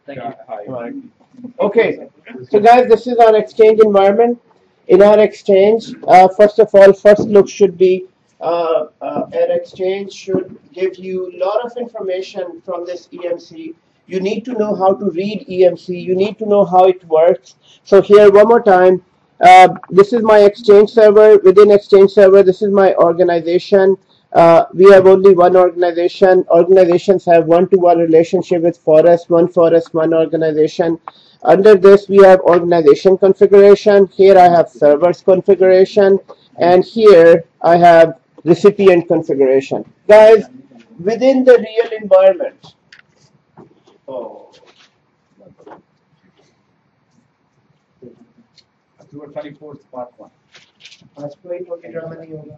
Hi. Okay, so guys, this is our Exchange environment. In our Exchange, first of all, first look should be an Exchange should give you a lot of information from this EMC. You need to know how to read EMC. You need to know how it works. So here, one more time, this is my Exchange server. Within Exchange server, this is my organization. We have only one organization. Organizations have one-to-one relationship with Forest, one organization. Under this, we have organization configuration. Here I have servers configuration. And here I have recipient configuration. Guys, within the real environment, October 24th, part 1. आज कोई टोटी drama नहीं होगा.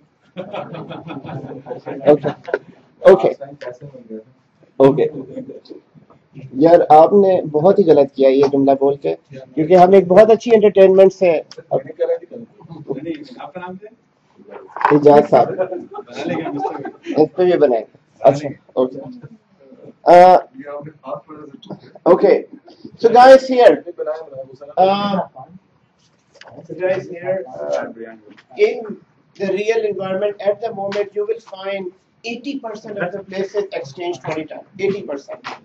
Okay. Okay. Okay. यार आपने बहुत ही गलत किया ये जुमला बोल के, क्योंकि हम एक बहुत अच्छी एंटरटेनमेंट से. आपका नाम क्या है? इजाज साहब. बना लेंगे मिस्टर. इस पे भी बनाए. अच्छा. Okay. Okay. So guys here. So guys here, in the real environment at the moment, you will find 80% of the places Exchange 2010, 80%.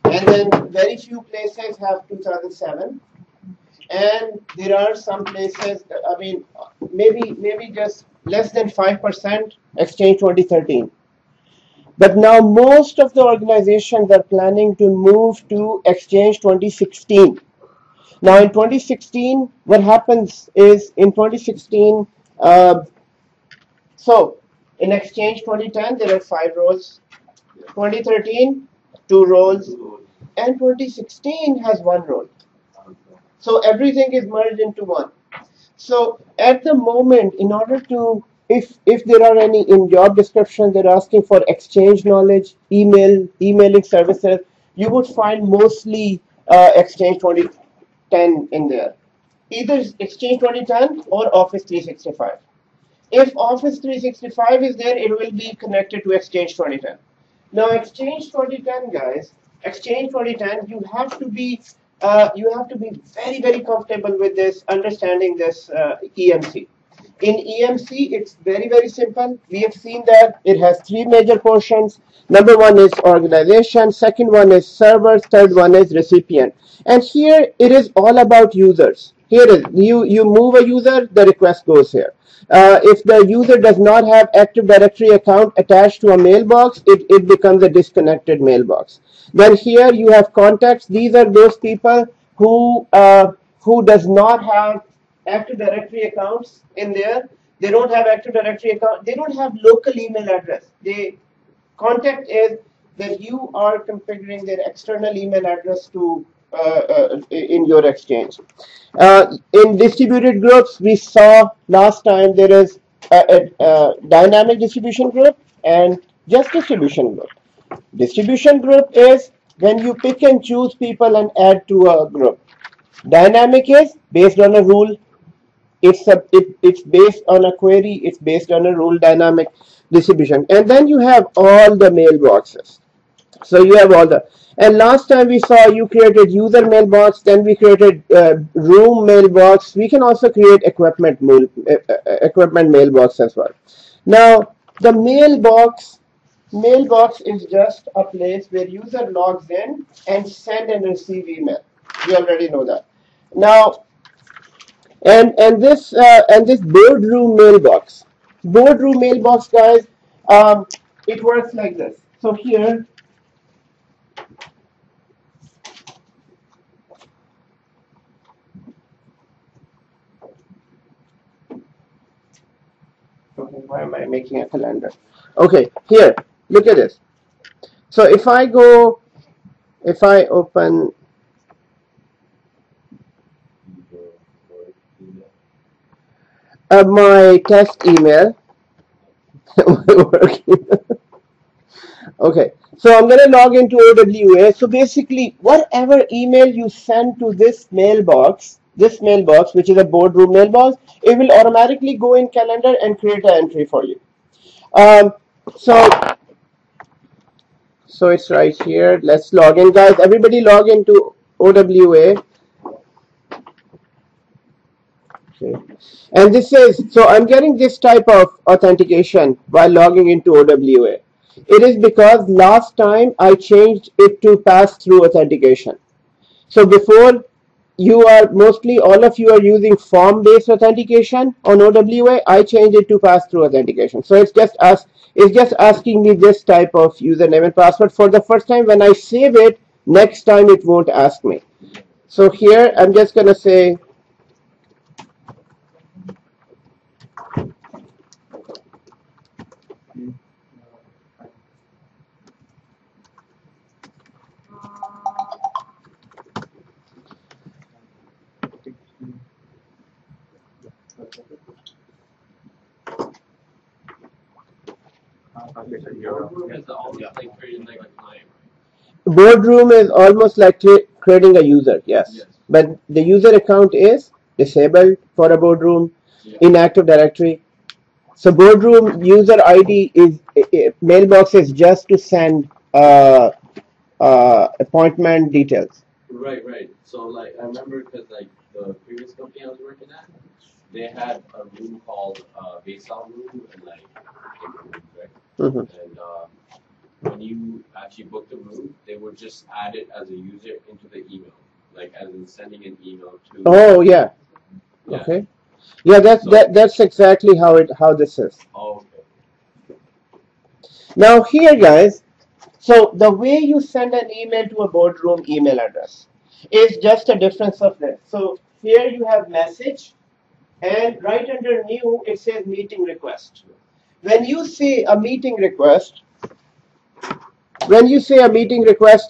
And then very few places have 2007. And there are some places, I mean, maybe just less than 5% Exchange 2013. But now most of the organizations are planning to move to Exchange 2016. Now in 2016, what happens is in 2016, so in Exchange 2010, there are 5 roles. 2013, 2 roles. And 2016 has 1 role. So everything is merged into one. So at the moment, in order to, if there are any in job description, they're asking for Exchange knowledge, emailing services, you would find mostly Exchange 2010 in there. Either Exchange 2010 or Office 365. If Office 365 is there, it will be connected to Exchange 2010. Now Exchange 2010, guys, Exchange 2010, you have to be very, very comfortable with this, understanding this EMC. In EMC, it's very, very simple. We have seen that it has 3 major portions. Number 1 is organization, second one is servers, third one is recipient. And here it is all about users. Here is you move a user, the request goes here. If the user does not have Active Directory account attached to a mailbox, it becomes a disconnected mailbox. Then here you have contacts. These are those people who does not have Active Directory accounts in there. They don't have Active Directory account. They don't have local email address. The contact is that you are configuring their external email address to in your Exchange. In distributed groups, we saw last time there is a dynamic distribution group and just distribution group. Distribution group is when you pick and choose people and add to a group. Dynamic is based on a rule. It's based on a query. It's based on a rule. Dynamic distribution. And then you have all the mailboxes. So you have all the. And last time we saw you created user mailbox. Then we created room mailbox. We can also create equipment mailbox as well. Now the mailbox is just a place where user logs in and send and receive email. You already know that. Now, and this boardroom mailbox, guys, it works like this. So here, okay, why am I making a calendar? Okay, here, look at this. So if I open my test email, okay, so I'm going to log into OWA. So basically, whatever email you send to this mailbox, which is a boardroom mailbox, it will automatically go in calendar and create an entry for you. So it's right here. Let's log in, guys. Everybody log into OWA. Okay. And this is, so I'm getting this type of authentication while logging into OWA. It is because last time I changed it to pass-through authentication. So before, you are mostly, all of you are using form-based authentication on OWA. I changed it to pass-through authentication. So it's just asking me this type of username and password. For the first time, when I save it, next time it won't ask me. So here I'm just gonna say Boardroom is almost like creating a user, yes. But the user account is disabled for a Boardroom, inactive directory. So Boardroom user ID is mailbox is just to send appointment details. Right. So like I remember because like the previous company I was working at, they had a room called Baysal room and like rooms, right? And when you actually book the room, they would just add it as a user into the email, like as in sending an email to. Oh yeah. Okay. Yeah, that's exactly how this is. Oh, okay. Now here, guys, so the way you send an email to a Boardroom email address is just a difference of this. So here you have message, and right under new it says meeting request. When you say a meeting request,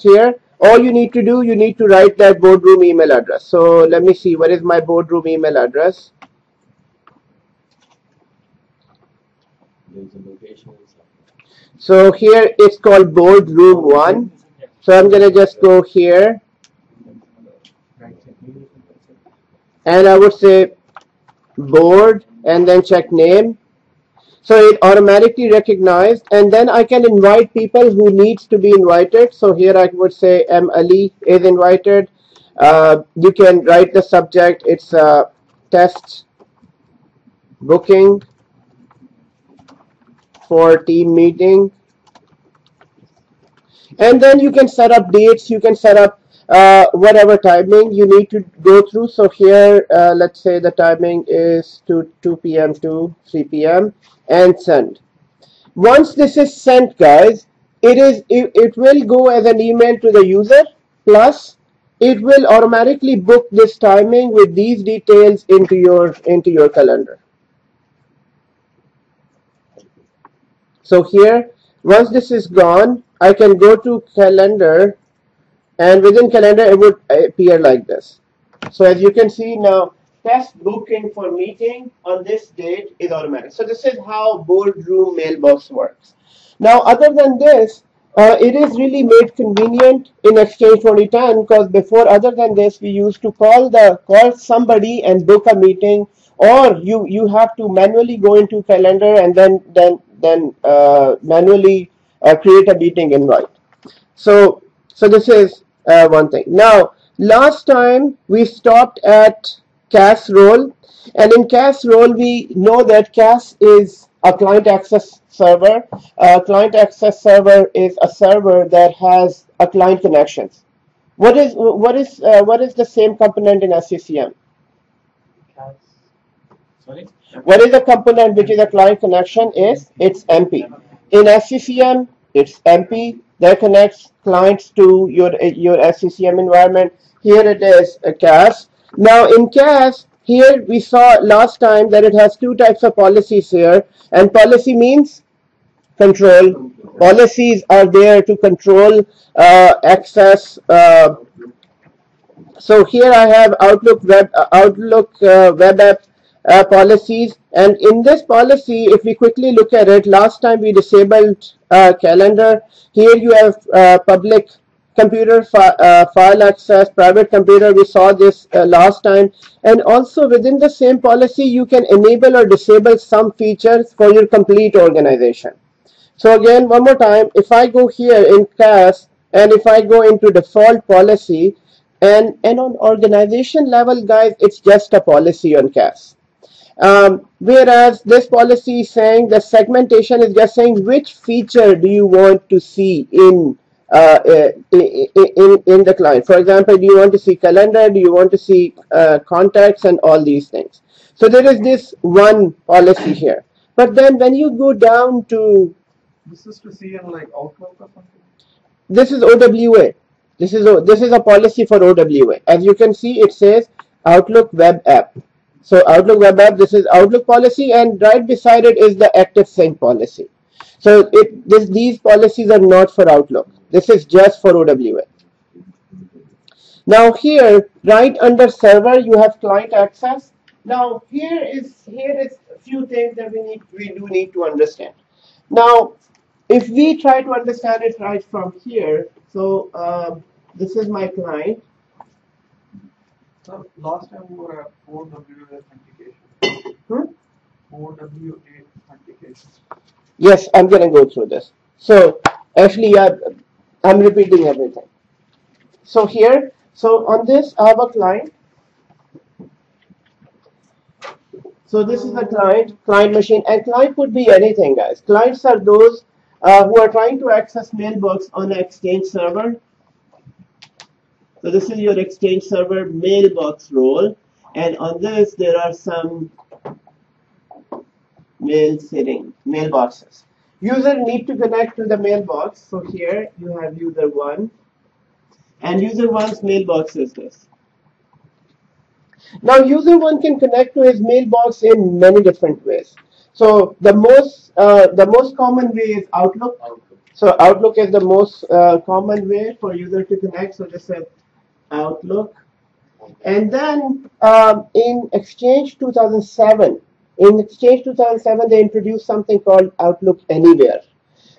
here, all you need to do, you need to write that Boardroom email address. So let me see, what is my Boardroom email address? So here it's called Boardroom 1. So I'm going to just go here and I would say board and then check name. So it automatically recognized, and then I can invite people who needs to be invited. So here I would say M. Ali is invited. You can write the subject. It's a test booking for team meeting. And then you can set up dates. You can set up whatever timing you need to go through. So here, let's say the timing is 2 p.m. to 3 p.m. and send. Once this is sent, guys, it will go as an email to the user, plus it will automatically book this timing with these details into your calendar. So here, once this is gone, I can go to calendar, and within calendar it would appear like this. So as you can see now, test booking for meeting on this date is automatic. So this is how Boardroom mailbox works. Now, other than this, it is really made convenient in Exchange 2010, because before, other than this, we used to call somebody and book a meeting, or you have to manually go into calendar and then manually create a meeting invite. So this is one thing. Now, last time we stopped at CAS role, and in CAS role we know that CAS is a client access server. Client access server is a server that has a client connections. What is the same component in SCCM? Sorry? What is the component which is a client connection? It's MP. In SCCM, it's MP that connects clients to your SCCM environment. Here it is a CAS. Now in CAS, here we saw last time that it has two types of policies here, and policy means control. Policies are there to control access. So here I have Outlook web app policies, and in this policy, if we quickly look at it, last time we disabled calendar. Here you have public computer file access, private computer. We saw this last time, and also within the same policy, you can enable or disable some features for your complete organization. So again, one more time, if I go here in CAS and if I go into default policy, And on organization level, guys, it's just a policy on CAS. Whereas this policy is saying the segmentation is just saying which feature do you want to see in the client. For example, do you want to see calendar? Do you want to see contacts and all these things? So there is this one policy here. But then when you go down to This is to see in like Outlook or something. this is OWA. This is a policy for OWA. As you can see, it says Outlook Web App. So Outlook Web App, this is Outlook policy, and right beside it is the Active Sync policy. So these policies are not for Outlook. This is just for OWA. Now here, right under server, you have client access. Now here is a few things that we do need to understand. Now, if we try to understand it right from here, so this is my client. So last time we were at 4WA authentication. 4WA authentication. Yes, I'm going to go through this. So actually, I'm repeating everything. So here, so on this, I have a client. So this is the client machine, and client could be anything, guys. Clients are those who are trying to access mailbox on an Exchange server. So this is your Exchange server mailbox role, and on this there are some mailboxes. User need to connect to the mailbox. So here you have user 1, and user 1's mailbox is this. Now user 1 can connect to his mailbox in many different ways. So the most common way is Outlook. So Outlook is the most common way for user to connect. So just say Outlook. And then in Exchange 2007, they introduced something called Outlook Anywhere,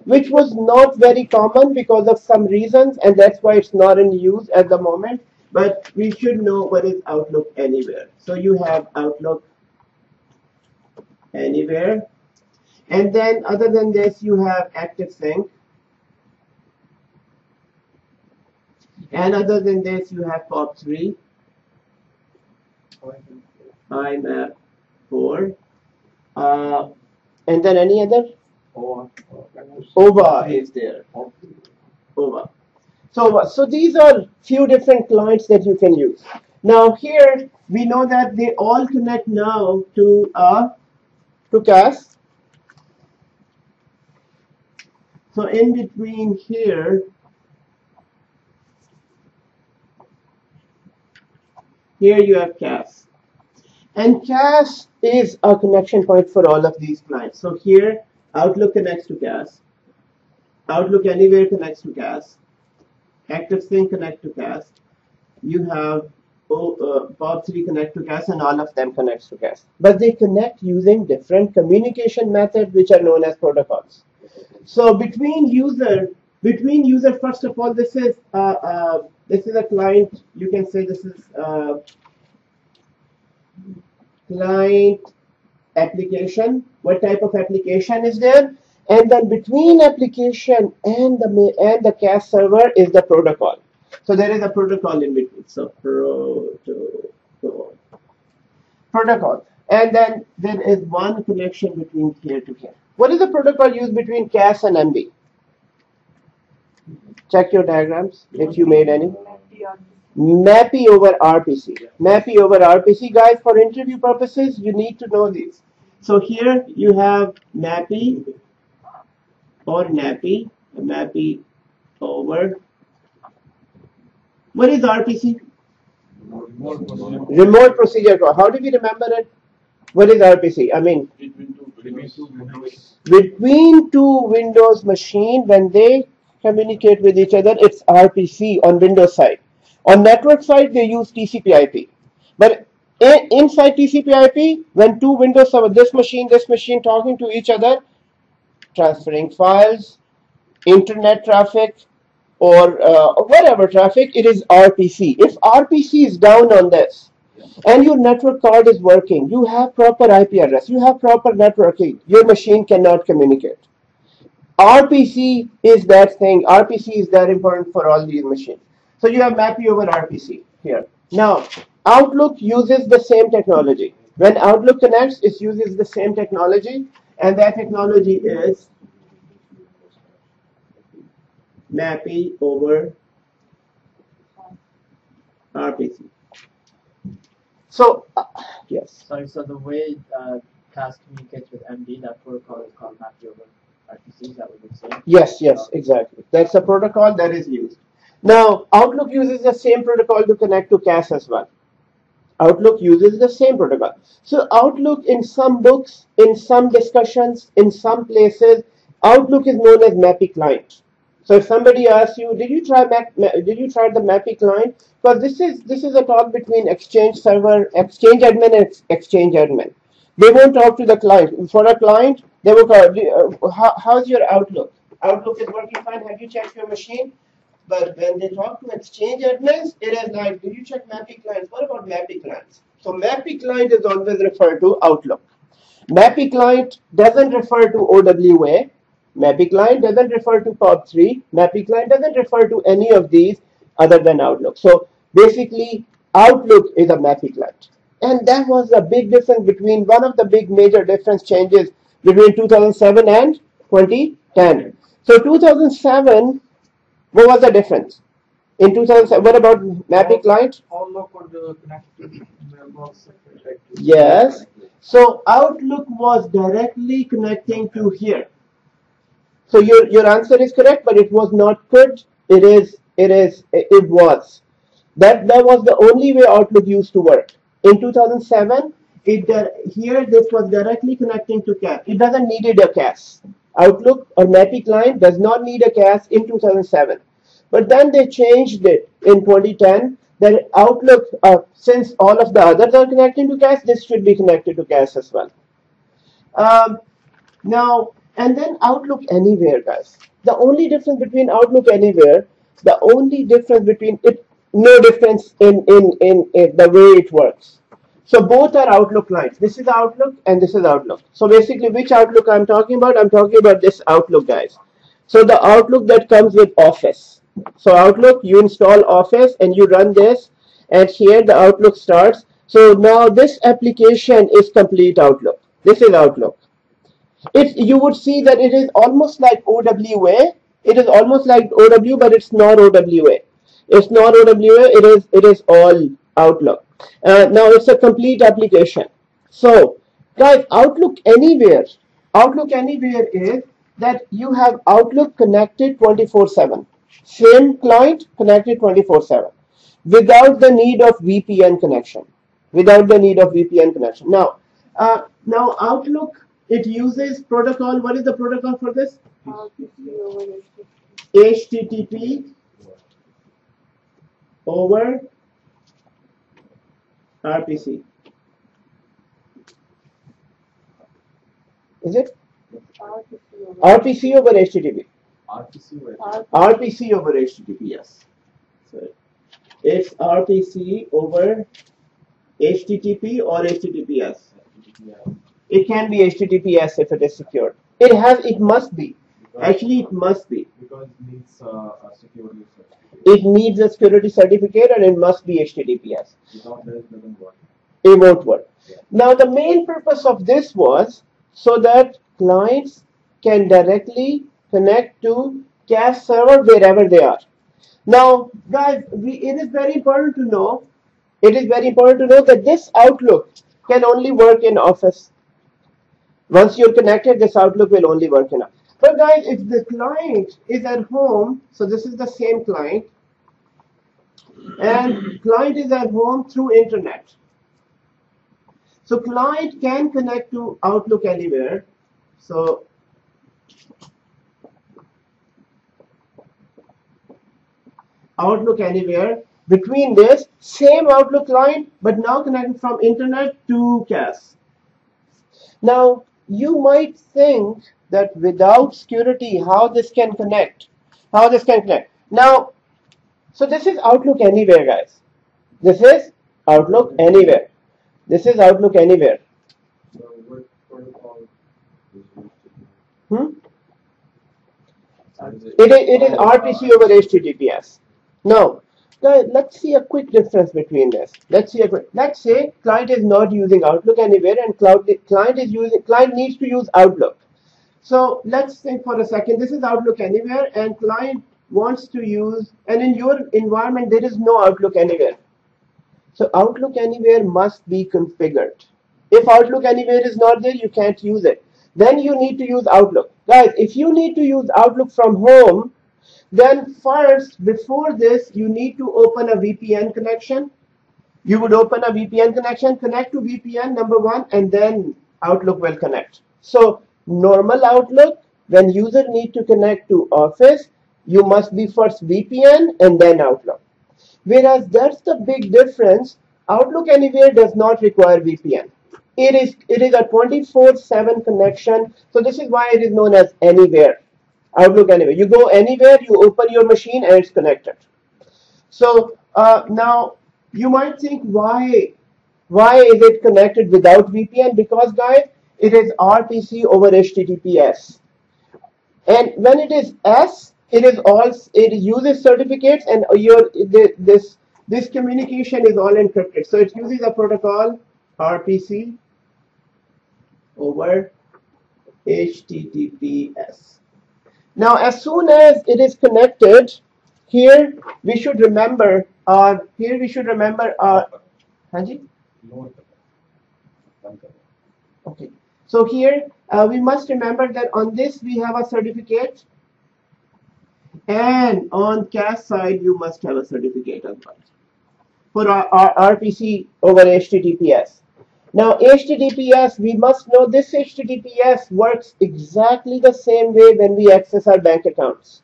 which was not very common because of some reasons, and that's why it's not in use at the moment. But we should know what is Outlook Anywhere. So you have Outlook Anywhere. And then other than this, you have Active Sync. And other than this, you have POP3, IMAP 4. And then any other? OVA is there. OVA. So these are few different clients that you can use. Now here we know that they all connect now to CAS. So in between here you have CAS. And CAS is a connection point for all of these clients. So here Outlook connects to CAS. Outlook Anywhere connects to CAS. Active Sync connect to CAS. You have POP3 connect to CAS, and all of them connects to CAS. But they connect using different communication methods, which are known as protocols. So between user, first of all, this is a client. You can say this is client application. What type of application is there? And then between application and the CAS server is the protocol. So there is a protocol in between. So protocol. And then there is one connection between here to here. What is the protocol used between CAS and MB? Check your diagrams if you made any. MAPI over RPC. MAPI over RPC, guys, for interview purposes, you need to know these. So here you have MAPI or NAPI, MAPI over. What is RPC? Remote procedure call. How do we remember it? What is RPC? I mean, between two Windows machine, when they communicate with each other, it's RPC on Windows side. On network side, they use TCP/IP. But inside TCP/IP, when two Windows server, this machine talking to each other, transferring files, internet traffic, or whatever traffic, it is RPC. If RPC is down on this, and your network card is working, you have proper IP address, you have proper networking, your machine cannot communicate. RPC is that thing. RPC is that important for all these machines. So you have MAPI over RPC. here. Now, Outlook uses the same technology. When Outlook connects, it uses the same technology, and that technology is MAPI over RPC. So, yes. Sorry, so the way CAS communicates with MD, that protocol is called MAPI over RPC, is that what you're saying? Yes, exactly. That's a protocol that is used. Now, Outlook uses the same protocol to connect to CAS as well. Outlook uses the same protocol. So Outlook, in some books, in some discussions, in some places, Outlook is known as MAPI client. So if somebody asks you, did you try the MAPI client? Because this is a talk between Exchange server, Exchange admin, and Exchange admin. They won't talk to the client. For a client, they will call, how's your Outlook? Outlook is working fine. Have you checked your machine? But when they talk to Exchange admins, it is like, did you check MAPI clients? What about MAPI clients? So MAPI client is always referred to Outlook. MAPI client doesn't refer to OWA. MAPI client doesn't refer to POP3. MAPI client doesn't refer to any of these other than Outlook. So basically, Outlook is a MAPI client. And that was a big difference between, one of the big major difference changes between 2007 and 2010. So 2007, what was the difference? In 2007, what about MAPI client? Outlook would connect to mailbox. Yes. So Outlook was directly connecting to here. So your answer is correct, but it was not could. It was. That was the only way Outlook used to work. In 2007, here this was directly connecting to CAS. It doesn't needed a CAS. Outlook or MAPI client does not need a CAS in 2007. But then they changed it in 2010 that Outlook, since all of the others are connecting to CAS, this should be connected to CAS as well. Now, and then Outlook Anywhere, guys. The only difference between Outlook Anywhere, the only difference between it, no difference in the way it works. So both are Outlook clients. This is Outlook and this is Outlook. So basically, which Outlook I'm talking about? I'm talking about this Outlook, guys. So the Outlook that comes with Office. So Outlook, you install Office and you run this, and here the Outlook starts. So now this application is complete Outlook. This is Outlook. You would see that it is almost like OWA. It is almost like OW, but it's not OWA. It's not OWA. It is all Outlook. Now it's a complete application. So guys, Outlook Anywhere is that you have Outlook connected 24/7. Same client connected 24/7 without the need of VPN connection. Without the need of VPN connection. Now Outlook, it uses protocol. What is the protocol for this? HTTP over RPC. Is it? RPC over HTTP. RPC over HTTP, yes. So it's RPC over HTTP or HTTPS. It can be HTTPS if it is secured. It must be. Actually, it must be. Because it needs a security certificate. It needs a security certificate and it must be HTTPS. Without that, it doesn't work. It won't work. Yeah. Now, the main purpose of this was so that clients can directly connect to CAS server wherever they are. Now, guys, it is very important to know. It is very important to know that this Outlook can only work in Office. Once you're connected, this Outlook will only work in Office. But guys, if the client is at home, so this is the same client, and client is at home through internet. So client can connect to Outlook Anywhere. So Outlook Anywhere, between this same Outlook client, but now connected from internet to CAS. Now you might think that without security, how this can connect? How this can connect? Now, so this is Outlook Anywhere, guys. This is Outlook Anywhere. This is Outlook Anywhere. So what protocol is used? It is RPC over HTTPS. Now, guys, let's see a quick difference between this. Let's say client is not using Outlook anywhere, and client needs to use Outlook. So let's think for a second. This is Outlook Anywhere, and client wants to use, and in your environment there is no Outlook Anywhere. So Outlook Anywhere must be configured. If Outlook Anywhere is not there, you can't use it. Then you need to use Outlook. Guys, if you need to use Outlook from home, then first, before this, you need to open a VPN connection. You would open a VPN connection, connect to VPN, number one, and then Outlook will connect. So normal Outlook, when user need to connect to Office, you must be first VPN and then Outlook. Whereas that's the big difference. Outlook Anywhere does not require VPN. It is a 24/7 connection. So this is why it is known as Anywhere. Outlook Anywhere. You go anywhere, you open your machine, and it's connected. So now you might think, why is it connected without VPN? Because guys, it is RPC over HTTPS. And when it is S, it uses certificates, and this communication is all encrypted. So it uses a protocol RPC over HTTPS. Now, as soon as it is connected, here we should remember our. Hanji? Okay. So here we must remember that on this we have a certificate, and on cache side you must have a certificate as well for our RPC over HTTPS. Now HTTPS, we must know this HTTPS works exactly the same way when we access our bank accounts.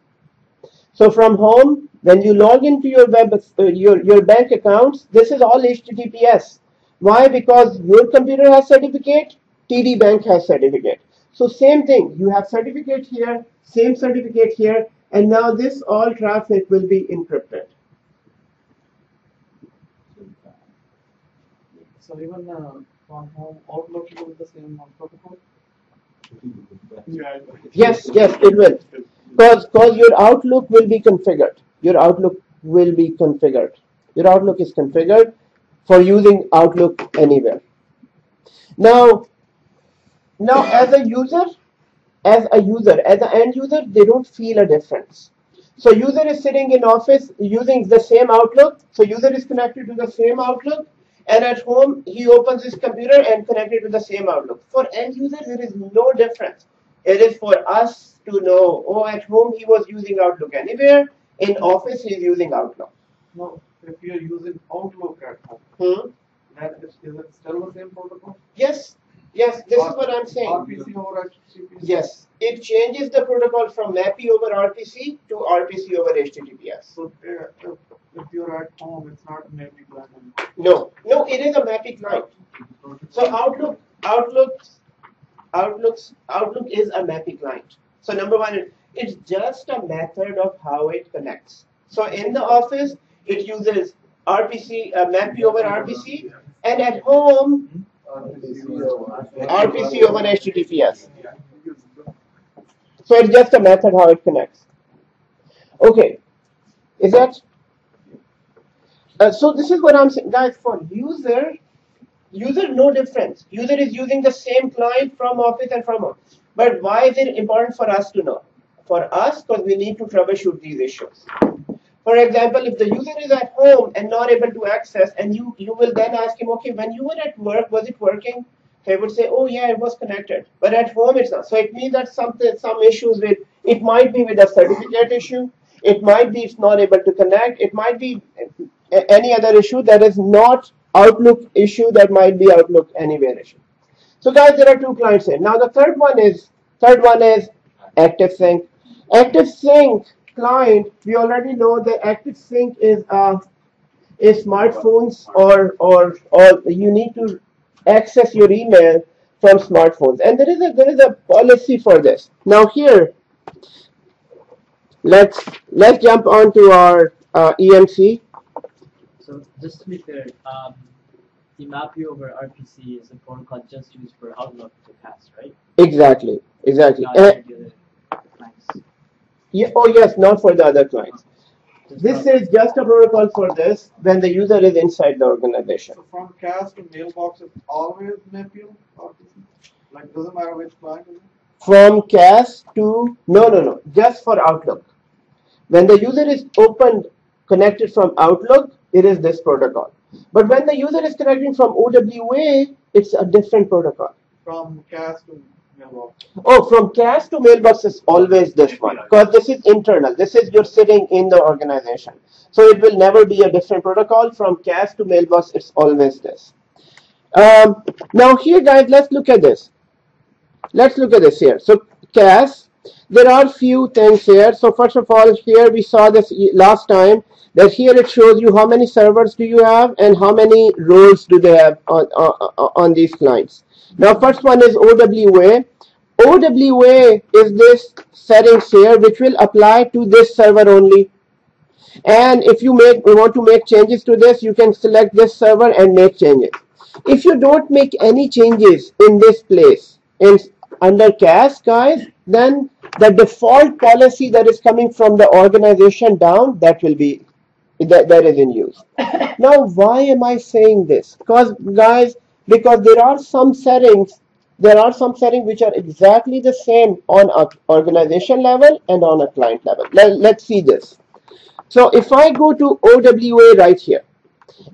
So from home, when you log into your your bank accounts, this is all HTTPS. Why? Because your computer has certificate, TD Bank has certificate. So same thing, you have certificate here, same certificate here, and now this all traffic will be encrypted. So even from home, Outlook uses the same protocol? Yeah. Yes, it will. Because your Outlook will be configured. Your Outlook will be configured. Your Outlook is configured for using Outlook Anywhere. Now as an end user, they don't feel a difference. So user is sitting in office using the same Outlook. So user is connected to the same Outlook, and at home he opens his computer and connected to the same Outlook. For end user, there is no difference. It is for us to know, oh, at home he was using Outlook Anywhere, in office he is using Outlook. No, if you're using Outlook at home, then is it still the same protocol? Yes, this is what I'm saying. RPC over HTTPS? Yes, it changes the protocol from MAPI over RPC to RPC over HTTPS. So if you're at home, it's not a MAPI client anymore. No, it is a MAPI client. So Outlook is a MAPI client. So number one, it's just a method of how it connects. So in the office, it uses RPC, MAPI over RPC, and at home, RPC over HTTPS. So it's just a method how it connects. Okay, is that? So this is what I'm saying, guys. For user, no difference. User is using the same client from office and from home. But why is it important for us to know? For us, because we need to troubleshoot these issues. For example, if the user is at home and not able to access, and you will then ask him, okay, when you were at work, was it working? He would say, oh yeah, it was connected. But at home it's not. So it means that some issues with, it might be with a certificate issue. It might be it's not able to connect. It might be any other issue that is not Outlook issue, that might be Outlook Anywhere issue. So guys, there are two clients here. Now the third one is ActiveSync. ActiveSync client, we already know that ActiveSync is smartphones or you need to access your email from smartphones, and there is a policy for this. Now here, let's jump onto our EMC. So just to be clear, the MAPI over RPC is a protocol just used for Outlook to pass, right? Exactly. Not for the other clients. Yeah, oh yes, not for the other clients. This is just a protocol for this when the user is inside the organization. So from CAS to mailbox is always MAPIO? Like doesn't matter which client is it? From CAS to, no, just for Outlook. When the user is connected from Outlook, it is this protocol. But when the user is connecting from OWA, it's a different protocol. From CAS to mailbox. Oh, from CAS to mailbox is always this one, because this is internal. This is you're sitting in the organization. So it will never be a different protocol. From CAS to mailbox, it's always this. Now here, guys, let's look at this. Let's look at this here. So CAS, there are few things here. So first of all, here we saw this last time, that here it shows you how many servers do you have and how many roles do they have on these clients. Now first one is OWA. OWA is this settings here which will apply to this server only. And if you want to make changes to this, you can select this server and make changes. If you don't make any changes in this place, under CAS, guys, then the default policy that is coming from the organization down, that will be that is in use. Now, why am I saying this? Because guys, because there are some settings which are exactly the same on an organization level and on a client level. Let's see this. So if I go to OWA right here,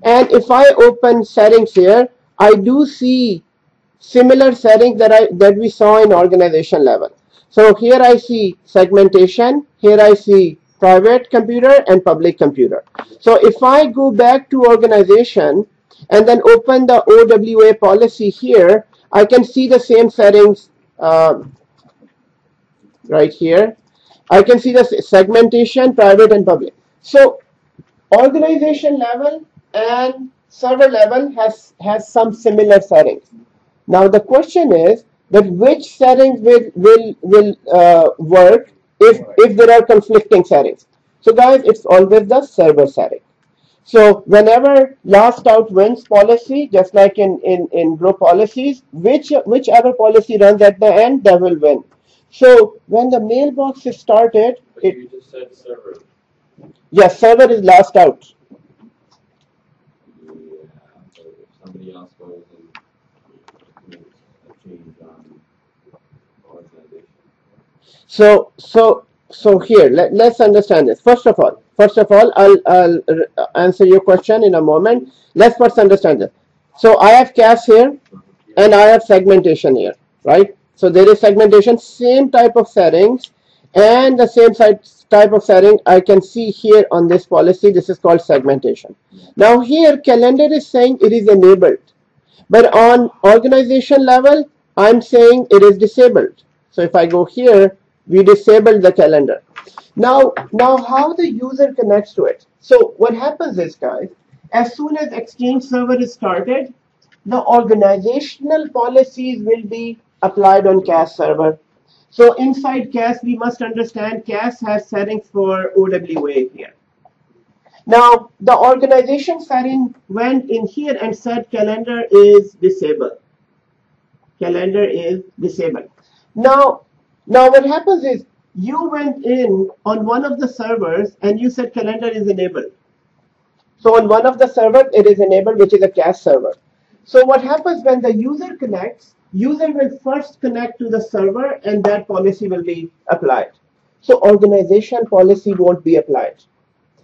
and if I open settings here, I do see similar settings that we saw in organization level. So here I see segmentation, here I see private computer and public computer. So if I go back to organization and then open the OWA policy here, I can see the same settings right here. I can see the segmentation, private and public. So organization level and server level has some similar settings. Now the question is that which settings will work if there are conflicting settings. So guys, it's always the server setting. So whenever last out wins policy, just like in group policies, whichever policy runs at the end, that will win. So when the mailbox is started, you just said server. Yes, server is last out. Yeah, but if somebody else goes and makes a change on organization. So here, let's understand this. First of all, I'll answer your question in a moment. Let's first understand this. So I have CAS here, and I have segmentation here, right? So there is segmentation, same type of settings, and the same type of setting I can see here on this policy. This is called segmentation. Now here, calendar is saying it is enabled, but on organization level, I'm saying it is disabled. So if I go here, we disabled the calendar. Now how the user connects to it. So what happens is, guys, as soon as Exchange server is started, the organizational policies will be applied on CAS server. So inside CAS, we must understand CAS has settings for OWA here. Now the organization setting went in here and said calendar is disabled. Calendar is disabled. Now what happens is you went in on one of the servers and you said calendar is enabled. So on one of the servers it is enabled, which is a CAS server. So what happens when the user connects, user will first connect to the server and that policy will be applied. So organization policy won't be applied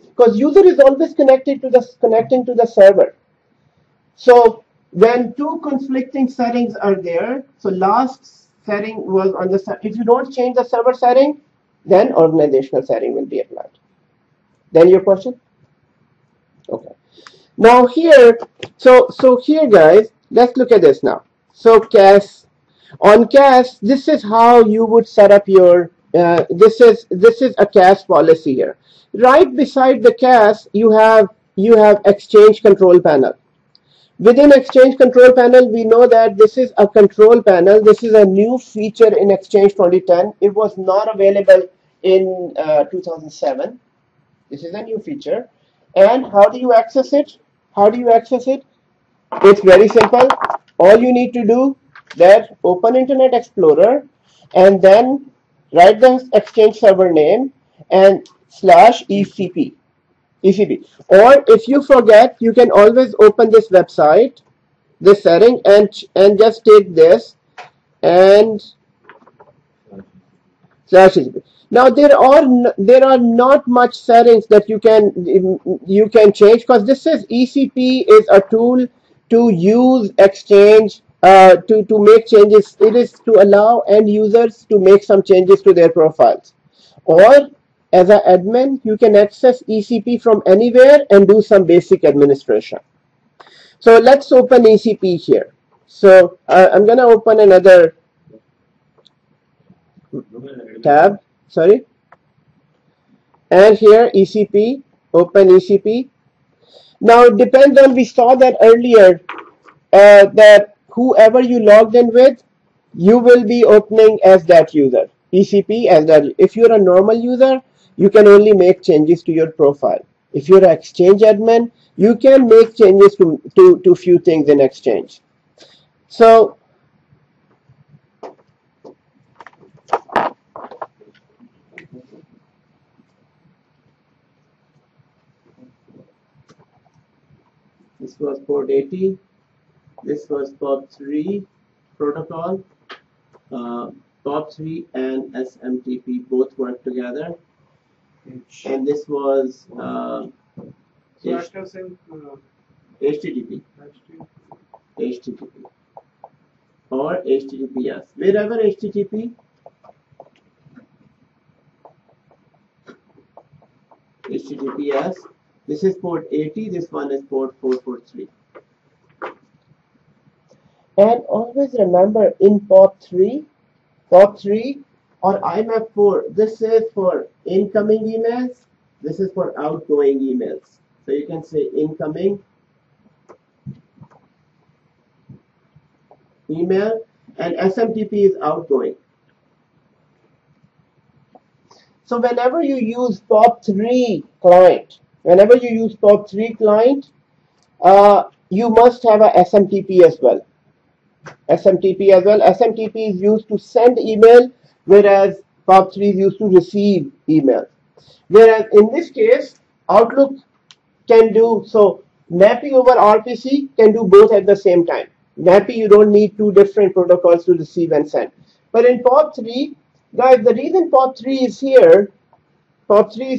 because user is always connecting to the server. So when two conflicting settings are there, so last setting was on the, if you don't change the server setting, then organizational setting will be applied. Then your question? Okay. Now here, so here, guys, let's look at this now. So CAS, on CAS, this is how you would set up your, this is a CAS policy here. Right beside the CAS, you have Exchange Control Panel. Within Exchange Control Panel, we know that this is a control panel. This is a new feature in Exchange 2010. It was not available in 2007. This is a new feature. And how do you access it? It's very simple. All you need to do that, open Internet Explorer and then write the Exchange server name and /ECP. ECP. Or if you forget, you can always open this website, this setting, and just take this and slash ECP. Now there are not much settings that you can change, because this is ECP is a tool to use Exchange to make changes. It is to allow end users to make some changes to their profiles. Or as an admin, you can access ECP from anywhere and do some basic administration. So let's open ECP here. So I'm going to open another tab. Sorry. And here ECP, open ECP. Now it depends on, we saw that earlier, that whoever you logged in with, you will be opening as that user. ECP as that. If you're a normal user, you can only make changes to your profile. If you're an Exchange admin, you can make changes to few things in Exchange. So this was port 80. This was POP3 protocol. POP3 and SMTP both work together. And this was HTTP. HTTP or HTTPS. Wherever HTTP, HTTPS. This is port 80. This one is port 443. And always remember, in POP3 or IMAP4, this is for incoming emails. This is for outgoing emails. So you can say incoming email, and SMTP is outgoing. So whenever you use POP3 client, you must have a SMTP as well. SMTP is used to send email, whereas POP3 is used to receive email. Whereas in this case, Outlook can do so. MAPI over RPC can do both at the same time. MAPI, you don't need two different protocols to receive and send. But in POP3, guys, the reason POP3 is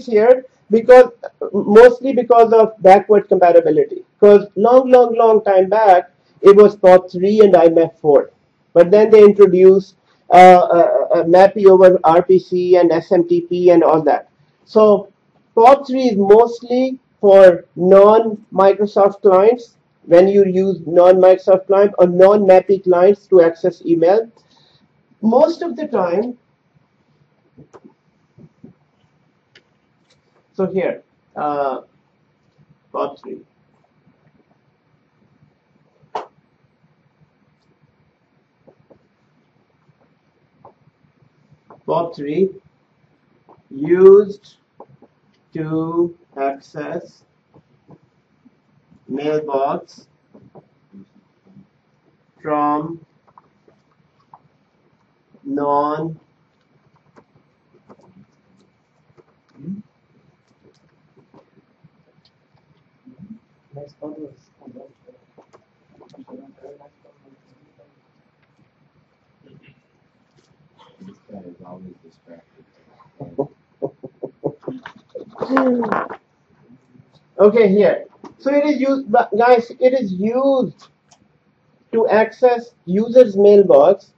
here because mostly because of backward compatibility. Because long time back, it was POP3 and IMAP4. But then they introduced MAPI over RPC and SMTP and all that. So POP3 is mostly for non-Microsoft clients, when you use non-Microsoft client or non-MAPI clients to access email. Most of the time, so here, POP3. POP3 used to access mailbox from non This guy is always distracted. Okay, here. So it is used, guys, it is used to access users' mailbox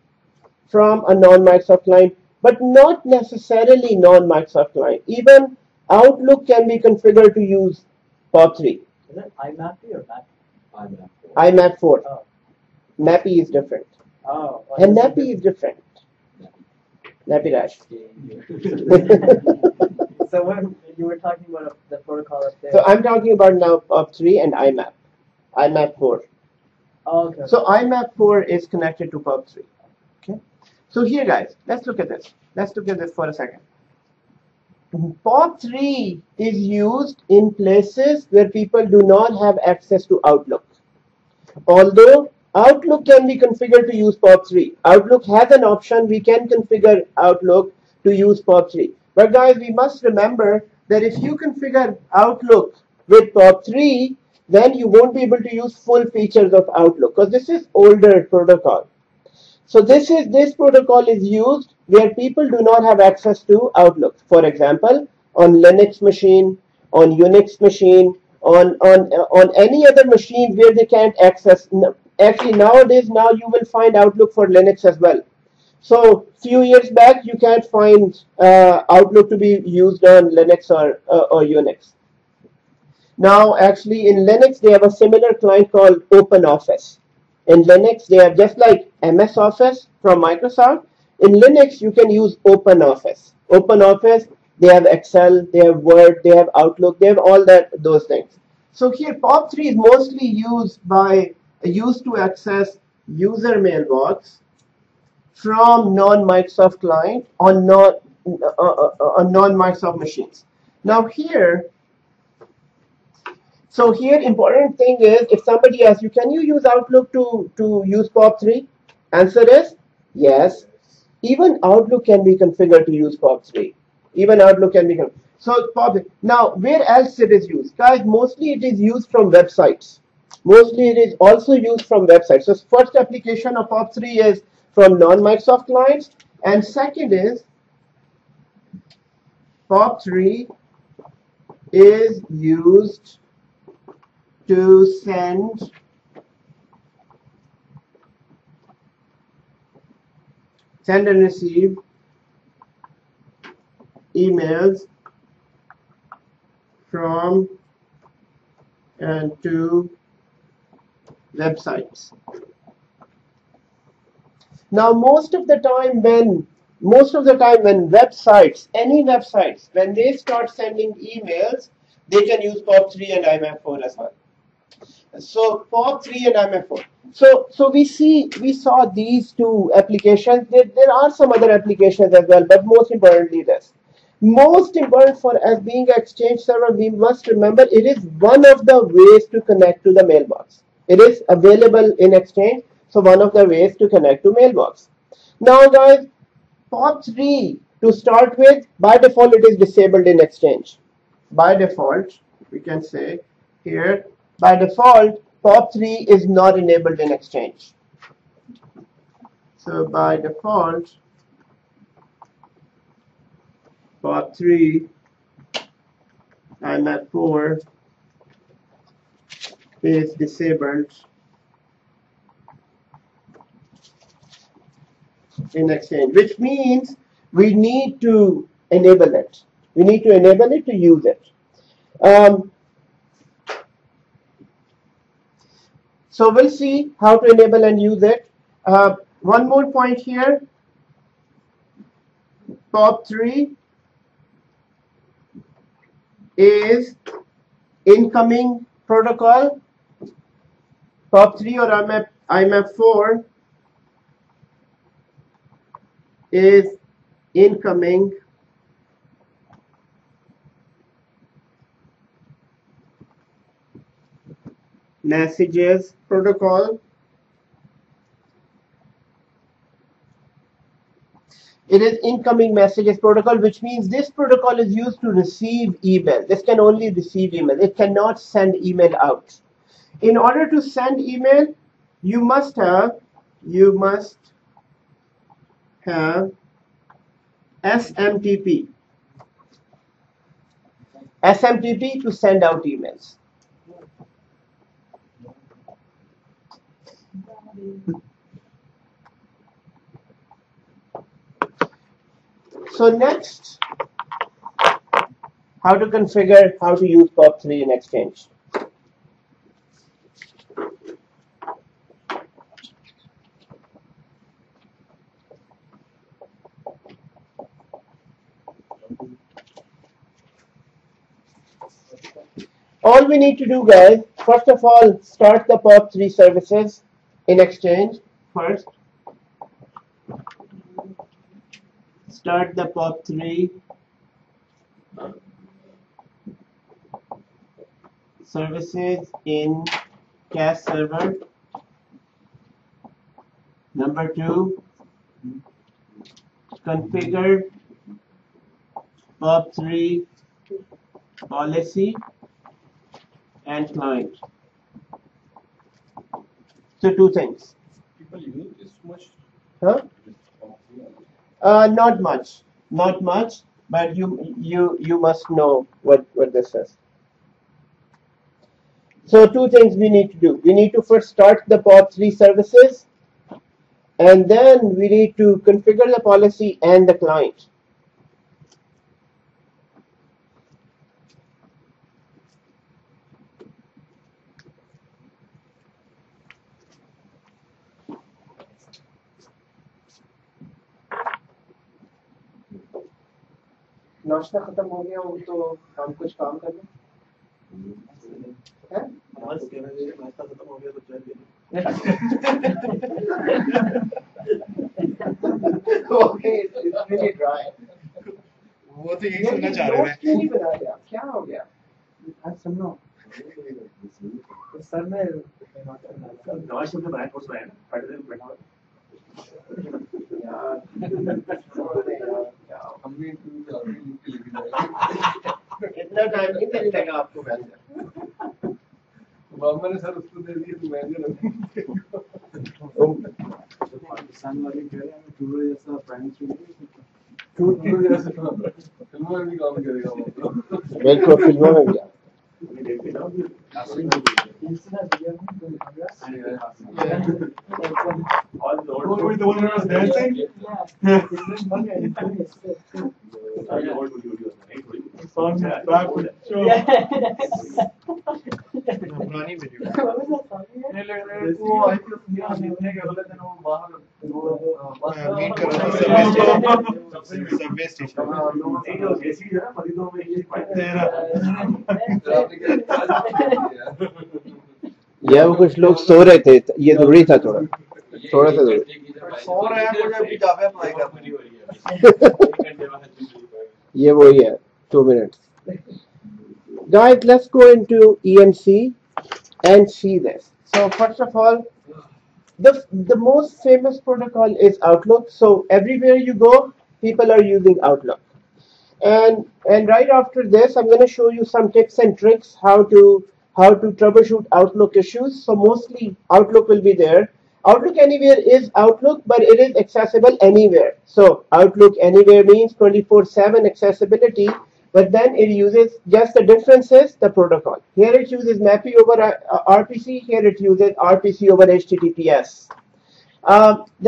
from a non-Microsoft client, but not necessarily non-Microsoft client. Even Outlook can be configured to use POP3. Is it IMAPI or MAPI? IMAP4. Oh. MAPI is different. Oh. And NAPI is different. NAPI dash. So when you were talking about the protocol up there. So I'm talking about now POP3 and IMAP. IMAP4. Oh, okay. So IMAP4 is connected to POP3. Okay. So here, guys, let's look at this. Let's look at this for a second. POP3 is used in places where people do not have access to Outlook. Although Outlook can be configured to use POP3. Outlook has an option, we can configure Outlook to use POP3. But guys, we must remember that if you configure Outlook with POP3, then you won't be able to use full features of Outlook because this is older protocol. So this protocol is used where people do not have access to Outlook. For example, on Linux machine, on Unix machine, on any other machine where they can't access. Actually, nowadays now you will find Outlook for Linux as well. So few years back you can't find Outlook to be used on Linux or Unix. Now actually in Linux they have a similar client called OpenOffice. In Linux they are just like MS Office from Microsoft. In Linux you can use OpenOffice. OpenOffice, they have Excel, they have Word, they have Outlook, they have all those things. So here POP3 is mostly used to access user mailbox from non-Microsoft client on non-Microsoft machines. Now here, so here important thing is if somebody asks you, can you use Outlook to use POP3? Answer is yes. Even Outlook can be configured to use POP3. Even Outlook can be configured. So POP3. Now where else it is used? Guys, mostly it is used from websites. Mostly it is also used from websites. So first application of POP3 is from non-Microsoft clients, and second is POP3 is used to send and receive emails from and to websites. Now most of the time when websites, any websites, when they start sending emails, they can use POP3 and IMAP4 as well. So POP3 and IMAP4. So we saw these two applications. There are some other applications as well, but most importantly this. Most important for as being an Exchange server, we must remember it is one of the ways to connect to the mailbox. It is available in Exchange, so one of the ways to connect to mailbox. Now guys, POP3 to start with, by default it is disabled in Exchange. By default, we can say here, by default, POP3 is not enabled in Exchange. So by default, POP3 IMAP4 is disabled in Exchange, which means we need to enable it. We need to enable it to use it. So we'll see how to enable and use it. One more point here. POP3 is incoming protocol. POP3 or IMAP4 is incoming messages protocol. It is incoming messages protocol, which means this protocol is used to receive email. This can only receive email. It cannot send email out. In order to send email, you must have SMTP. SMTP to send out emails. So next, how to configure, how to use POP3 in Exchange. All we need to do, guys, first of all, start the POP3 services in Exchange first. Start the POP3 services in cache server. Number 2, configure POP3 Policy and client. So two things. People use this much. Huh? Not much, but you must know what this is. So two things we need to do. We need to first start the POP3 services, and then we need to configure the policy and the client. नाश्ता खत्म हो गया हो तो हम कुछ काम कर लें हैं? नाश्ता खत्म हो गया तो चाय ले लो। Okay, it's really dry. वो तो यही सुनना चाह रहे हैं। क्यों नहीं बना लिया? क्या हो गया? आज सुनो। सर ने दवा शब्द बनाया कोर्स बनाया ना पढ़ रहे बैठा हुआ। यार हम भी इतना टाइम नहीं देने लगा आपको वैसे। मैंने सर उसको दे दिया तो मैं पाकिस्तान वाले कह रहे हैं टूर जैसा प्राइम टूर जैसा फिल्मों में भी काम करेगा वो बिल्कुल फिल्मों में भी all the one was dancing. Song back with show. पुरानी वीडियो वो आई थी देखने के अगले दिन वो बाहर मीट कर रहा था सबवे स्टेशन नहीं जो जैसी है ना मरीजों में ये या वो कुछ लोग सो रहे थे ये जरूरी था थोड़ा सा जरूरी सो रहे हैं मुझे अभी जावे अप्लाई करनी हो रही है ये वही है 2 minutes. Guys, let's go into EMC and see this. So first of all, the most famous protocol is Outlook. So everywhere you go, people are using Outlook. And right after this, I'm going to show you some tips and tricks how to troubleshoot Outlook issues. So mostly Outlook will be there. Outlook Anywhere is Outlook, but it is accessible anywhere. So Outlook Anywhere means 24/7 accessibility. But then it uses just the difference is the protocol. Here it uses MAPI over RPC. Here it uses RPC over HTTPS.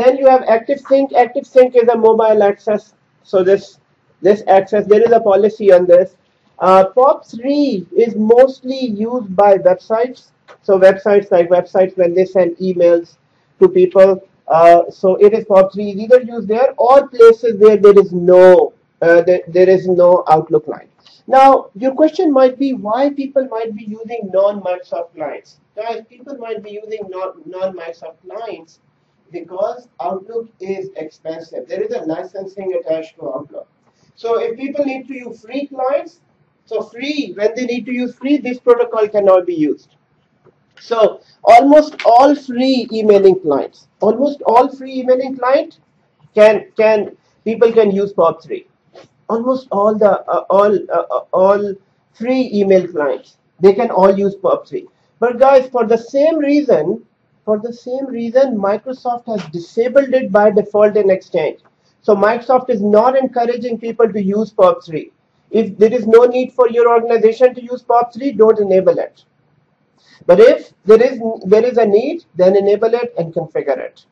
Then you have ActiveSync. ActiveSync is a mobile access. So this access, there is a policy on this. POP3 is mostly used by websites. So websites when they send emails to people. So it is POP3 is either used there or places where there is no Outlook client. Now, your question might be why people might be using non-Microsoft clients. Guys, people might be using non-Microsoft clients because Outlook is expensive. There is a licensing attached to Outlook. So if people need to use free clients, so free, when they need to use free, this protocol cannot be used. So almost all free emailing clients people can use POP3. Almost all free email clients, they can all use POP3. But guys, for the same reason, Microsoft has disabled it by default in Exchange. So Microsoft is not encouraging people to use POP3. If there is no need for your organization to use POP3, don't enable it. But if there is a need, then enable it and configure it.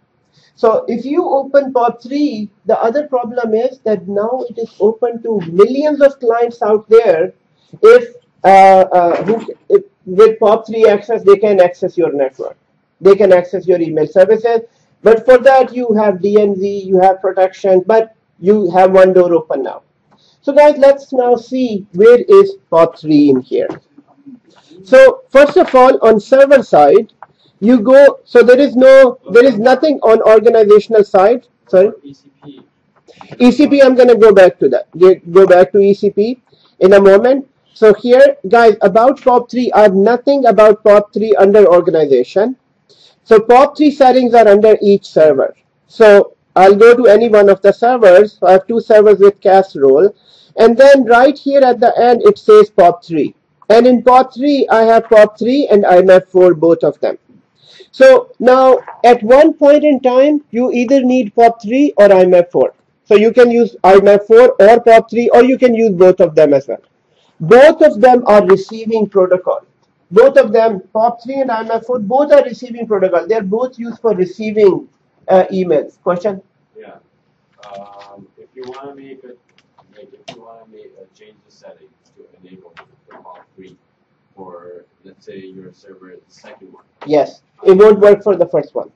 So if you open POP3, the other problem is that now it is open to millions of clients out there. If with POP3 access, they can access your network. They can access your email services. But for that, you have DNZ, you have protection, but you have one door open now. So guys, let's now see where is POP3 in here. So first of all, on server side, you go, so there is nothing on organizational side. Sorry. ECP, I'm going to go back to that. Go back to ECP in a moment. So here, guys, about POP3, I have nothing about POP3 under organization. So POP3 settings are under each server. So I'll go to any one of the servers. So I have 2 servers with casserole. And then right here at the end, it says POP3. And in POP3, I have POP3 and IMAP4, both of them. So now, at one point in time, you either need POP3 or IMAP4. So you can use IMAP4 or POP3, or you can use both of them as well. Both of them are receiving protocol. Both of them, POP3 and IMAP4, both are receiving protocol. They are both used for receiving emails. Question? Yeah. If you want to make a, like, if you want to change the settings to enable the POP3 for, let's say, your server, the second one. Yes, it won't work for the first one.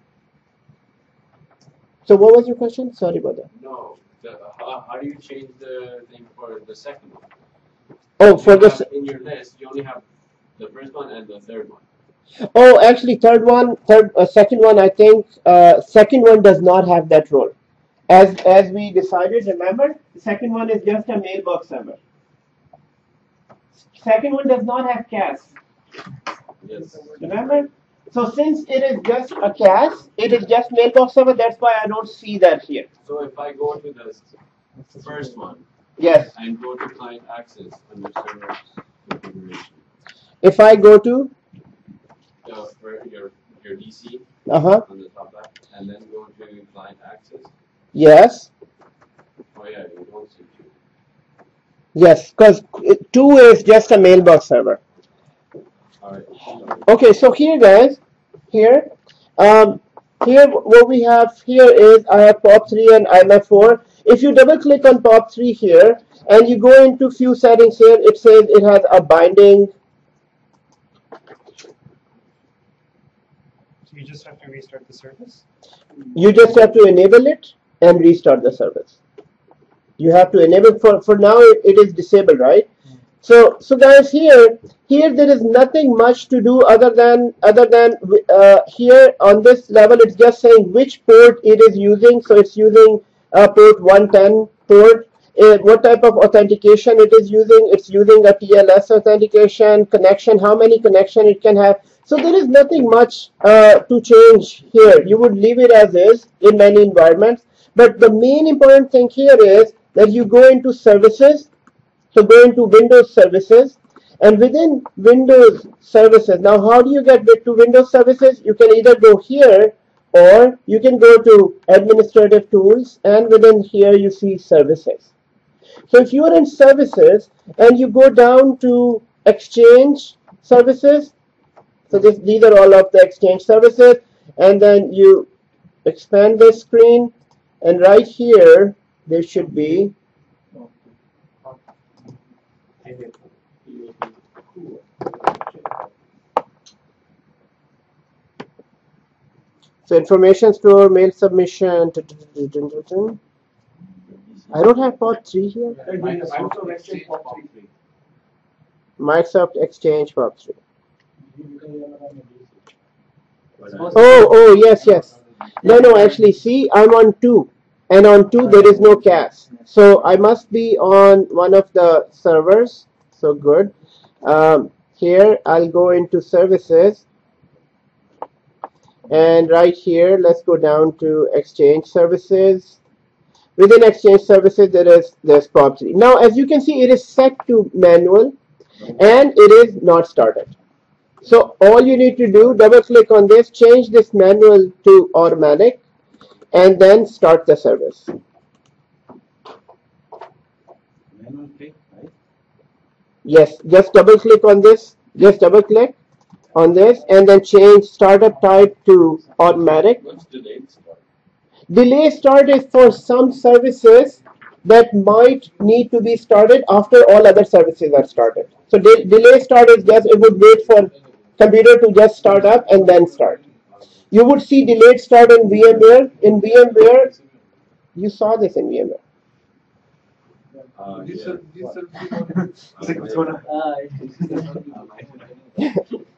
So what was your question? Sorry about that. No. How do you change the thing for the second one? Oh, for the in your list, you only have the first one and the third one. oh, actually, second one. I think second one does not have that role. As we decided, remember, the second one is just a mailbox server. Second one does not have CAS. Yes. Remember? So since it is just a CAS, it is just mailbox server. That's why I don't see that here. So if I go to the first one, yes, and go to client access under server configuration. If I go to your DC on the top left, and then go to client access. Yes. Oh yeah, you don't see 2. Yes, because 2 is just a mailbox server. Alright. Okay, so here, guys, here what we have here is I have POP3 and IMAP4. If you double click on POP3 here and you go into few settings here, it says it has a binding. So you just have to restart the service? You just have to enable it and restart the service. You have to enable for now it is disabled, right? So guys, here there is nothing much to do other than here on this level it's just saying which port it is using. So it's using port 110 port. What type of authentication it is using? It's using a TLS authentication connection. How many connection it can have? So there is nothing much to change here. You would leave it as is in many environments. But the main important thing here is that you go into services. So go into Windows services, and within Windows services, now how do you get to Windows services? You can either go here or you can go to administrative tools, and within here you see services. So if you are in services and you go down to exchange services, so these are all of the exchange services, and then you expand the screen, and right here there should be so information store, mail submission. I don't have POP3 here. Microsoft Exchange POP3. Oh, yes. No, actually, see, I'm on 2. And on 2, there is no CAS. So I must be on one of the servers. So good. Here, I'll go into services. And right here, let's go down to Exchange Services. Within Exchange Services, there's POP3. Now, as you can see, it is set to manual, and it is not started. So all you need to do, double click on this, change this manual to automatic, and then start the service. Manual click, right? Yes, just double click on this. Just double click on this, and then change startup type to automatic. What's delayed start? Delay start is for some services that might need to be started after all other services are started. So delay start is just, it would wait for computer to just start up and then start. You would see delayed start in VMware. In VMware, you saw this in VMware.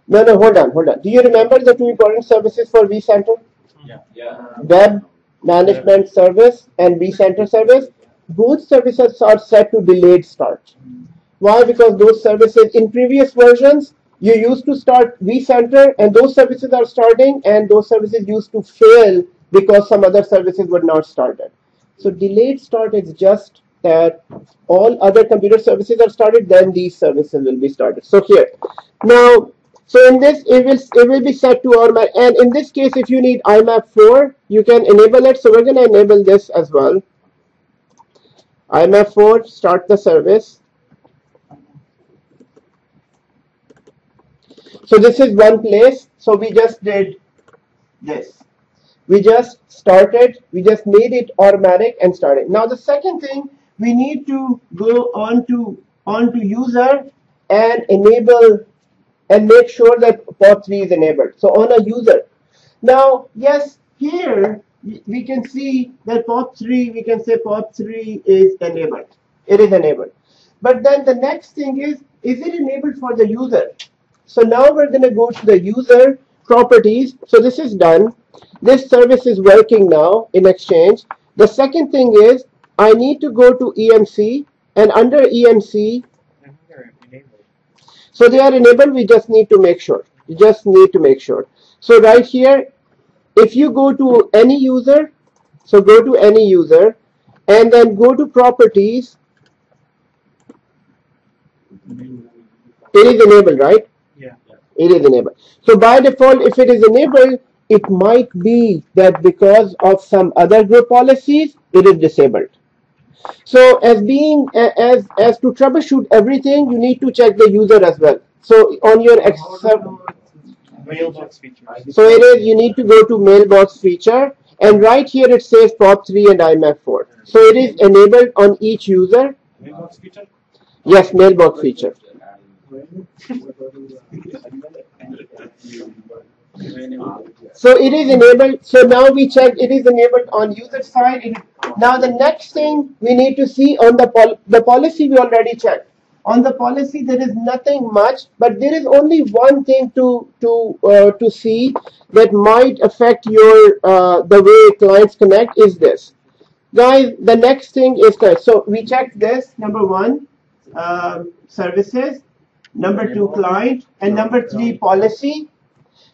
No, hold on. Do you remember the 2 important services for vCenter? Yeah. Web Management Service and vCenter service. Both services are set to delayed start. Why? Because those services in previous versions, you used to start vCenter and those services are starting, and those services used to fail because some other services were not started. So delayed start is just all other computer services are started, then these services will be started. So here, now, so in this, it will be set to automatic. And in this case, if you need IMAP 4, you can enable it. So we're going to enable this as well. IMAP 4, start the service. So this is one place. So we just did this. We just started, we just made it automatic and started. Now the second thing, we need to go onto user and enable and make sure that port 3 is enabled. So on a user. Now, yes, here we can see that port 3, we can say port 3 is enabled. It is enabled. But then the next thing is it enabled for the user? So now we're going to go to the user properties. So this is done. This service is working now in Exchange. The second thing is I need to go to EMC, and under EMC, so they are enabled. We just need to make sure. You just need to make sure. So right here, if you go to any user, so go to any user, and then go to properties. It is enabled, right? Yeah. It is enabled. So by default, if it is enabled, it might be that because of some other group policies, it is disabled. So as to troubleshoot everything, you need to check the user as well. So on your Mailbox feature. so it is, you need to go to mailbox feature, and right here it says POP 3 and IMAP 4. So it is enabled on each user. Mailbox feature? Yes, mailbox feature. So it is enabled. So now we check it is enabled on user side. Now the next thing we need to see on the policy we already checked. On the policy there is nothing much, but there is only one thing to see that might affect your the way clients connect is this. Guys, the next thing is that, so we checked this, number 1, services, number 2, client, and number 3, policy.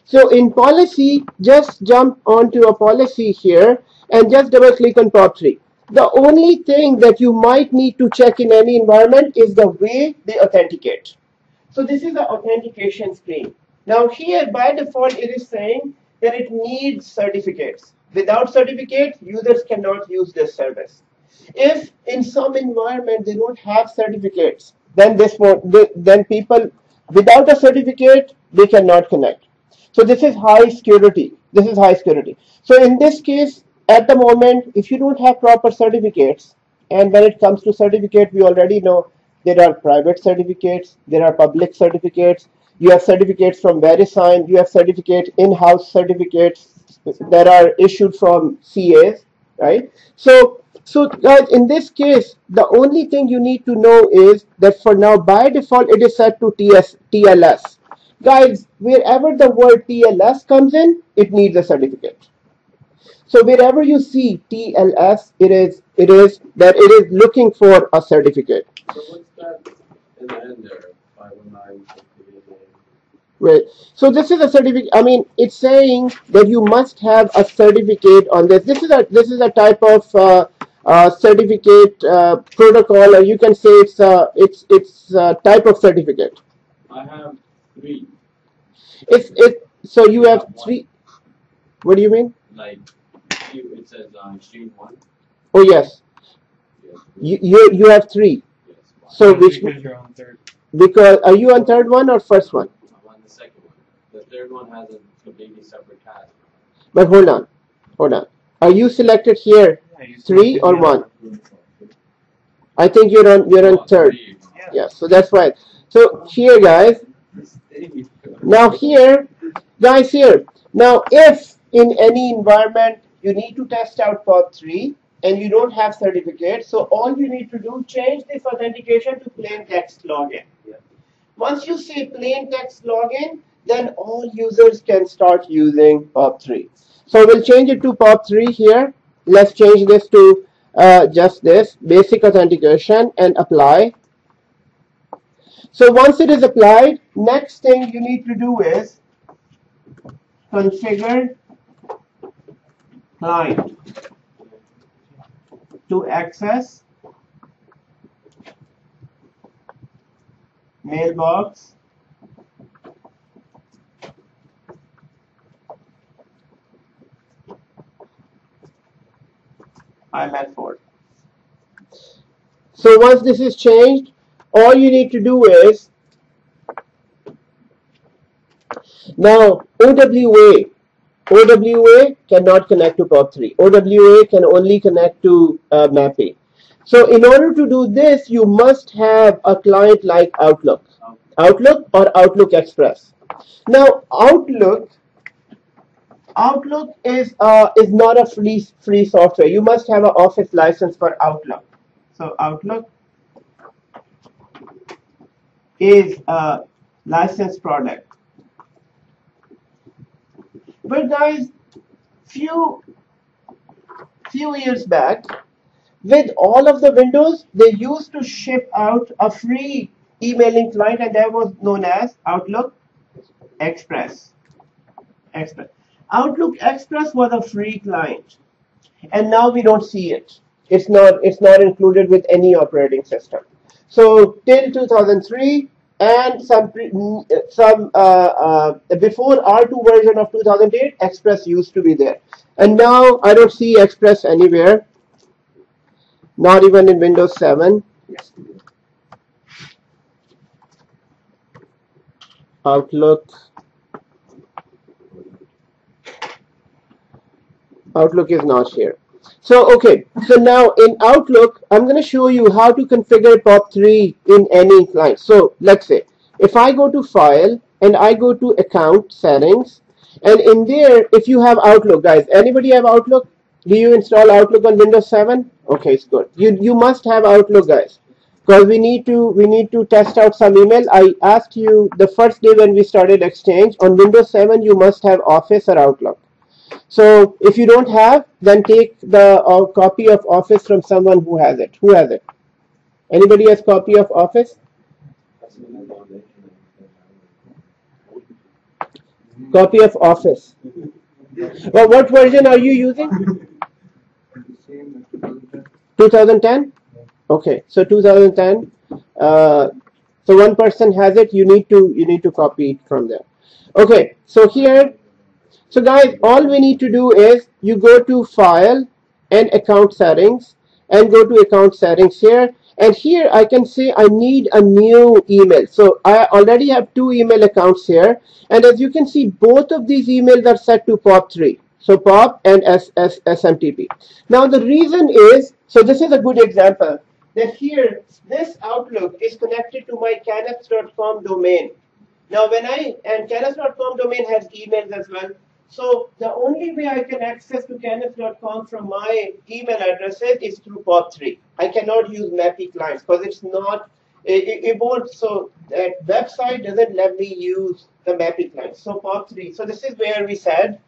So in policy, just jump onto a policy here and just double click on POP 3. The only thing that you might need to check in any environment is the way they authenticate. So this is the authentication screen. Now here by default it is saying that it needs certificates. Without certificate, users cannot use this service. If in some environment they don't have certificates, then then people without a certificate they cannot connect. So this is high security. This is high security. So in this case, at the moment, if you don't have proper certificates, and when it comes to certificate, we already know there are private certificates, there are public certificates. You have certificates from VeriSign. You have certificate in-house certificates that are issued from CAs, right? So guys, in this case, the only thing you need to know is that for now, by default, it is set to TLS. Guys, wherever the word TLS comes in, it needs a certificate. So wherever you see TLS, it is looking for a certificate. So what's that in the end there? 519. Right. So this is a certificate. I mean, it's saying that you must have a certificate on this. This is a type of certificate protocol, or you can say it's a type of certificate. I have 3. So you have 3. What do you mean? Like it says exchange 1. Oh yes. Yes. You have 3. Yes. So which? Because you're on third. Because are you on third one or first one? I'm on the second one. The third one has a completely separate task. But hold on. Are you selected here? Yeah, you 3 or selected 1? I think you're on third. 3. Yeah. So that's right. So here, guys. Now here, guys, here. Now, if in any environment you need to test out POP 3 and you don't have certificate, so all you need to do, change this authentication to plain text login. Once you say plain text login, then all users can start using POP 3. So we'll change it to POP 3 here. Let's change this to just this basic authentication and apply. So once it is applied, next thing you need to do is configure client to access mailbox IMAP4. So once this is changed, all you need to do is now OWA cannot connect to POP3. OWA can only connect to MAPI. So in order to do this, you must have a client like Outlook or Outlook Express. Now Outlook is not a free software. You must have an Office license for Outlook. So Outlook is a licensed product. But guys, few years back, with all of the Windows, they used to ship out a free emailing client, and that was known as Outlook Express. Outlook Express was a free client, and now we don't see it. It's not included with any operating system. So till 2003 and some before R2 version of 2008, Express used to be there, and now I don't see Express anywhere. Not even in Windows 7. Outlook is not here. So okay, so now in Outlook, I'm going to show you how to configure POP3 in any client. So let's say if I go to File and I go to Account Settings, and in there, if you have Outlook, guys, anybody have Outlook? Do you install Outlook on Windows 7? Okay, it's good. You must have Outlook, guys, because we need to test out some email. I asked you the first day when we started Exchange, on Windows 7 you must have Office or Outlook. So if you don't have, then take the copy of Office from someone who has it. Who has it? Anybody has copy of Office? Copy of Office. Well, what version are you using? 2010. Okay, so 2010. So one person has it. You need to copy it from there. Okay, so here. So guys, all we need to do is you go to File and Account Settings and go to Account Settings here, and here I can say I need a new email. So I already have 2 email accounts here, and as you can see, both of these emails are set to POP3. So POP and SMTP. Now the reason is, so this is a good example, that here this Outlook is connected to my Canucks.com domain. Now and Canucks.com domain has emails as well. So the only way I can access to Canucks.com from my email addresses is through POP3. I cannot use MAPI clients because it's not, it won't, so that website doesn't let me use the MAPI clients. So POP3, so this is where we said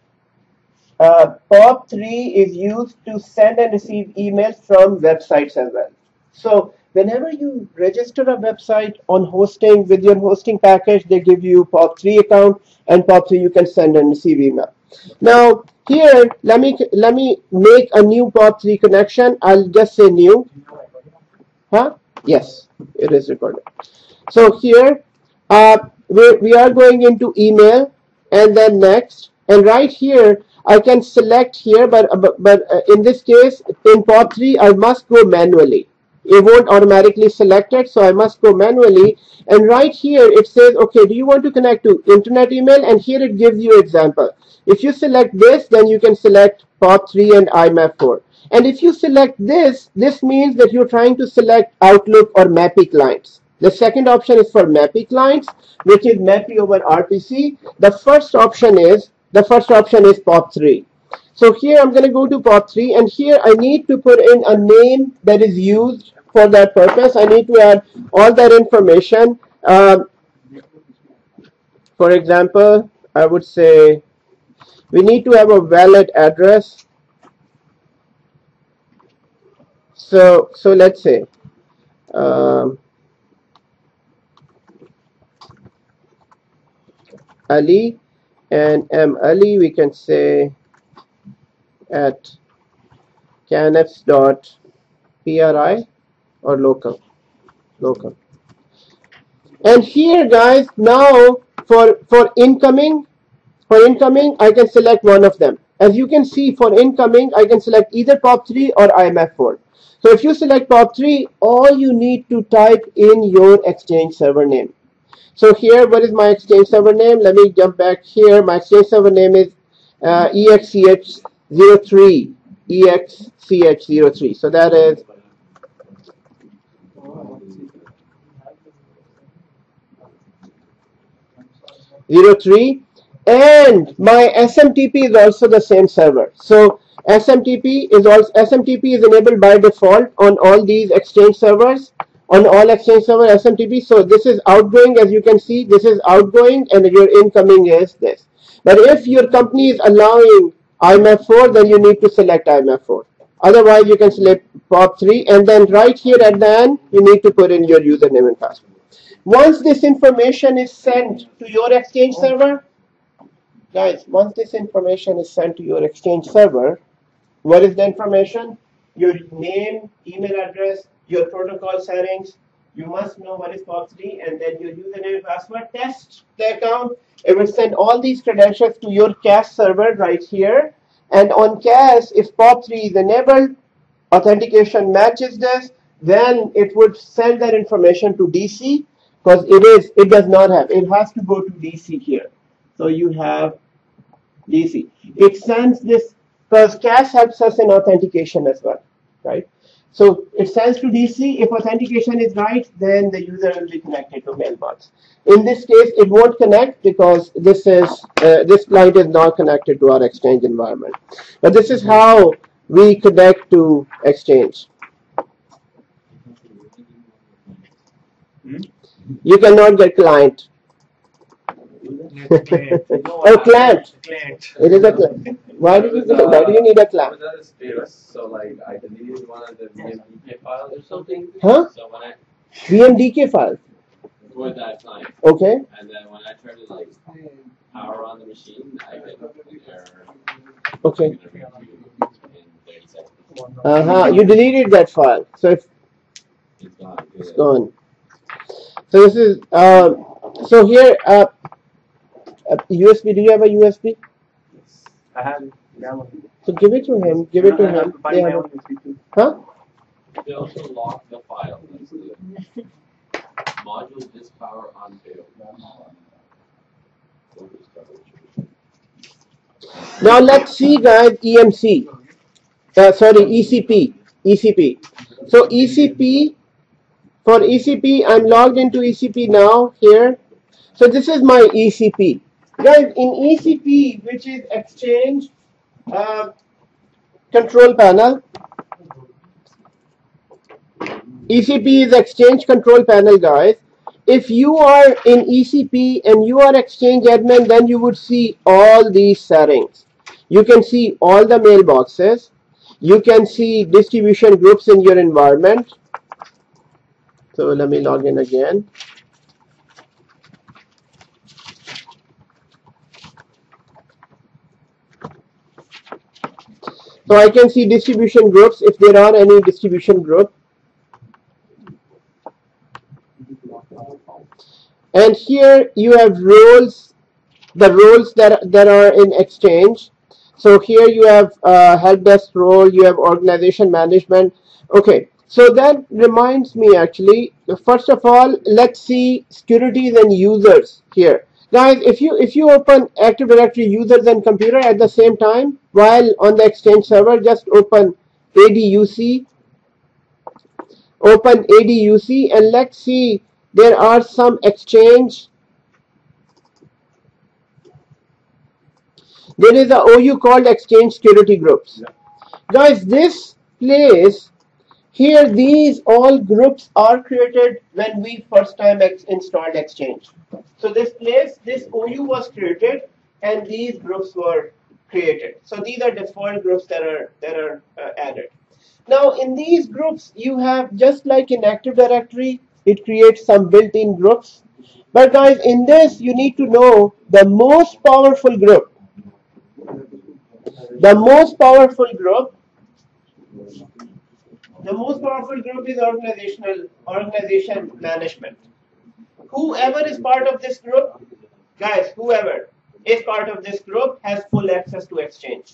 POP3 is used to send and receive emails from websites as well. So whenever you register a website on hosting with your hosting package, they give you POP3 account, and POP3 you can send and receive email. Now here, let me make a new POP3 connection. I'll just say new. Huh? Yes, it is recorded. So here we are going into email and then next, and right here I can select here, but in this case in POP3 I must go manually. It won't automatically select it, so I must go manually. And right here it says, okay, do you want to connect to internet email? And here it gives you example. If you select this, then you can select POP3 and IMAP4. And if you select this means that you're trying to select Outlook or MAPI clients. The second option is for MAPI clients, which is MAPI over RPC. The first option is POP3. So here I'm going to go to POP3, and here I need to put in a name that is used for that purpose. I need to add all that information. For example, I would say we need to have a valid address. So let's say Ali, and Ali we can say at canfs.pri or local. And here, guys, now for incoming, I can select one of them. As you can see, for incoming, I can select either POP3 or IMF4. So if you select POP3, all you need to type in your Exchange server name. So here, what is my Exchange server name? Let me jump back here. My Exchange server name is EXCH03. EXCH03. So that is 03, and my SMTP is also the same server. So SMTP is enabled by default on all these Exchange servers, on all Exchange server SMTP. So this is outgoing, as you can see, this is outgoing, and your incoming is this. But if your company is allowing IMF4, then you need to select IMF4. Otherwise, you can select POP3, and then right here at the end, you need to put in your username and password. Once this information is sent to your Exchange server, guys, once this information is sent to your Exchange server, what is the information? Your name, email address, your protocol settings. You must know what is POP3, and then your username and password. Test the account. It will send all these credentials to your cache server right here. And on cache, if POP3 is enabled, authentication matches this, then it would send that information to DC, because it does not have, it has to go to DC here. So you have DC. It sends this, because cache helps us in authentication as well, right? So it sends to DC. If authentication is right, then the user will be connected to Mailbox. In this case, it won't connect because this client is not connected to our Exchange environment. But this is how we connect to Exchange. You cannot get client. Oh, client. It is a client. Why do you need a client? So like I deleted one of the VMDK files or something. Huh? So when I VMDK file. for that client. Okay. And then when I try to like power on the machine, I get an error. Okay. In 30 seconds. You deleted that file, so it's gone. It's gone. So this is so here USB. Do you have a USB? I have it. So give it to him. Give it to him. Yeah. Huh? They also lock the file. That's the module disk power on failed. Now let's see, guys. EMC. Sorry, ECP. ECP. So ECP. For ECP, I'm logged into ECP now here. So this is my ECP. Guys, in ECP, which is Exchange Control Panel. ECP is Exchange Control Panel, guys. If you are in ECP and you are Exchange admin, then you would see all these settings. You can see all the mailboxes. You can see distribution groups in your environment. So let me log in again. So I can see distribution groups if there are any distribution group. And here you have roles, the roles that are in Exchange. So here you have help desk role, you have organization management. Okay, so that reminds me actually, first of all, let's see securities and users here. Guys, if you open Active Directory users and computer at the same time while on the Exchange server, just open ADUC, and let's see, there are some Exchange. There is a OU called Exchange Security Groups. Guys, this place here, these all groups are created when we first time installed Exchange. So this place, this OU was created, and these groups were created. So these are default groups that are added. Now in these groups, you have, just like in Active Directory, it creates some built-in groups. But guys, in this, you need to know the most powerful group. The most powerful group is organization management. whoever is part of this group, guys, whoever is part of this group has full access to Exchange.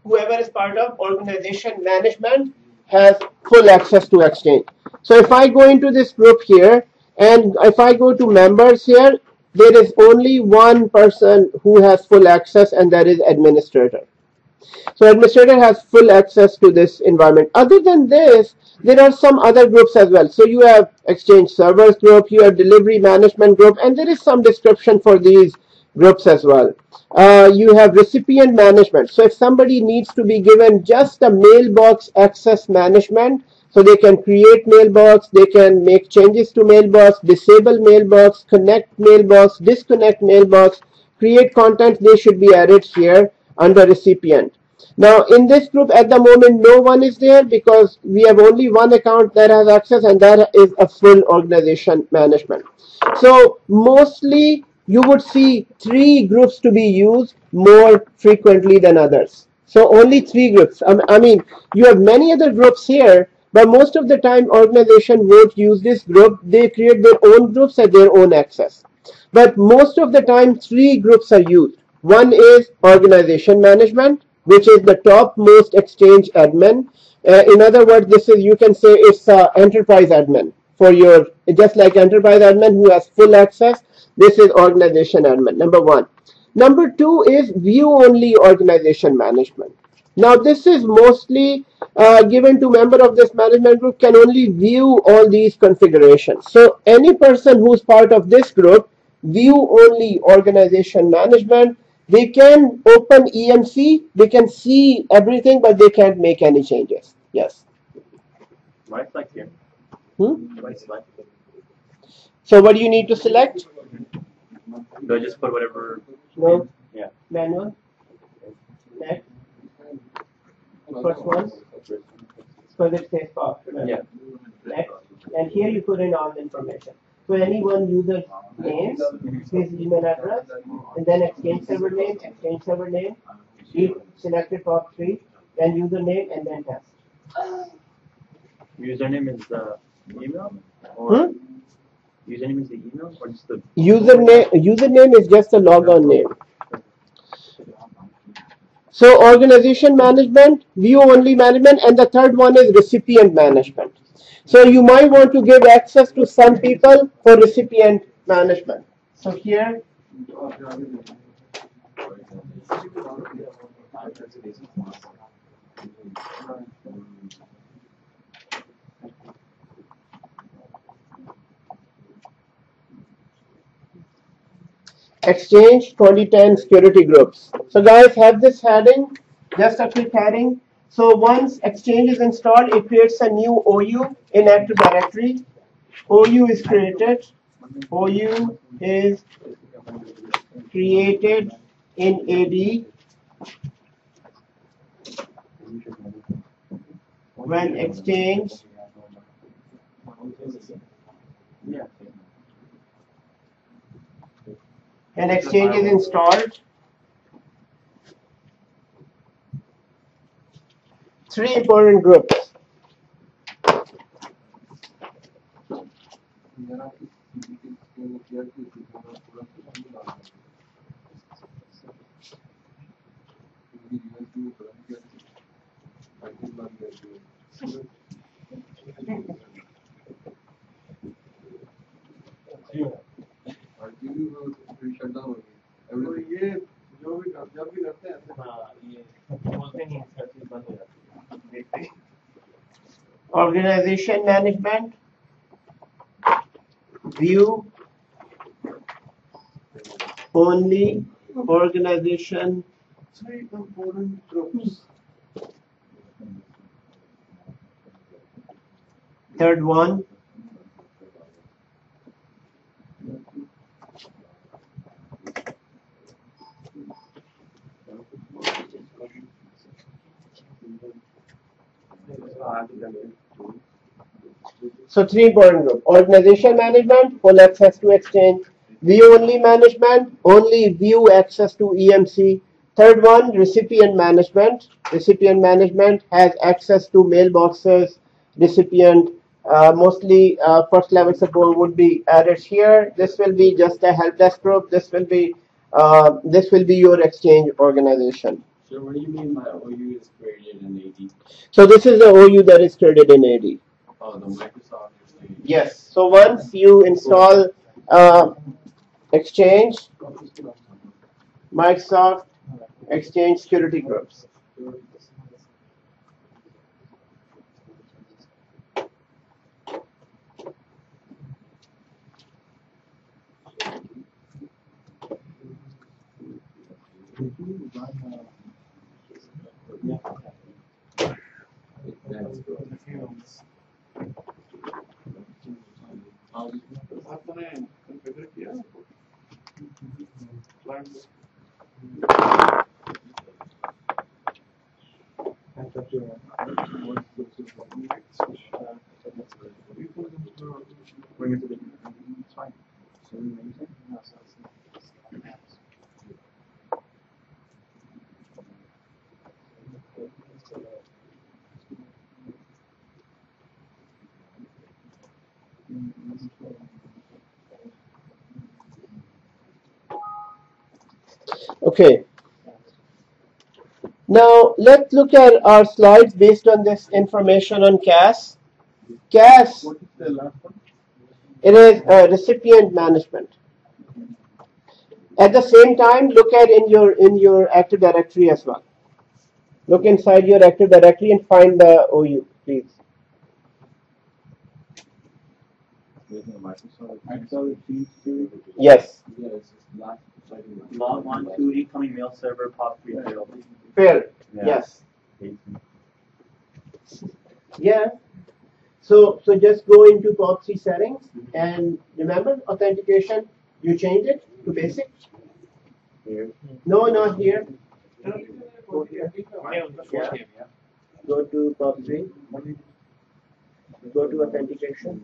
Whoever is part of organization management has full access to Exchange. So if I go into this group here, and if I go to members here, there is only one person who has full access, and that is administrator. So administrator has full access to this environment. Other than this, there are some other groups as well. So you have Exchange servers group, you have delivery management group, and there is some description for these groups as well. You have recipient management. So if somebody needs to be given just a mailbox access management, so they can create mailbox, they can make changes to mailbox, disable mailbox, connect mailbox, disconnect mailbox, create content, they should be added here under recipient. Now in this group at the moment no one is there because we have only one account that has access, and that is a full organization management. So mostly you would see 3 groups to be used more frequently than others. So only 3 groups. I mean, you have many other groups here, but most of the time organization won't use this group. They create their own groups at their own access. But most of the time 3 groups are used. One is organization management, which is the topmost Exchange admin. In other words, this is, you can say it's enterprise admin for your, just like enterprise admin who has full access. This is organization admin, number 1. Number 2 is view-only organization management. Now this is mostly given to member of this management group can only view all these configurations. So any person who's part of this group, view-only organization management, they can open EMC, they can see everything, but they can't make any changes. Yes? Why select here? Why select? So what do you need to select? Do I just put whatever? No. Yeah. Manual. Next. First one. Because it says pop. Yeah. Next. And here you put in all the information. So any one user name, his email address, and then Exchange server name, each selected top 3, then username, and then test. Username is the email? Or username is the email or just the Username is just a logon name. So organization management, view only management, and the third one is recipient management. So you might want to give access to some people for recipient management. So here Exchange 2010 security groups. So guys, have this heading, just a quick heading. So once Exchange is installed, it creates a new OU in Active Directory. OU is created. OU is created in AD when Exchange is installed. 3 important groups. Organization management, view only organization. 3 important groups. Third one, so 3 important groups: organization management, full access to Exchange; view only management, only view access to EMC. Third one, recipient management. Recipient management has access to mailboxes, recipient Mostly first level support would be added here. This will be just a help desk group. This will be your exchange organization. So what do you mean by OU is created in AD? So this is the OU that is created in AD. Oh, the Microsoft Exchange. Yes. So once you install Exchange, Microsoft Exchange security groups. आपने configure किया client Okay. Now let's look at our slides based on this information on CAS. CAS, what is the last one? it is recipient management. At the same time, look at in your Active Directory as well. Look inside your Active Directory and find the OU, please. Yes. Log on to incoming mail server POP3 failed. Failed. Yeah. Yes. Yeah. So just go into POP3 settings and remember authentication. You change it to basic. Here. No, not here. Go here. Yeah. Go to POP3. Go to authentication.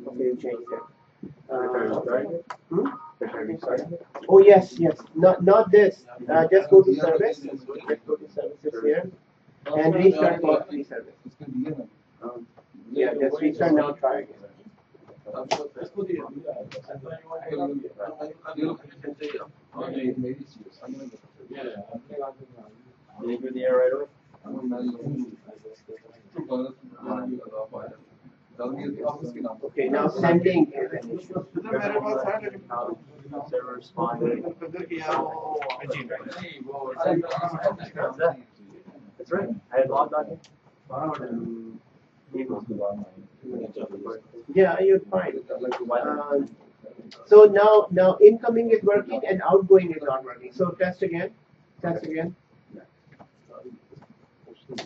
Okay, you changed it. Oh yes, yes. Not this. Just go to service. Just go to services here and restart POP3 service. Yeah, just restart now. Try again. Did you do the error right away? Okay, now sending is an issue. मेरे पास है लेकिन Server responded. configure किया वो That's right. I had logged on here. Yeah, you're fine. So now incoming is working and outgoing is not working. So test again. Test again.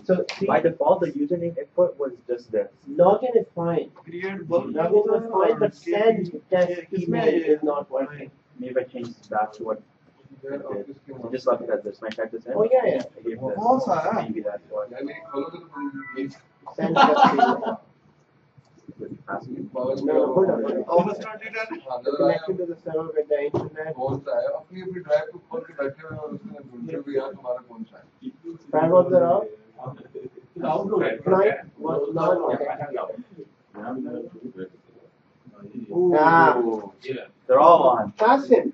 So see, By default, the username input was just this. login is fine. create bulk Login was fine, but send test email is not working. Maybe if I change back to what it did. So just left it as this. When I type this in, Oh yeah, yeah. I gave बहुत this. सारा Maybe that's why. Send test email. No, hold on. overstarted है Connected to the server with the internet. अपनी अपनी drive को खोल के बैठे हुए और उसने ढूंढे भी यार तुम्हारा कौन सा है Firewalls are off. Client was not authenticated. Ah, They're all on. Qasim.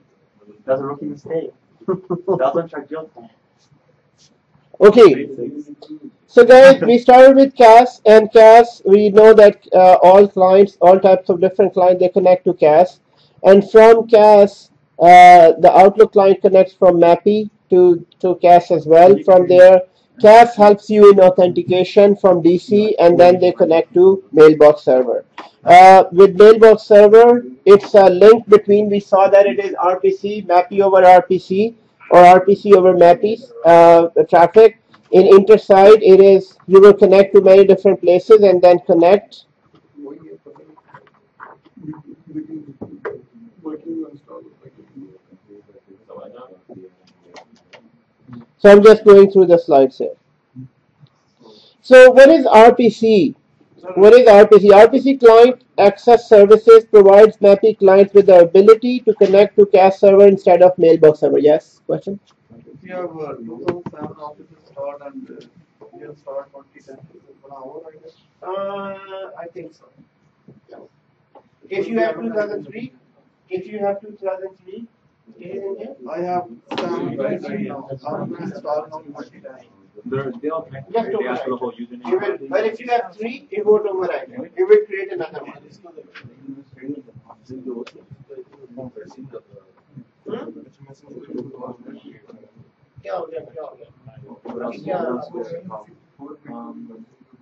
That's a rookie mistake. That's on track jail time. Okay. So guys, we started with CAS, and CAS, we know that all clients, all types of different clients, they connect to CAS. And from CAS, the Outlook client connects from MAPI to CAS as well. From there, CAS helps you in authentication from DC, and then they connect to Mailbox server. With Mailbox server, it's a link between, we saw that it is RPC, MAPI over RPC, or RPC over MAPI traffic. In InterSide, it is, you will connect to many different places and then connect. So I'm just going through the slides here. So what is RPC? What is RPC? RPC Client Access Services provides MAPI clients with the ability to connect to CAS server instead of Mailbox server. Yes? Question? you have 2007 offices stored and you can start 2010 1 hour, I guess. I think so. Yeah. If you have 2003, it is in here. I have 7 now. I'm going to start on 2010. They all connect. Just They ask for the override. whole You username. will, but if you have 3, it won't override. It will create another one. क्या हो गया? What else? क्या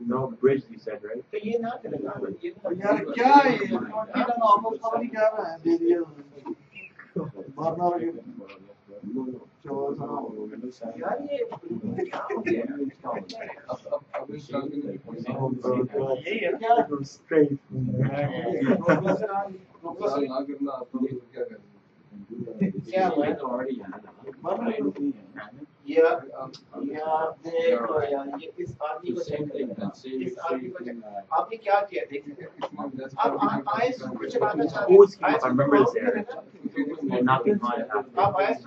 No bridge, you said, right? तो ये ना करेगा यार क्या है ये? 2010 ऑफर पता नहीं क्या है दे दिया मारना लगे यार ये अब इंस्टॉल यही है क्या Straight. ना करना आपको क्या करना क्या हुआ already यार देखो यार ये इस आदमी को चेक करेगा इस आदमी को check- आपने क्या किया देखिए अब आप आईएस को चलाना चाह रहे Who was हैं I remember this area. And not in my आप IS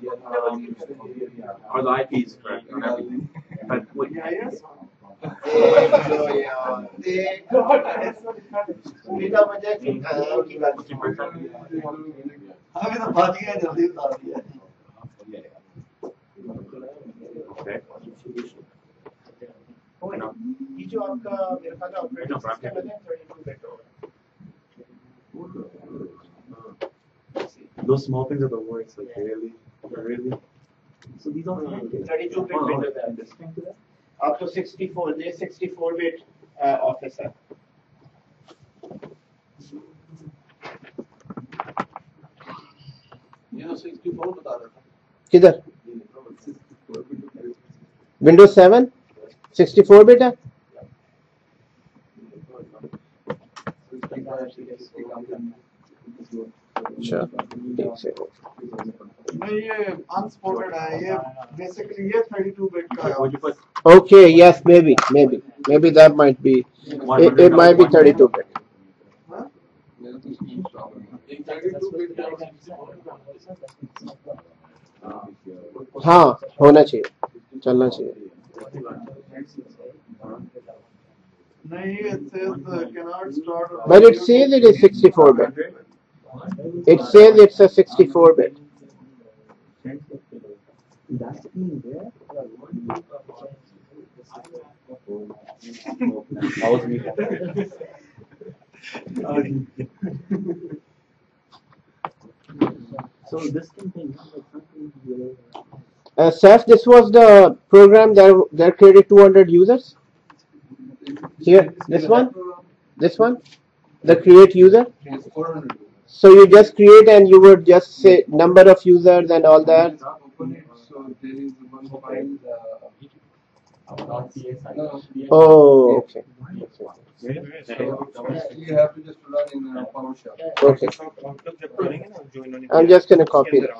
or the IP is correct on everything. But what देखो यार देखो सुविधा मजा की बात हमें तो बात ही है जल्दी बता दिया okay. ये जो आपका मेरे ख्याल ऑपरेटिंग सिस्टम है 32 बिट होगा Those small things are the worst, like really. So these all 32 bit Windows है up to 64 they 64 bit office है ये 64 बता रहा था किधर Windows 7 64 bit है अच्छा ठीक से नहीं ये अनसपोर्टेड है ये बेसिकली ये 32 बिट का Would you है put okay yes maybe that might be it might be 32 bit मेरा तो इंस्टॉल एक 32 बिट हाँ होना चाहिए चलना चाहिए नहीं it says cannot start but it says it is 64 bit it says it's a 64 bit that was me. So this campaign, Seth, this was the program that created 200 users here this one the create user It's 400 so you just create and you would just say number of users and all that open it so there is one file oh okay so you have to just run in PowerShell okay I'm just gonna copy that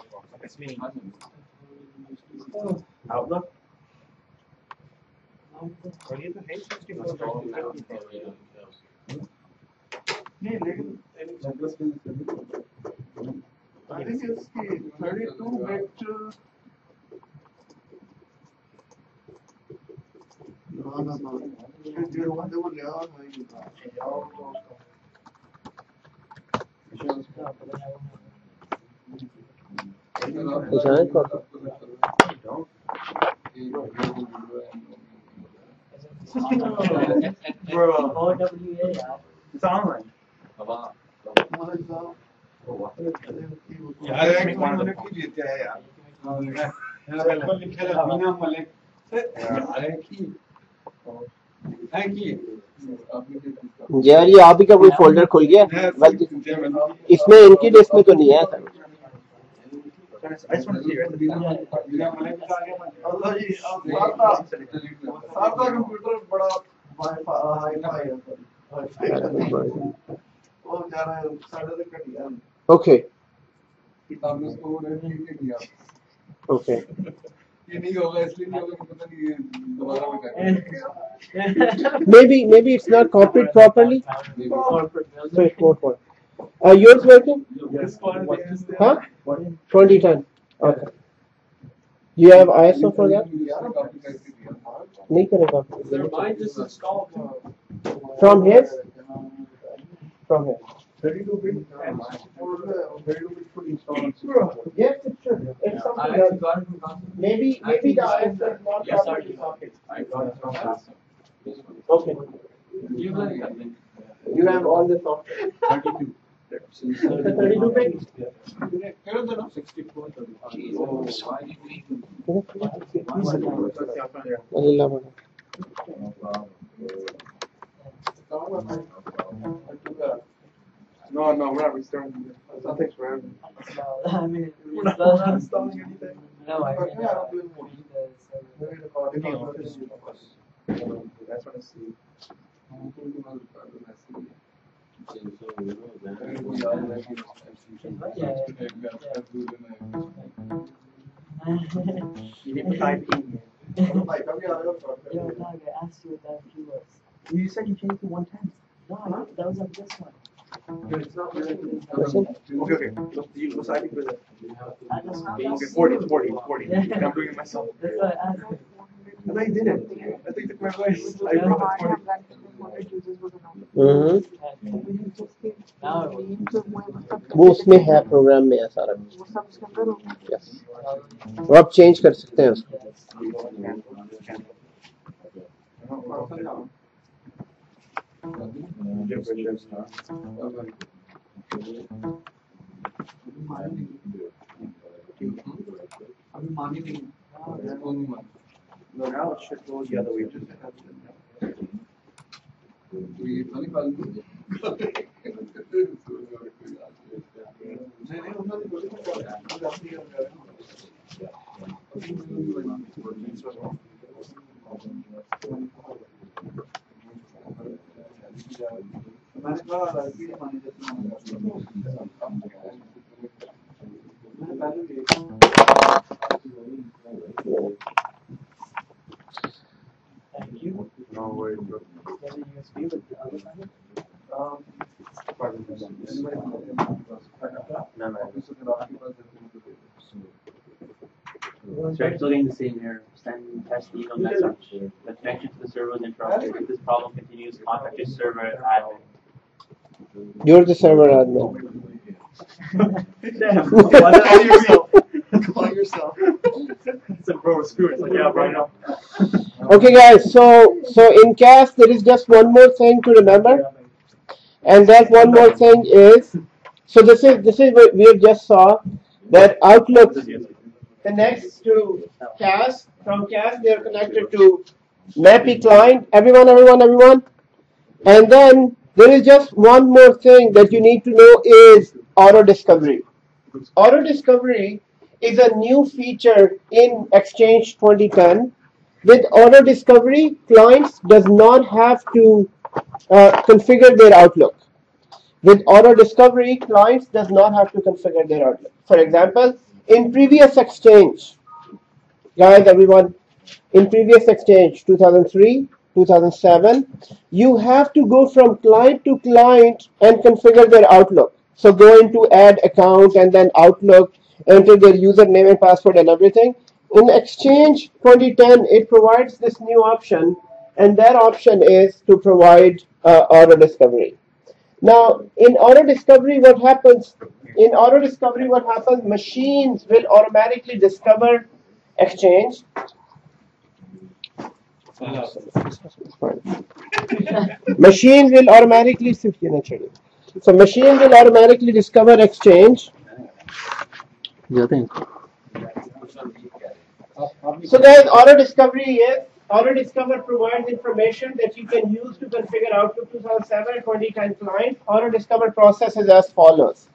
Outlook. नहीं लेकिन I think it's the 32 bit no ये वाले वो ले आओ Design copy. It's online. यार एक मैंने की जीते हैं यार बिना मलिक अरे की यार ये आप ही का कोई फोल्डर खुल गया इसमें इनकी लिस्ट में तो नहीं है sir I just want to see it. अल्लाह जी सारदा कंप्यूटर बड़ा हाई-फाई है वो जा रहा है साढ़े तक कट गया okay आपने उसको नहीं किया okay ये नहीं होगा इसलिए नहीं होगा कि पता नहीं दोबारा में करेंगे maybe it's not copied properly so it won't work yours working huh 2010 okay you have ISO for that copy करके दिया नहीं करेगा Sir, mine just installed. from his from his 32-bit and 32-bit should install on 64. yes it should it's something I else. got it from Costco. maybe I think the it's ISO is not Yes, properly sir. socket. I got it from Costco. This one. Okay, You got it, I think. you have all the software. 32. It's a 32 bit. 64, 35. Allah bana. No, we're not restarting. Nothing's forever. I mean, We're not installing anything. no, I mean, That's what I see. Yo, dog, I asked you what that key was. You said you changed to 110. No, that was on this one. Okay. What's I think with it? I just found out. Okay, 40. Yeah. I'm doing it myself. That's why I asked. I thought you did it. I think the my advice. I brought it 40. Now, वो उसमें है programme में है सारा yes. वो आप change कर सकते हैं उसको No, now it should go the other way. thank you. No way. There's a USB with the other side. Sir, still getting the same error. Send test the email message. The connection to the server was interrupted. If this problem continues, contact your server admin. you're the server admin Damn. Call yourself. It's a bro, screw it. It's like, yeah, right now. okay guys so in CAS there is just one more thing to remember and that one more thing is so this is what we just saw that Outlook connects to CAS. From CAS they are connected to MAPI client. Everyone. And then there is just one more thing that you need to know is auto discovery. Auto discovery is a new feature in Exchange 2010. With auto discovery, clients does not have to configure their Outlook. With auto discovery, clients does not have to configure their Outlook. For example, in previous Exchange, guys, everyone, in previous Exchange 2003, 2007, you have to go from client to client and configure their Outlook. So go into add account and then Outlook, enter their username and password and everything. In Exchange 2010, it provides this new option, and that option is to provide auto discovery. Now, in auto discovery, what happens? In auto discovery, what happens? Machines will automatically discover Exchange. Machine will automatically so machine will automatically discover Exchange. So guys, auto discover provides information that you can use to configure Outlook 2007 and 2010 client. Auto discover process is as follows.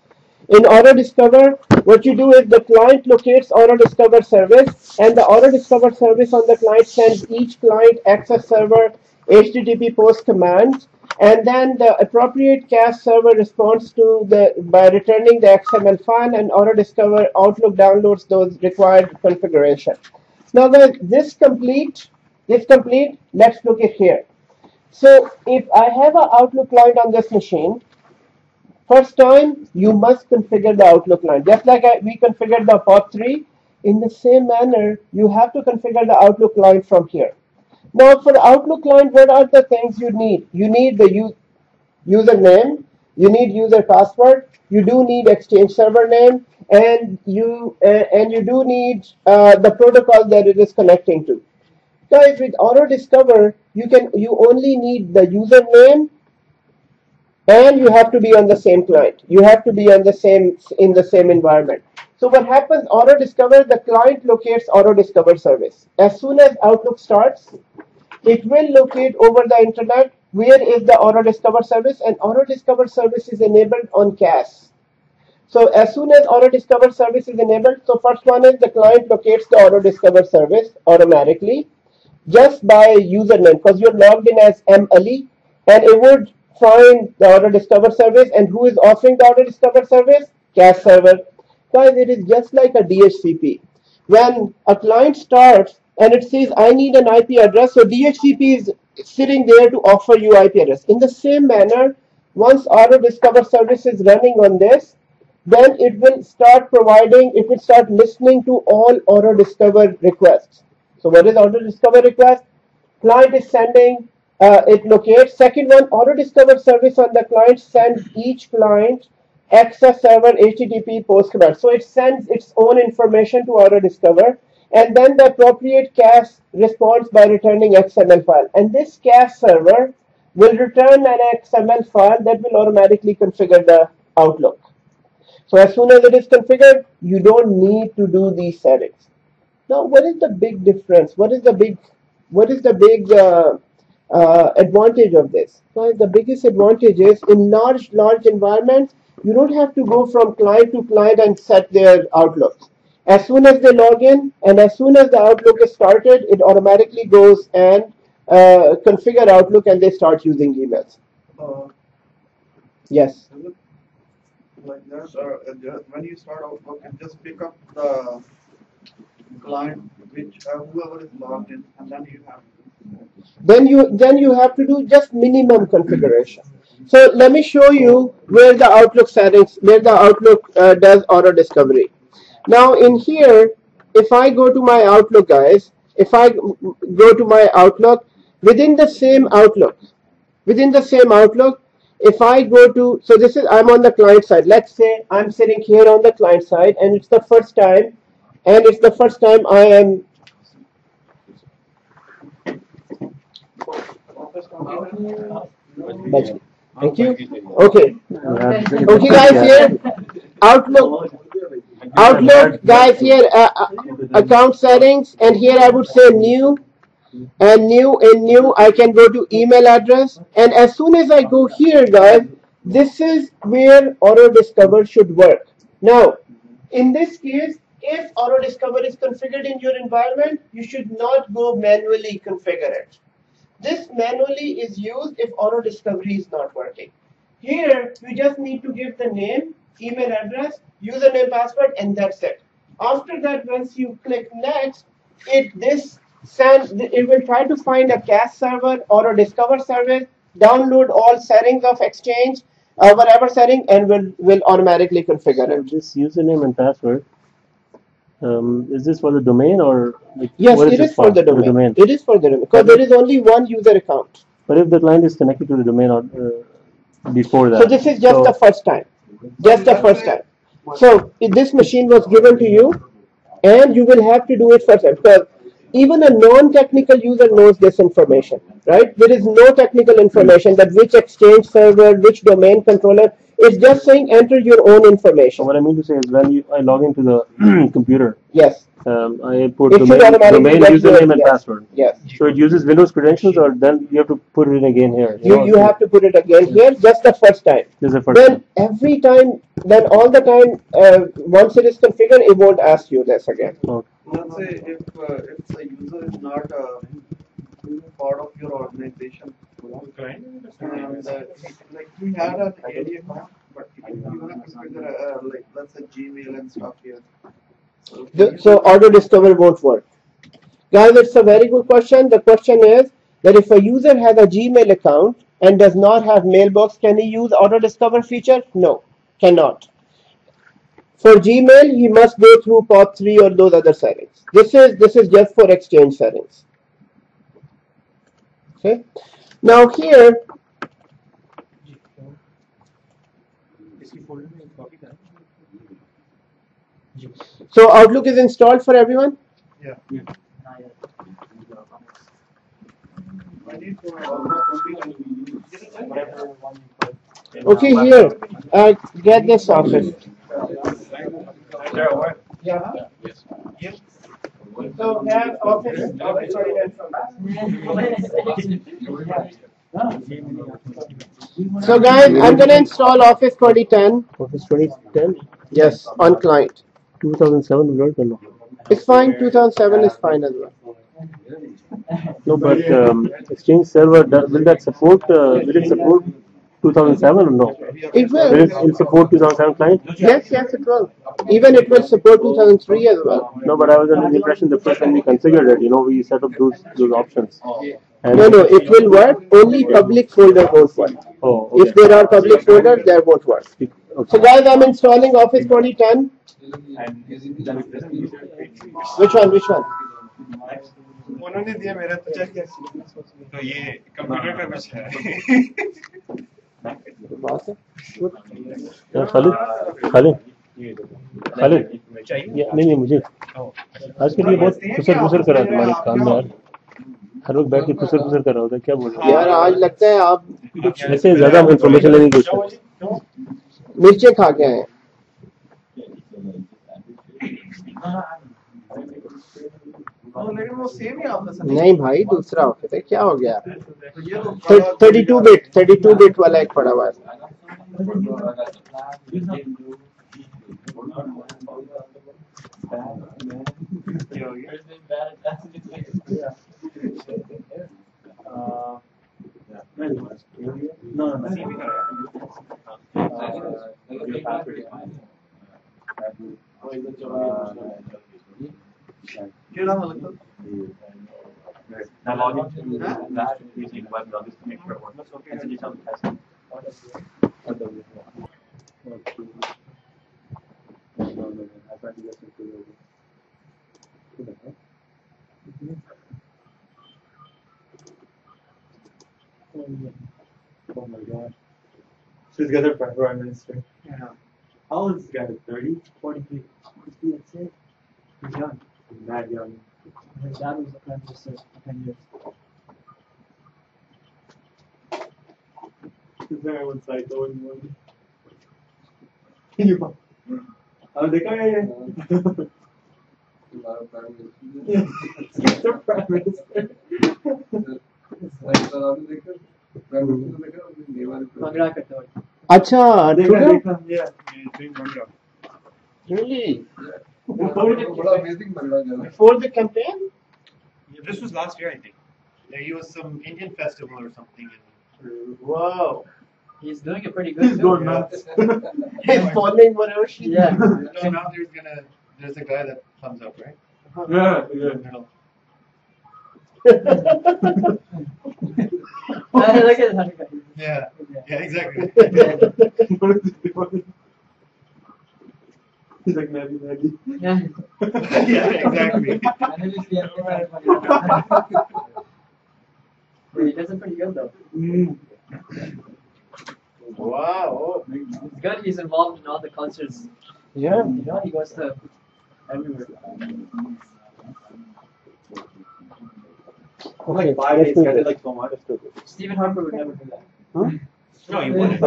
In auto discover, what you do is the client locates auto discover service, and the auto discover service on the client sends each client access server HTTP post commands, and then the appropriate CAS server responds to by returning the XML file, and auto discover Outlook downloads those required configuration. Now guys, this complete. Let's look at here. So if I have an Outlook client on this machine, first time you must configure the Outlook client. Just like we configured the POP3, in the same manner you have to configure the Outlook client from here. Now for the Outlook client, what are the things you need? You need the username, you need user password, you do need Exchange server name, and you do need the protocol that it is connecting to. Guys, with AutoDiscover, you only need the username, and you have to be on the same client. You have to be on the same in the same environment. So what happens? AutoDiscover, the client locates AutoDiscover service. As soon as Outlook starts, it will locate over the internet where is the AutoDiscover service, and AutoDiscover service is enabled on CAS. So as soon as AutoDiscover service is enabled, so first one is the client locates the AutoDiscover service automatically just by username, because you're logged in as M. Ali, and it would find the AutoDiscover service, and who is offering the AutoDiscover service? CAS server. Guys, it is just like a DHCP. When a client starts and it says, I need an IP address, so DHCP is sitting there to offer you IP address. In the same manner, once AutoDiscover service is running on this, then it will start listening to all AutoDiscover requests. So what is AutoDiscover request? Client is sending, it locates. Second one, AutoDiscover service on the client sends each client access server HTTP post command. So it sends its own information to AutoDiscover, and then the appropriate CAS responds by returning XML file. And this CAS server will return an XML file that will automatically configure the Outlook. So as soon as it is configured, you don't need to do these settings. Now, what is the big difference? What is the big advantage of this? Well, the biggest advantage is in large environments, you don't have to go from client to client and set their Outlooks. As soon as they log in and as soon as the Outlook is started, it automatically goes and configure Outlook, and they start using emails. Yes. Like that, when you start Outlook, and just pick up the client, which whoever is logged in, and then you have. Then you have to do just minimum configuration. So let me show you where the Outlook settings, where the Outlook does auto discovery. Now in here, if I go to my Outlook, guys, if I go to my Outlook, within the same Outlook, if I go to, so this is, I'm on the client side. Let's say I'm sitting here on the client side, and it's the first time, I am. Thank you. Okay. Okay, guys, here, Outlook, guys, here, account settings, and here I would say new, and new, I can go to email address, and as soon as I go here, guys, this is where AutoDiscover should work. Now, in this case, if AutoDiscover is configured in your environment, you should not go manually configure it. This manually is used if AutoDiscovery is not working. Here, we just need to give the name, email address, username, password, and that's it. After that, once you click next, it will try to find a CAS server or a Discover service, download all settings of Exchange, whatever setting, and will automatically configure it. This username and password, is this for the domain or? Yes, it is for the domain. It is for the domain because there is only one user account. But if the client is connected to the domain or before that? So this is just the first time. Just the first time. So if this machine was given to you, and you will have to do it first time, because even a non-technical user knows this information, right? There is no technical information that which Exchange server, which domain controller. It's just saying enter your own information. So what I mean to say is when I log into the computer, yes, I put domain username and password. Yes. So it uses Windows credentials, or then you have to put it in again here? You have to put it again here just the first time. This is the first then time. Every time, then all the time, once it is configured, it won't ask you this again. Okay. Let's say if the user is not part of your organization, and like we had an AD account, but you want to configure like let's say Gmail and stuff here. So AutoDiscover won't work. Guys, it's a very good question. The question is that if a user has a Gmail account and does not have mailbox, can he use AutoDiscover feature? No, cannot. For Gmail, he must go through POP3 or those other settings. This is just for Exchange settings. Okay. Now here, so Outlook is installed for everyone. Yeah. Okay, here, get this office. Yeah. So have office So guys, I'm gonna install Office 2010. Office 2010? Yes, on client. 2007 will work or no? It's fine. 2007 is fine as well. No, but Exchange Server, will that support? Will it support 2007 or no? It will. Will it support 2007 client? Yes, yes, it will. Even it will support 2003 as well. No, but I was under the impression the first time we configured it, we set up those options. And No, it will work. Only public folder won't work. Oh, okay. If there are public folders, there won't work. Okay. So guys, I'm installing Office 2010. Which one? Which one? उन्होंने दिया मेरा तो ये computer का कुछ है खालिद नहीं मुझे आज के लिए बहुत खुसर कर रहा है तुम्हारे काम में यार हर वक्त बैठ के खुसर कर रहा होता है क्या बोल रहे हो यार आज लगता है आप कुछ ऐसे ज्यादा इंफॉर्मेशन लेने की कोशिश मिर्चे खा के आए लेकिन वो सेम ही आता है नहीं भाई दूसरा ऑफिस है क्या हो गया 32 बिट वाला एक पड़ा हुआ है Now log into that using WebDog just to make sure it works. And so you tell the test. Oh my god. She's got her Prime Minister. Yeah. How old is this guy? 30? 43? That's it. He's young. He's mad young. His dad was the Prime Minister for 10 years. Is there one psycho in one? You देखा है ये? The Prime Minister. अच्छा देखा yeah. Really? बड़ा Before the campaign? This was last year, I think. He was some Indian festival or something. Wow. He's doing it pretty good. He's going nuts. He's following whatever she Yeah. So now there's a guy that comes up, right? Yeah. No. Look at that guy. Yeah, exactly. He's like Maggie. Yeah. Yeah, exactly. He does it pretty good though. Wow. It's good he's involved in all the concerts. Yeah. He goes to everywhere. Okay. 5 days, I did like so much. Stephen Harper would never do that. Huh? No, you wouldn't.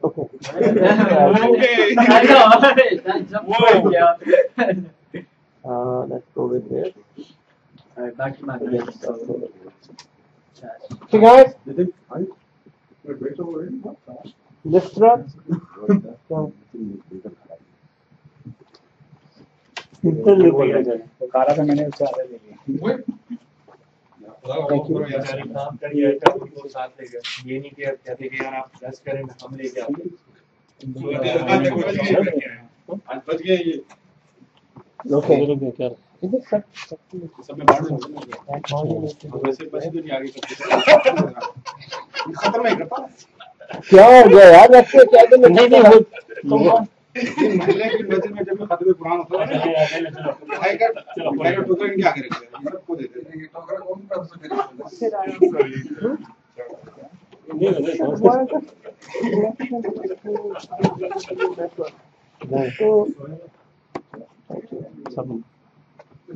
Okay. Okay. I know. That jump Whoa. quick, yeah. Let's go with this. Alright, back to my minutes. Okay, guys. Did they fight? Did break the word? Lift up. काला का मैंने उससे आधा ले लिया Thank you. काम करिए उनको साथ ले गए ये नहीं कि कहते कि यार आप 10 करें हम लेके आते आज बच गए ये Okay. क्या Is it set? सब में बांट दो वैसे बच भी नहीं आगे करते खत्म नहीं करता क्या हो गया यार रखिए क्या तो नहीं महिला की वजह में जब खाते में पुराना होता है भाई का टोकरा इनके आगे रख दिया ये सबको दे देते हैं टोकरा कौन कब से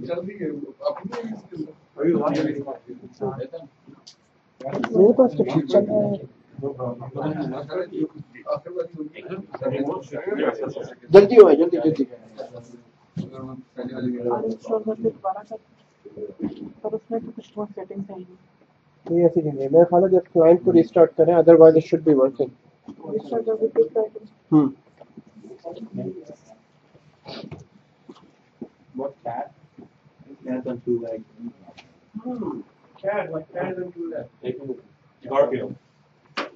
जल्दी अपने मेरे पास तो ठीक चल रहा है जल्दी हो जल्दी जल्दी अनइंस्टॉल करके दोबारा कर पर उसमें तो कुछ बहुत सेटिंग्स आएंगी नहीं ऐसी नहीं है मेरा ख्याल है जब क्लाइंट को रिस्टार्ट करें otherwise it should be working install करके फिर ट्राई करें What cat? Stands on two legs. Cat, like cat and do that. Garfield.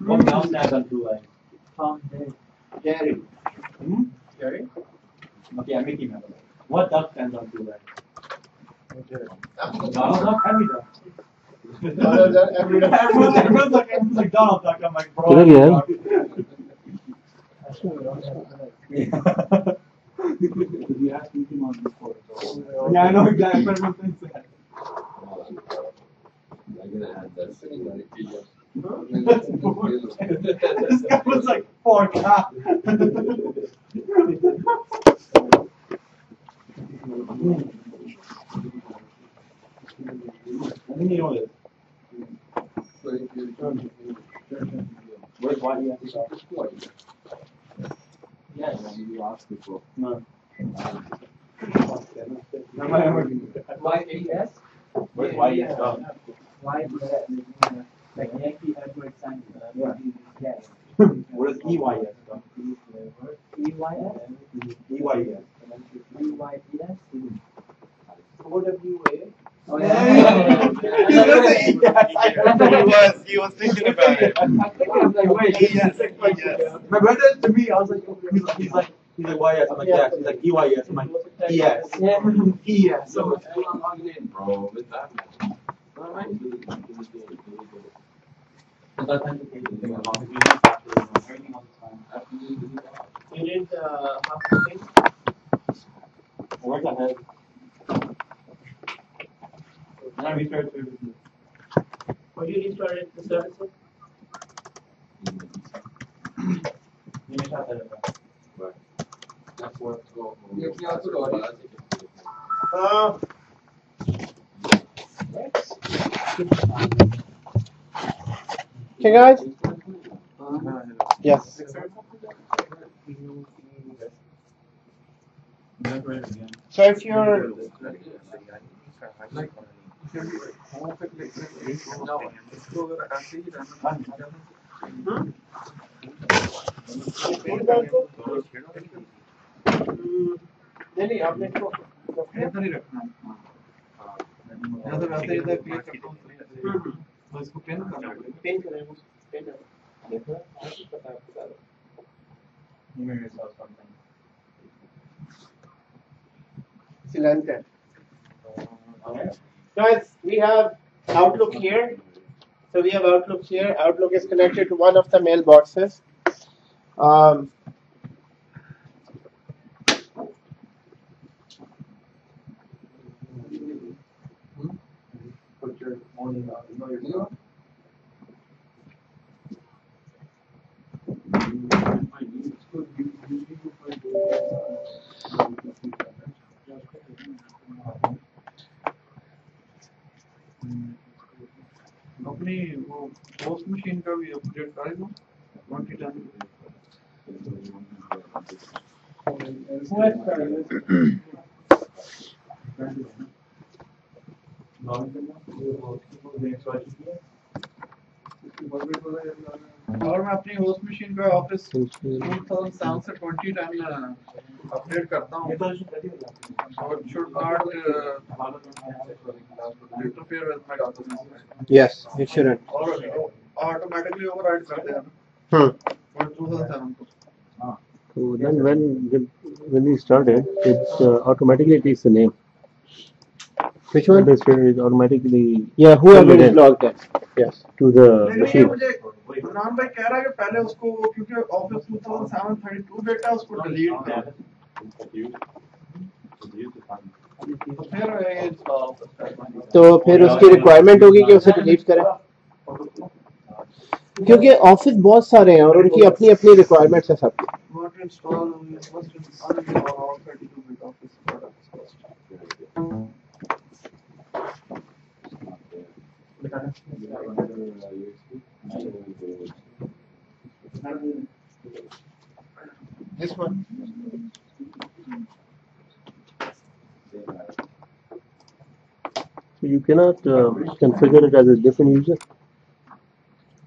What now stands on two legs? Jerry. Jerry? Okay, I'm Mickey Mouse. What duck stands on two legs? Donald Duck? Every duck. Everyone's like Donald Duck. I'm like, bro. किधर गया है? you asked Mickey Mouse before Yeah, I know exactly. Everyone thinks that. I'm gonna add that thing like videos. This guy was like 4K. I think you know this. Where's Whitey at? yes you asked before No. Y-A-S? Where's Whitey at? like Yankee Edward Sandy. Where's EYS? EYS? EYS. EYES? O-W-A? Oh he was thinking about it I think I'm like, wait, yes. My brother to me, I was like, he's like, YS. I'm like, yes. He's like, EYS. I'm like, ES. ES. So So it's full on logging in, bro. With that, alright. everything else is fine. You did half the thing? Where's the head? And I restarted everything. Or you restarted the services? Let me try that again. That's where to go. You have to go. okay guys yes so if you're नहीं आपने इसको इधर ही रखना यहाँ से वैसे इधर click करता हूँ तो इसको पिन करना पड़ेगा पेन करें वो पेन देखो आपको पता है मेरे साथ something. Silanka. Guys, we have Outlook here. So we have Outlook here. Outlook is connected to one of the mailboxes. put your morning you know your deal अपनी वो पोस्ट मशीन का भी अपडेट कर दो 2010 और मैं अपनी होस्ट मशीन का ऑफिस 2007 से 2010 अपडेट करता हूँ और should not interfere with my documents. Yes, it shouldn't. और automatically override कर देगा for 2007 को. So then when we started, it's automatically takes the name. Which one? It automatically Yeah, whoever submit is it logged in. Yes. to the नहीं, machine. मुझे इमरान भाई कह रहा है कि पहले उसको क्योंकि ऑफिस 2007-32 डेटा है उसको डिलीट कर तो फिर उसकी रिक्वायरमेंट होगी कि उसे डिलीट करें, क्योंकि ऑफिस बहुत सारे हैं और उनकी अपनी अपनी रिक्वायरमेंट्स है सबकी। This one. So you cannot configure it as a different user.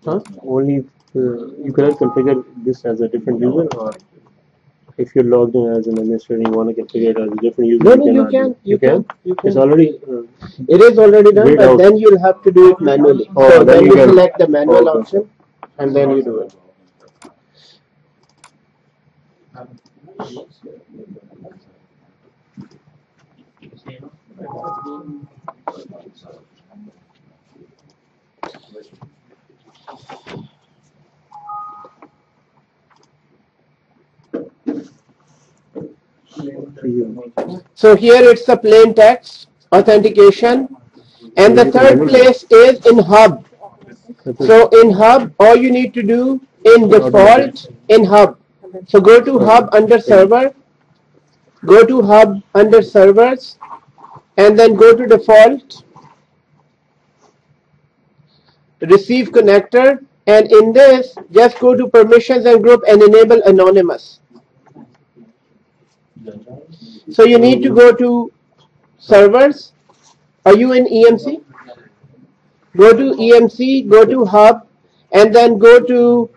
Huh? Only you cannot configure this as a different user, or if you're logged in as an administrator, you want to configure it as a different user. No, you you cannot can. You can. You can. It's already. It is already done, Grayed but out. then you'll have to do it manually. Oh, so then then you you can- select the manual Oh, okay. option, and then you do it. So here it's the plain text authentication, and the third place is in Hub. So in Hub, all you need to do in default in Hub. So go to Hub under server, go to Hub under servers, and then go to default, receive connector, and in this, just go to permissions and group and enable anonymous. So you need to go to servers. Are you in EMC? Go to EMC, go to Hub, and then go to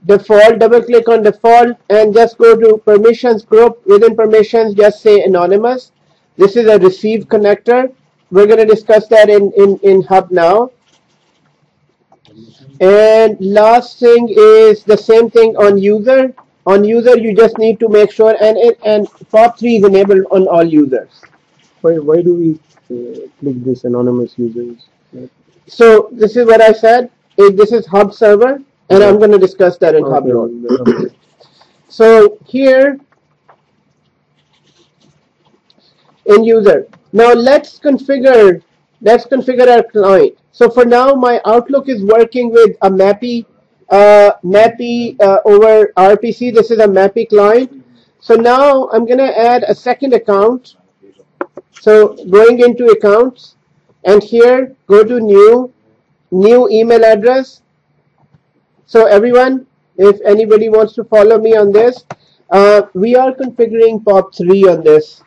default, double click on default, and just go to permissions group. Within permissions, just say anonymous. This is a receive connector. We're going to discuss that in Hub now. And last thing is the same thing on user. On user, you just need to make sure, and POP3 is enabled on all users. Why do we click this anonymous users? So this is what I said. This is Hub server, and I'm going to discuss that in Hub node. So here in user, now let's configure our client. So for now, my Outlook is working with a MAPI over RPC. This is a MAPI client. So now I'm going to add a second account. So going into accounts, and here go to new email address. So everyone, if anybody wants to follow me on this, we are configuring POP3 on this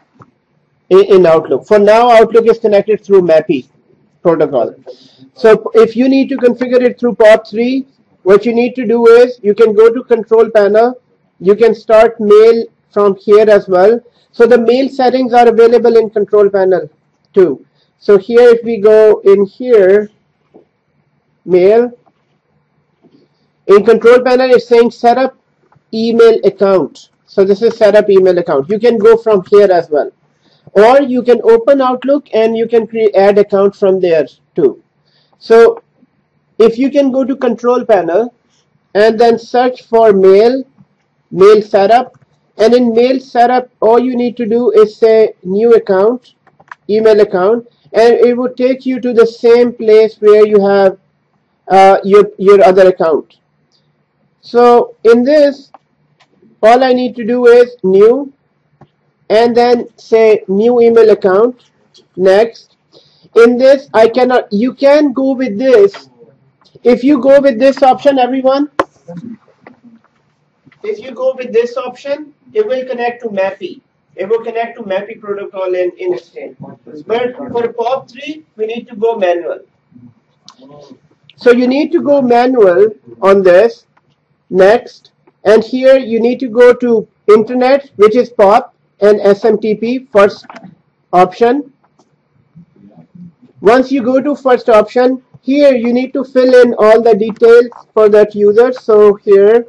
in Outlook. For now, Outlook is connected through MAPI protocol. So if you need to configure it through POP3, what you need to do is you can go to control panel. You can start mail from here as well. So the mail settings are available in control panel too. So here, if we go in here, mail, in control panel, it's saying set up email account. So this is set up email account. You can go from here as well. Or you can open Outlook and you can add account from there too. So if you can go to control panel and then search for mail setup, and in mail setup, all you need to do is say new account, email account, and it would take you to the same place where you have your other account. So in this, all I need to do is new, and then say new email account, next. In this, you can go with this. If you go with this option, everyone, if you go with this option, it will connect to MAPI. It will connect to MAPI protocol in Exchange. But for POP3, we need to go manual. So you need to go manual on this, next. And here you need to go to internet, which is POP, and SMTP, first option. Once you go to first option, here you need to fill in all the details for that user. So here,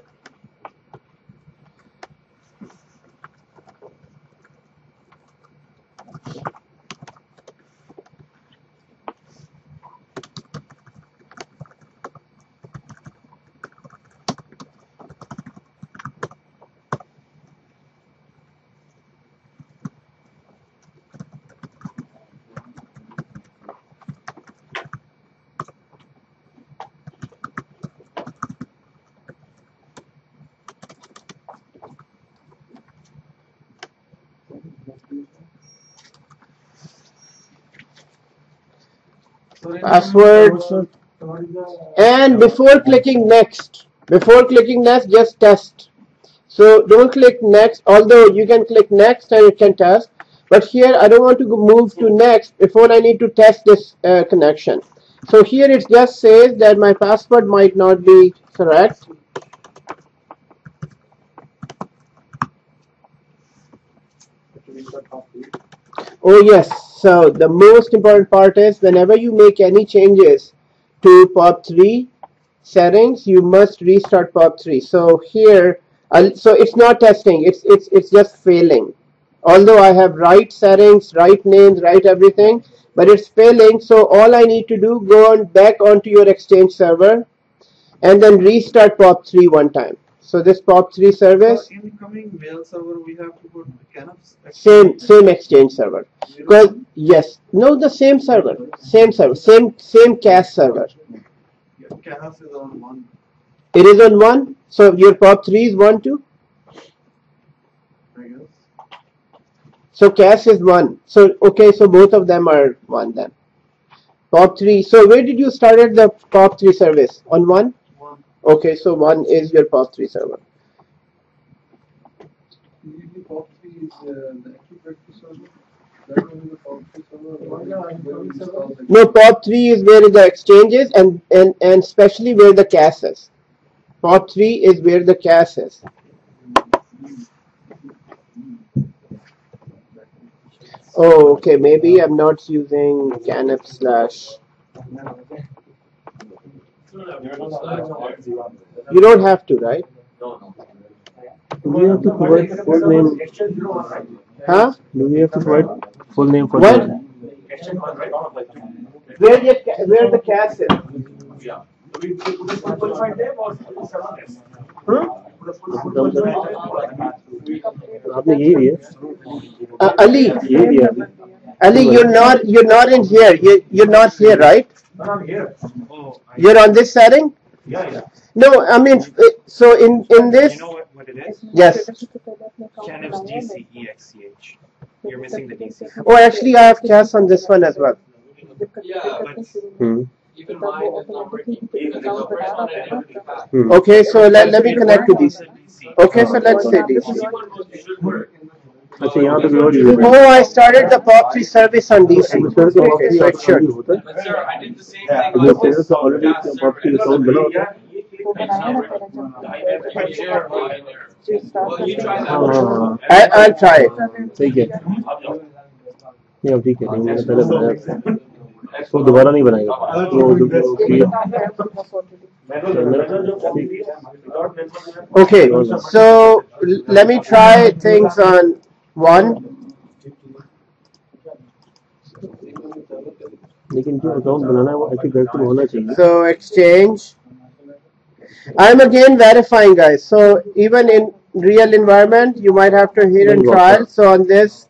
password, and before clicking next, just test. So don't click next, although you can click next and it can test. But here I don't want to move to next before I need to test this connection. So here it just says that my password might not be correct. Oh yes, so the most important part is whenever you make any changes to POP3 settings, you must restart POP3. So here, so it's not testing, it's just failing. Although I have right settings, right names, right everything, but it's failing. So all I need to do, go on back onto your Exchange server and then restart POP3 one time. So this POP3 service, incoming mail server, we have to put Canop's same Exchange server. Because yes, no, the same server, same cache server. Canos is on one. It is on one. So your POP3 is one too. I guess. So cache is one. So okay, so both of them are one then. POP3. So where did you started the POP3 service? On one? One. Okay, so one is your POP3 server. Usually POP3 is the Active Directory server. That one is the POP3 server. No, POP3 is where the exchange is and especially where the cache is. POP3 is where the cache is. Oh, okay, maybe I'm not using canop slash. You don't have to, right? No. Do we have to provide full name? Huh? Do we have to provide full name for What? that? Where the cache is? Yeah. आपने यही दिया Ali, यही दिया Ali, you're not in here. You're not here, right? You're on this setting? Yeah. No, I mean, so in this. You know what it is? Yes. Canop's DCEXCH. You're missing the DC. Oh, actually, I have cache on this one as well. Yeah, but even mine is not working. Because the first one I never did back. Okay, so let me connect to DC. Okay, so let's say DC. Should work. अच्छा यहाँ पे भी और user है Oh, I started the POP3 service on DC. Okay, so it should. But sir, I did the same thing तो on मेरे this तो already gas आपकी server. अकाउंट बना होता है It's not working. I put share line there. Well, you try that. हाँ I'll try it. ठीक है नहीं अब ठीक है नहीं मैंने पहले बनाया वो दोबारा नहीं बनाएगा Okay, so let me try things on one. लेकिन जो अकाउंट बनाना है वो एक्टिव डायरेक्टरी होना चाहिए So exchange. I'm again verifying, guys. So even in real environment, you might have to hit and trial. So on this,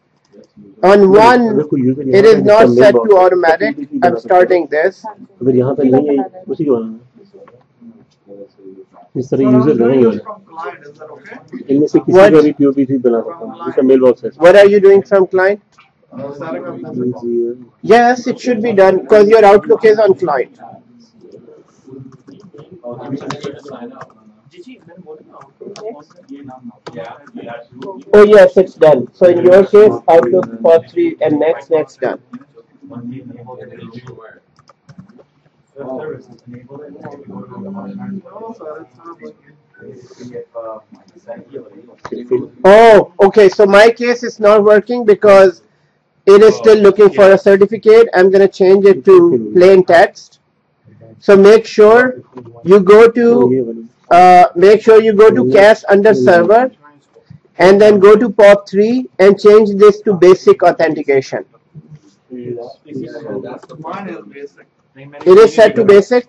on one, it is not set to automatic. I'm starting this. अगर यहाँ पे नहीं है उसी को बनाना इस तरह user नहीं है From client, is that okay? इनमें से किसी का भी POP3 बना सकता हूँ इसका मेल बॉक्स है What are you doing from client? Setting up the Yes, it should be done because your Outlook is on client. Oh yes, it's done. So in your case, Outlook POP3 and next done. Oh, okay. So my case is not working because it is still looking for a certificate. I'm going to change it to plain text. So make sure you go to cache under server and then go to POP3 and change this to basic authentication. mine is basic. It is set to basic.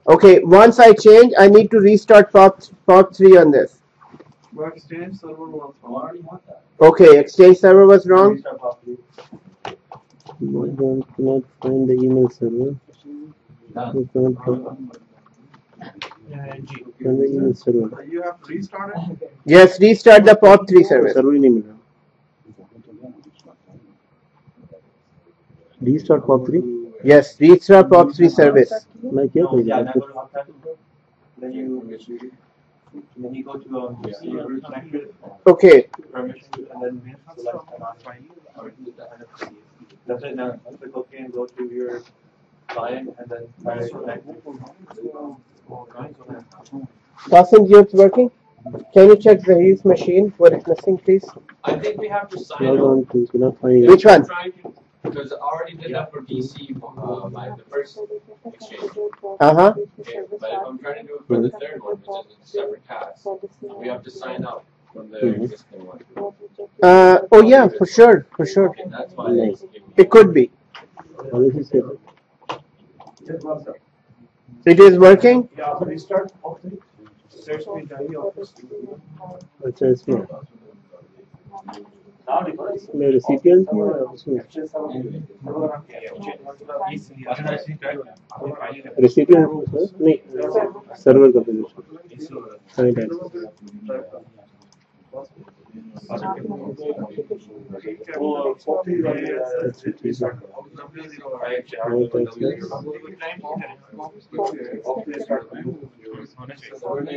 Okay, once I change, I need to restart POP3 on this. But Exchange server was wrong. Okay, Exchange server was wrong. cannot find the email server. We cannot find the email server. You have to restart it. Yes, restart the POP3 service. Server ही नहीं मिला Restart POP3? Yes, restart POP3 service. मैं क्या No, yeah, करूँगा? never have to. Then you go to server connected Okay. permission and then select that's it now. Click OK and go to your client and then try to connect. Qasim, it's working? Can you check Zahir's machine? What is missing, please? I think we have to sign Log up. on to cannot find Which one? Because I already did that for DC by the first exchange. Uh-huh. Okay, but if I'm trying to do it for the third one, which is a separate task, we have to sign up from the existing one. Oh yeah, for sure, for sure. Okay, that's why Nice. It could be. How is it set? It is working? Yeah, restart POP3. अच्छा इसमें Now device. मैं recipient हूँ या उसमें recipient हूँ sir नहीं server का position client access और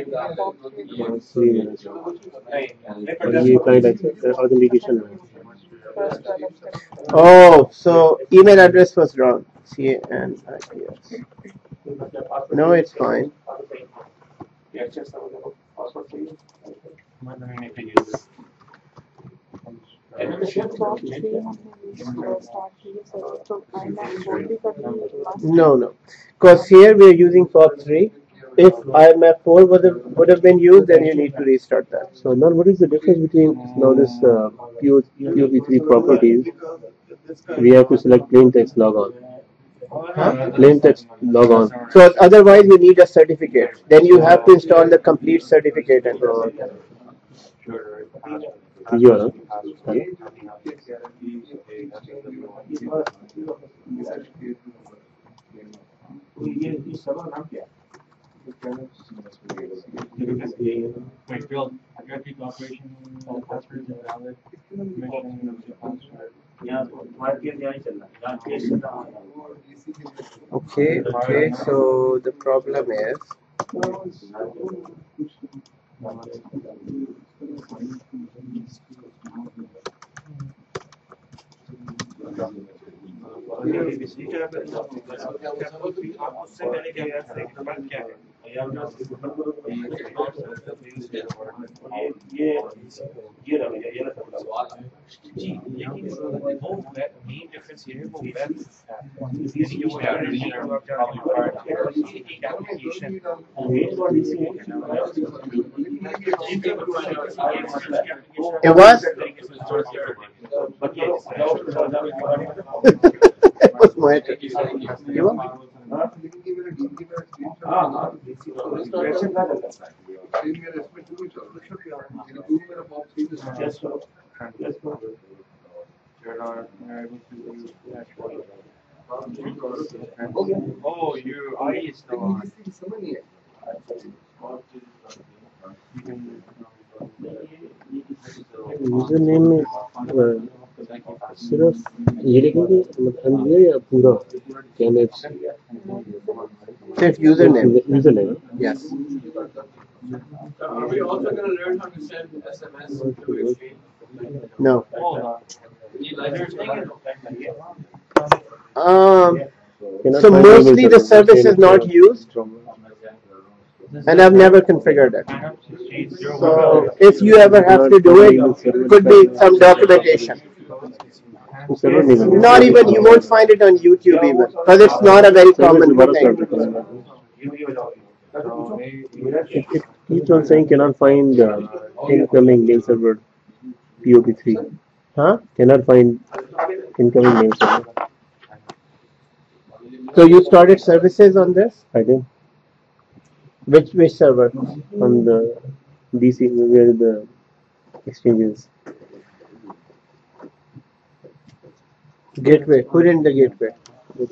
ये client access authentication है Oh, so email address was wrong. CANIPS. No, it's fine. No. Because here we are using POP3. If IMF4 would have been used, then you need to restart that. So now what is the difference between now this POP3 properties? We have to select plain text log on. Plain text log on. So otherwise you need a certificate. Then you have to install the complete certificate and Yeah. Okay, so the problem is main difference here वो web it was it was my turn. You want? oh your eye is still on username में सिर्फ ये लिखेंगे मतलब ये या पूरा कैनेप्स Just username. Username Yes. Are we also going to learn how to send SMS to Exchange? No. Need license for that? So mostly the service is not used, and I've never configured it. So if you ever have to do it, could be some documentation. Not even, you won't find it on YouTube even, because it's not a very common thing. It keeps on saying cannot find incoming mail server POP3. Huh? Cannot find incoming mail server. So you started services on this? I did. Which server? On the DC where the exchange is. Gateway. Put in the gateway.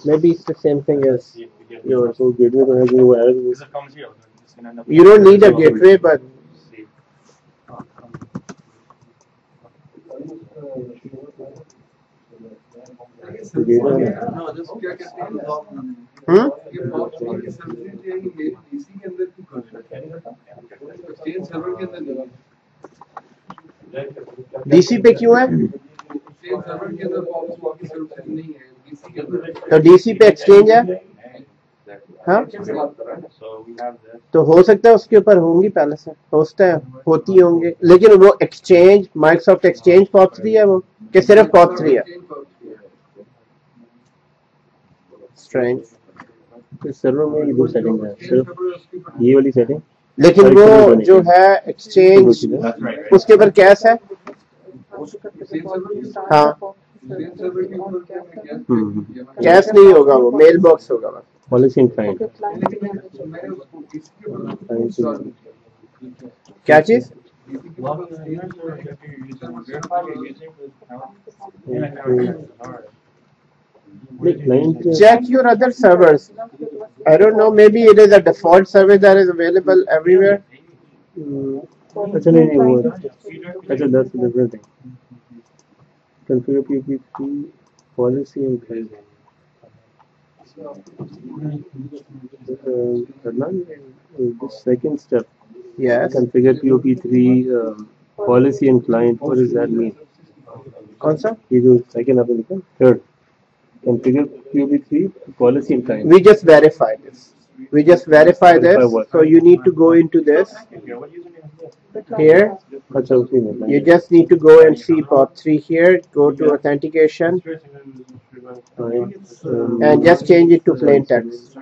Maybe it's the same thing as yours. So gateway तो है जो error You don't need a gateway, but No, just क्या कहते हैं ये POP3 की service जो है ये DC के अंदर क्यों करता है? एक्सचेंज सर्वर के अंदर नहीं है। DC पे क्यों है? एक्सचेंज सर्वर के अंदर POP3 की सर्विस नहीं है, DC के अंदर। तो DC पे एक्सचेंज है? हाँ? तो हो सकता है उसके ऊपर होंगी पहले से, होता है, होती होंगे, लेकिन वो एक्सचेंज माइक्रोसॉफ्ट एक्सचेंज POP3 है वो कि सिर्फ POP3 है? स्ट्रेंज। सर्वर में ये दो सेटिंग है, सिर्फ ये वाली सेटिंग, लेकिन वो जो है एक्सचेंज उसके ऊपर कैश है। हाँ, कैश नहीं होगा, वो मेल बॉक्स होगा बस। पॉलिसी एंड क्लाइंट क्या चीज? Check your other servers. I don't know, maybe it is a default service that is available everywhere. अच्छा नहीं वो अच्छा that's a different thing. Configure POP3 policy and claim. करना the second step. Yes. Configure POP3 policy and client. What does that mean? कौन सा? ये जो second आपने लिखा third. Configure POP3 policy and client. We just verify this. We just verify this. What? So you need to go into this here. अच्छा उसी में You just need to go and see POP3 here. Go to authentication and just change it to plain text.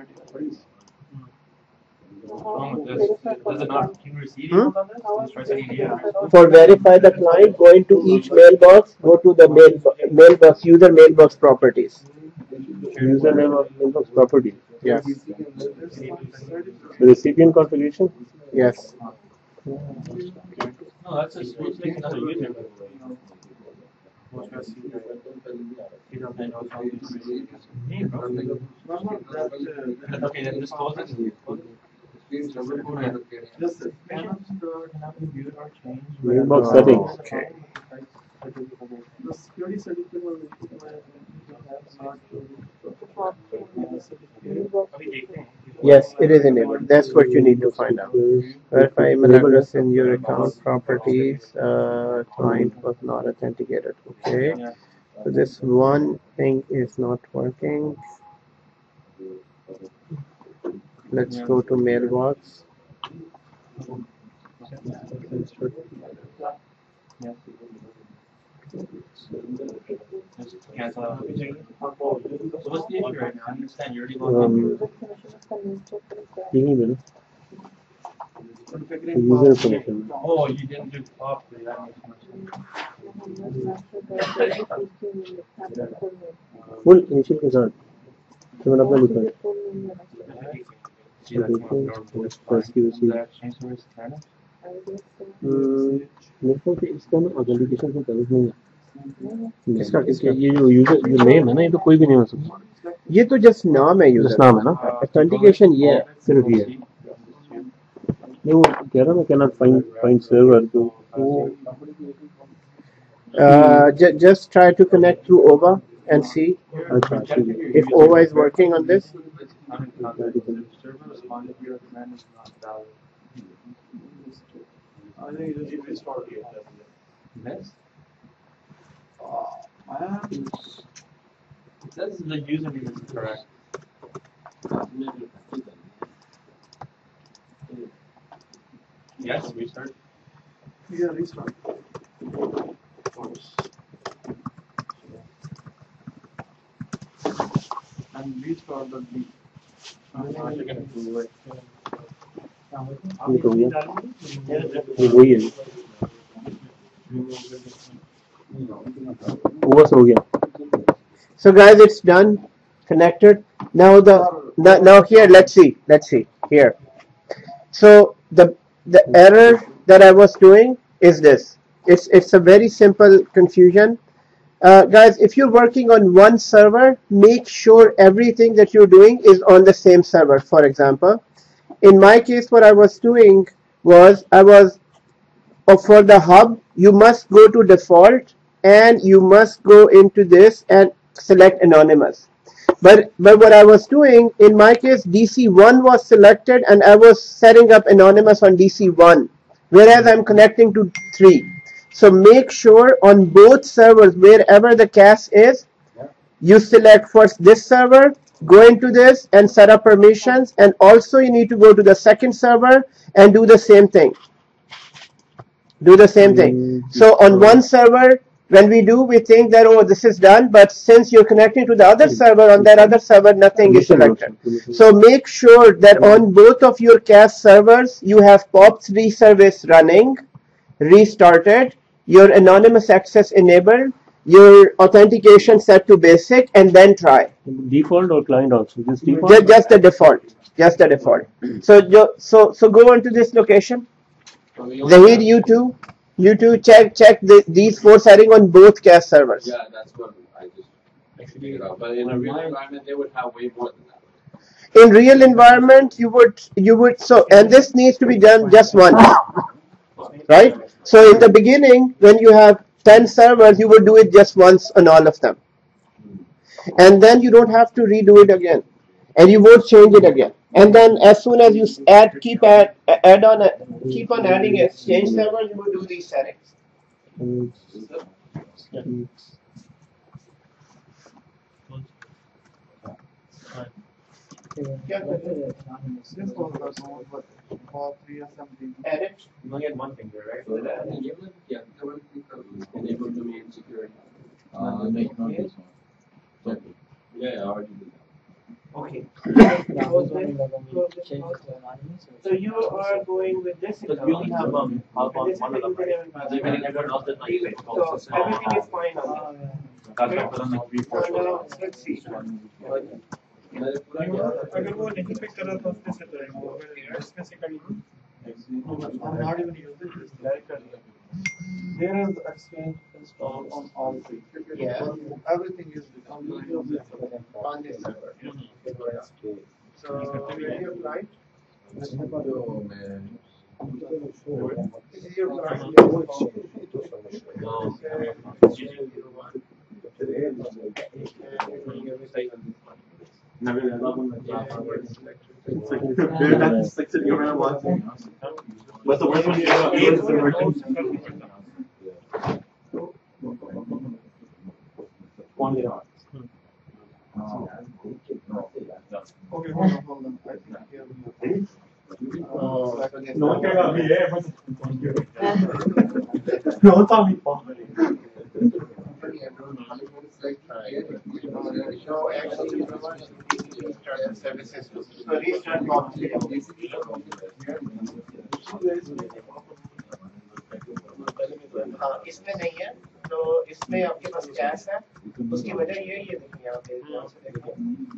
For verify the client, go into each mailbox. Go to the mailbox user mailbox properties. Username of mailbox property. Yes. The recipient configuration. Yes. No, that's just making another user. Okay, then just close it. Mailbox settings. Okay. Yes, it is enabled. That's what you need to find out. Verify email address in your account properties. Client was not authenticated. Okay. So this one thing is not working. Let's go to mailbox. So what's the issue right now? I understand you already यही बोलो user information. Oh, you didn't do properly. That makes full initial के साथ तो मैंने अपना लिखा है मेरे को इसका ना ऑथेंटिकेशन से गलत नहीं है इसका ये जो यूजर जो नेम है ना ये तो कोई भी नहीं हो सकता ये तो जस्ट नाम है यूजर नाम है ना ऑथेंटिकेशन ये है सिर्फ ये नहीं वो कह रहा मैं कैन नॉट फाइंड सर्वर तो just try to connect through OVA and see अच्छा if OVA is working on this. This is the username is correct. Yes, restart. Yeah, restart. And restart the beat. ये तो ये वही है वो हो गया So guys, it's done, connected. Now now here let's see here. So the error that I was doing is this. It's a very simple confusion. Guys, if you're working on one server, make sure everything that you're doing is on the same server. For example, in my case, what I was doing was for the hub, you must go to default and you must go into this, and select anonymous. But what I was doing, in my case, DC1 was selected and I was setting up anonymous on DC1, whereas I'm connecting to 3. So make sure on both servers, wherever the cache is, you select first this server, go into this and set up permissions, and also you need to go to the second server and do the same thing. So on one server, when we think that, oh, this is done, but since you're connecting to the other server, on that other server, nothing is selected. So make sure that on both of your cache servers, you have POP3 service running, restarted, your anonymous access enabled, your authentication set to basic, and then try. Default or client also? Just default? Just the default. Just the default. So go on to this location. Zahid, you two check these 4 settings on both cache servers. Yeah, that's what I just figured out. But in a real environment, they would have way more than that. In real environment, you would so, and this needs to be done just once, right? So in the beginning, when you have 10 servers, you would do it just once on all of them, and then you don't have to redo it again, and you won't change it again. And then as soon as you keep on adding Exchange server, you will do these settings. This was the node, but POP3 or something. Edit. You only get one finger, right? Yeah, enable domain security. Yeah, I already did that. Okay. So you are going with this. Because we only have one of them, right? Depending on else that like So everything is fine on this. Now let's see. अगर वो नहीं pick कर रहा तो उसने से करेंगे वो अगर इसमें से कर लो I'm not even using this direct कर लिया there is Exchange installed on all 3 Yeah. Everything is on this server. So ready of light? This is your What's the worst one you Okay, hold on. I think no one cared about me, yeah. No one saw me fall. No, actually, you restart the services. So restart POP3. हाँ, इसमें नहीं है, तो इसमें आपके पास cash है, उसकी वजह ये देखिए यहाँ पे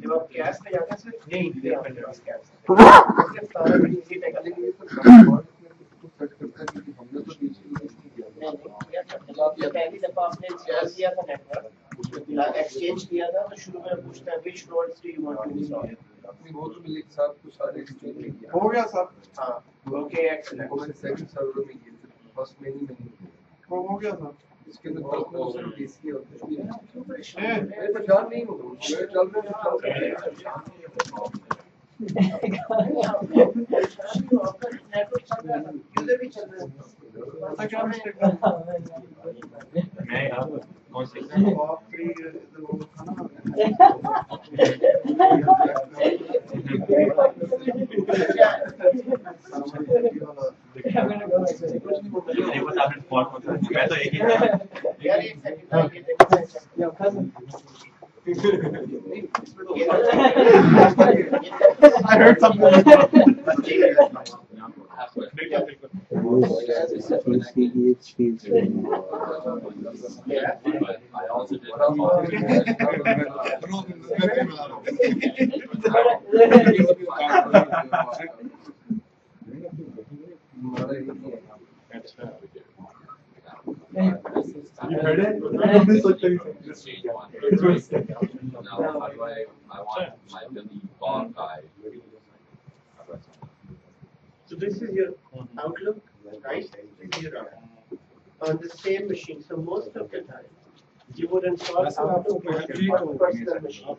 जब आप कैश पे जाते हैं सिर्फ यही दिखते हैं आपके पास कैश सिर्फ सारा कुछ इसी पे करते हैं पहली दफा आपने इंस्टॉल किया था नेटवर्क एक्सचेंज किया था तो शुरू में पूछता है which nodes do you want to install अपनी वो तो मिले साथ कुछ सारे एक्सचेंज किया हो गया सर हाँ ओके एक्सीलेंट वो मैंने सेकंड सर्वर में किया फर्स्ट में नहीं हो गया सर इसके अंदर कल को सिर्फ बेसिक होता है ए मैं परेशान नहीं हूँ मैं चल रहा हूँ नेटवर्क चल रहा है यूजर भी चल रहा है ऐसा क्या मिस्टेक मैं अब कौन से POP3 वो था ना मैं तो एक ही यार एक सेकंड ये देखो I heard something I also did You heard it? exchange one. Now, how do I want my Billy Bob guy. So this is your Outlook, right? This is your Outlook. On the same machine. So most of the time, you would install it on your personal machine.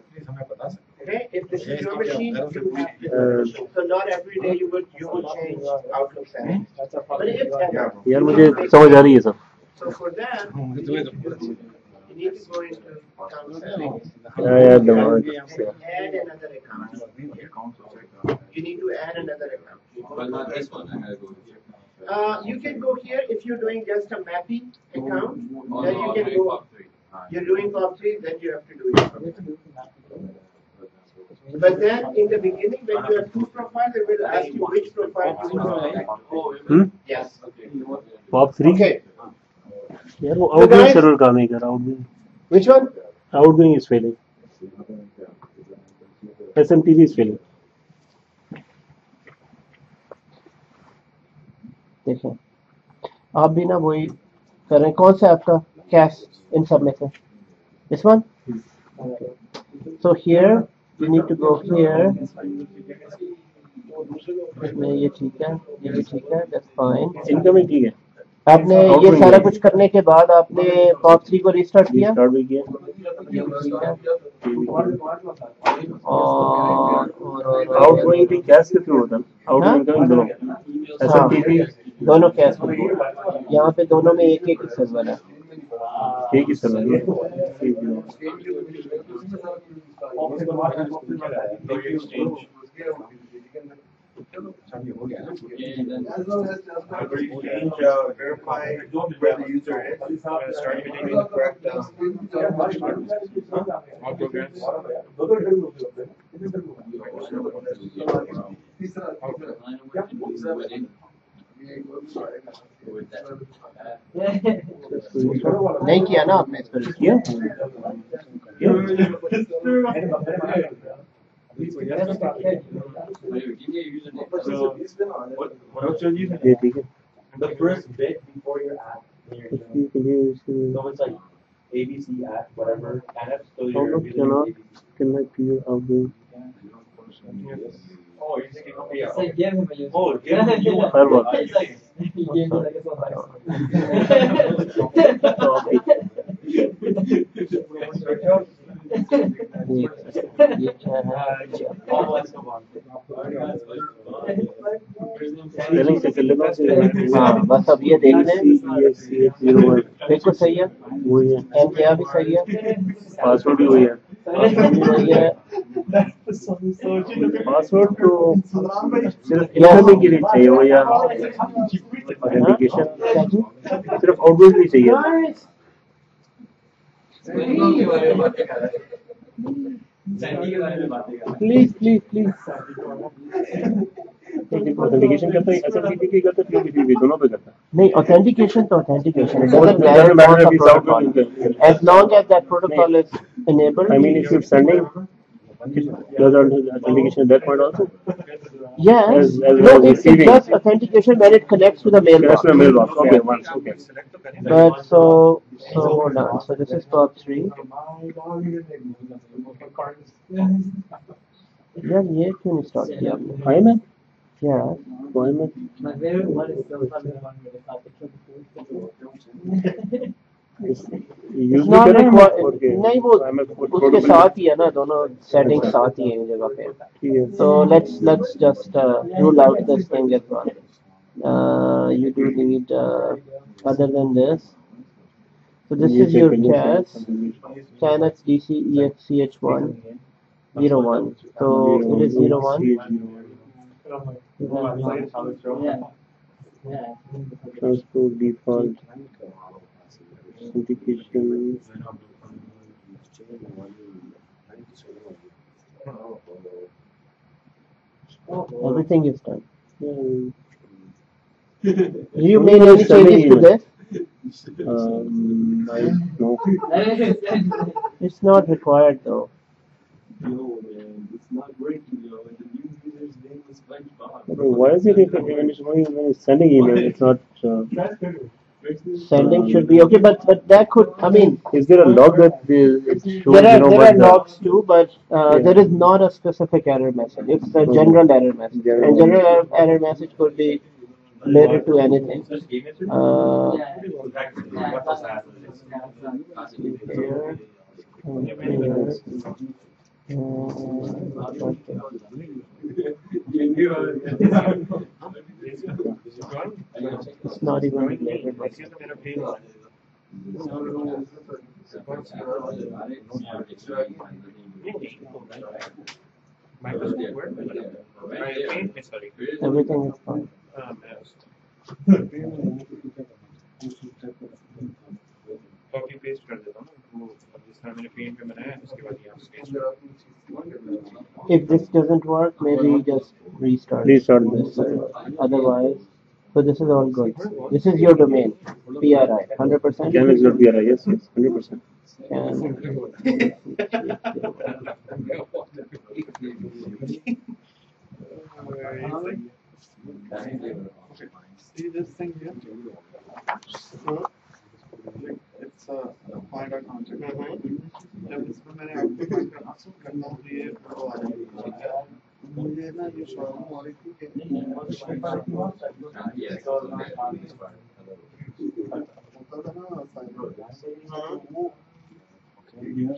Okay, if this is your machine, you have this machine. So not every day you would change Outlook settings. But if ever, यार मुझे समझ आ रही है सब. so for that, you need to go into account settings. यार दिमाग से. Add another account. You need to add another account. But not this one. I had to go here. You can go here if you're doing just a mapping account. Oh, Then no, you I'm can doing go. POP3. You're doing POP3, then you have to do it. But then in the beginning, when you have two profiles, they will ask you which profile to use. Yes. POP3. Okay. यार वो So outgoing guys- server काम नहीं कर रहा. Outgoing Which one? Outgoing is failing. SMTP is failing. देखो आप भी ना वही कर रहे हैं. कौन सा आपका कैश इन सब में से? This one? So here you need to go here. इसमें ये ठीक है, ये भी ठीक है, that's fine. इनकमिंग ठीक है. आपने ये सारा कुछ करने के बाद आपने POP3 को रिस्टार्ट किया. स्टार्ट भी किया. ये भी ठीक है. और आउटगोइंग भी कैश के थ्रू होता है. आउटगोइंग का दोनों. SMTP दोनों कैश के थ्रू. यहाँ पे दोनों में एक एक सर्वर है. एक ही सर्वर है. As long as verify where the user is, start using the correct नहीं किया ना आपने इस पर किया. ये ठीक है. The first bit before your app, when you're doing it. So it's like ABC app, whatever, kind of. So you're Outlook using cannot ABC. connect to your outgoing. Oh, you're thinking, okay, It's like give him a user. oh, give me you want. Firewall. It's like he gave me like a ये क्या है? Spelling से कर लेना. हाँ बस अब ये देख लें. CX01 बिल्कुल सही है. वही है. MTA भी सही है. पासवर्ड भी वही है. वही है. पासवर्ड तो सिर्फ इनकमिंग के लिए चाहिए हो या ऑथेंटिकेशन. सिर्फ आउटगोइंग भी चाहिए. Please please please. ऑथेंटिकेशन करता है. SMTP की करता है. POP3 दोनों पे करता है. नहीं ऑथेंटिकेशन तो authentication. As long as that protocol is enabled. I mean, if you're sending, does authentication at that point also? Yes. As No, well as it's receiving. just authentication when it connects to the mailbox. That's my mailbox. Okay, once. Okay. But so hold on. So this is POP3. यार ये क्यों नहीं start किया आपने? Why man? Yeah. Why man? My favorite one is still something along with the topic. It's not required. नहीं वो उसके साथ ही है ना. दोनों सेटिंग साथ ही है इस जगह पे. So let's just rule out this thing as well. You do need other than this. So this is your CAS, CANX DC EXCH1 01. So it is 01. Transport default authentication. Everything is done. Yeah. You made any changes to this? No. It's not required though. It's not working, The new user's name is SpongeBob. Why is it if when it's sending email, it's not? Sending should be okay, but that could. I mean, Is there a log that it shows? there are what the- logs too, but there is not a specific error message. It's a general error message, and general error message could be related to anything. It's not even related. Everything is fine. Copy paste कर देता हूँ वो जिस तरह मैंने paint में बनाया है उसके बाद यहाँ sketch If this doesn't work, maybe just restart this. Otherwise, so this is all good. This is your domain, PRI, 100%. Canvas.PRI, yes, 100%. See this thing here? It's a point of contact. जब इसमें मैंने आपको करना तो ये वो आ जाएगा। मुझे ना ये शॉर्ट हो रही थी कि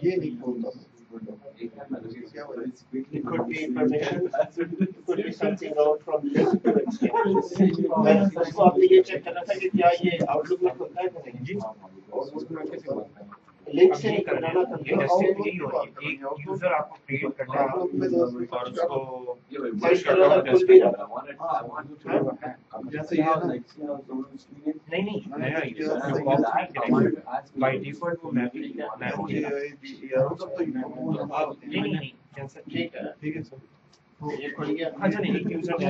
ये नहीं खोलता। It could be permission, it could be something out from list to exchange. मैं उसको आपने ये चेक करना था कि क्या ये आउटलुक में खुलता है कि नहीं? लिंक से नहीं करना ना, ये टेस्टिंग नहीं हो रही एक यूजर आपको क्रिएट करना है और उसको सर्च करना था खुल भी रहा जैसे ये नहीं नया यूजर बाय डिफॉल्ट वो मैपिंग नहीं कैंसिल ठीक है सर ये खुल गया। अच्छा नहीं एक यूजर ने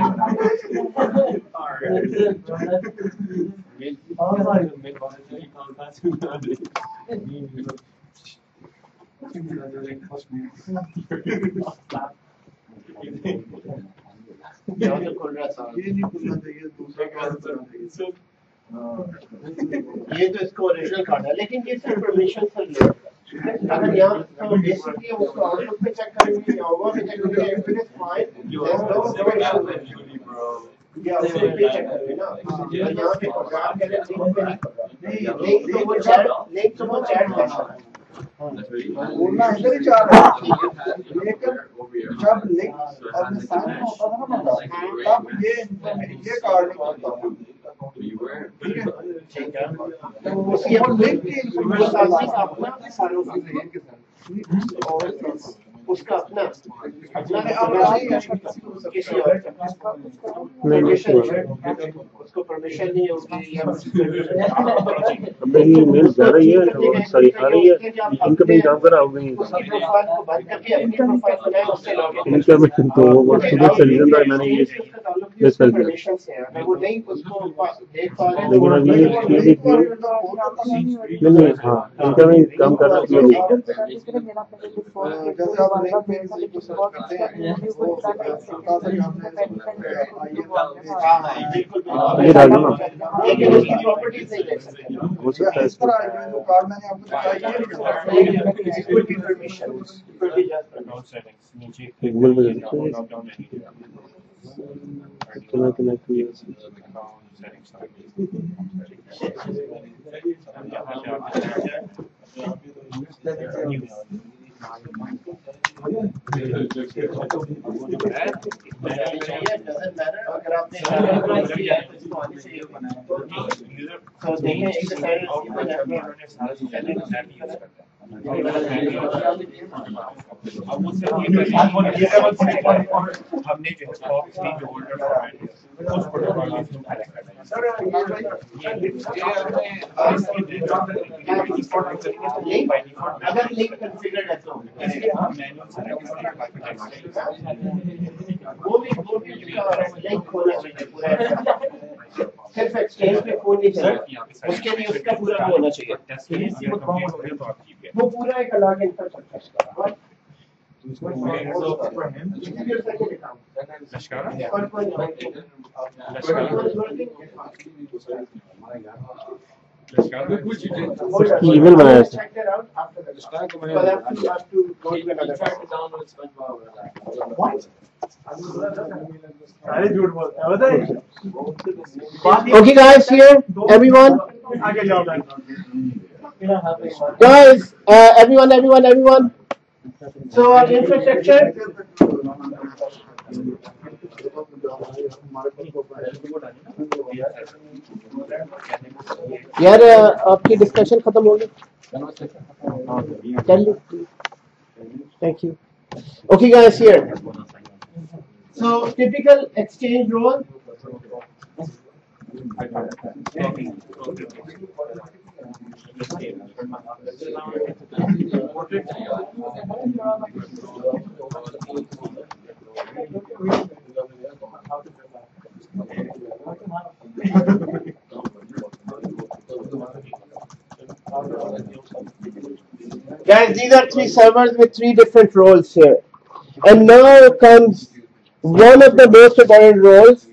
क्या तो खुल रहा था ये नहीं खुलना चाहिए दूसरा कार्ड करना चाहिए। ये तो इसको ओरिजिनल कार्ड है लेकिन ये सिर्फ परमिशन से ले अगर यहाँ तो बेसिकली उसको आउटपुट पे चेक करेंगे या ओवर पे चेक करेंगे इफ इट इज फाइन या उसको पे चेक करेंगे ना यहाँ पे प्रोग्राम के लिए लिंक तो वो चैट कर सकता है बोलना अंदर ही चाह रहा है लेकिन जब लिंक अपने सामने होता था ना मतलब तब ये कार्ड नहीं होता ठीक है तो उसकी लिंक के अपना सारों का उसका अपना किसी और उसको परमिशन नहीं होगी या अबे ये मेल जा रही है सॉरी आ रही है इनकमिंग काम कर रहा हूँ उसकी प्रोफाइल को बंद करके अपनी प्रोफाइल बनाए उससे लॉगिन इनकमिंग तो वो सुबह से रीजन था मैंने ये मिस कर दिया परमिशन से अगर वो नहीं उसको देख पा रहे लेकिन अब ये नहीं हाँ इनकमिंग काम कर रहा है जैसे आप लिंक पे को सर्च करते हैं वो छोटा सा ये डाल दो ना लेकिन उसकी प्रॉपर्टीज नहीं देख सकते हो सकता है इस तरह जो कार्ड मैंने आपको दिखाया एक मिल में कनेक्ट हुई अगर आपने हमने जो बॉक्स की जो होल्डर फॉर्मेट है उस प्रोटोकॉल में इसको कनेक्ट करना है अगर लिंक कॉन्फ़िगर है तो वो भी लिंक होना चाहिए पूरा सिर्फ एक्सचेंज पे फोन नहीं चलेगा उसके लिए उसका पूरा होना चाहिए वो पूरा एक अलग इंफ्रास्ट्रक्चर है Which you did. email बनाया था. Check that out after the class. Because I have to go to another Try class. to download SpongeBob or that. What? अरे झूठ बोलता है पता है? Okay, guys, here, everyone. आगे जाओ Guys, everyone. So our infrastructure. यार आपकी डिस्कशन खत्म हो गई. Tell you. Thank you. Okay, guys, here. So typical exchange role. Guys, these are three servers with three different roles here. And now comes one of the most important roles.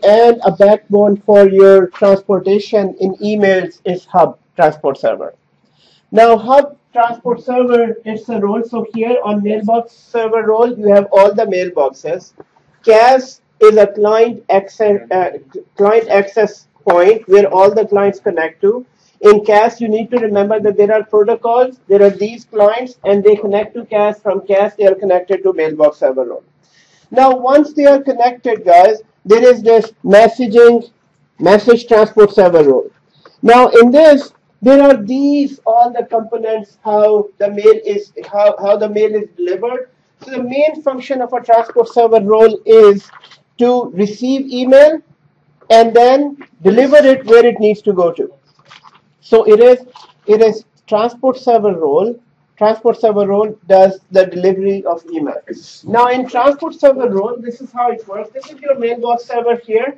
And a backbone for your transportation in emails is Hub Transport Server. Now, Hub Transport Server is a role. So here on Mailbox Server role, you have all the mailboxes. CAS is a client access point where all the clients connect to. In CAS, you need to remember that there are protocols. There are these clients, and they connect to CAS. From CAS, they are connected to Mailbox Server role. Now, once they are connected, guys, there is this message transport server role. Now, in this, there are all the components how the mail is delivered. So the main function of a transport server role is to receive email and then deliver it where it needs to go to. So it is transport server role. Transport server role does the delivery of email. Now in transport server role, this is how it works. This is your mailbox server here.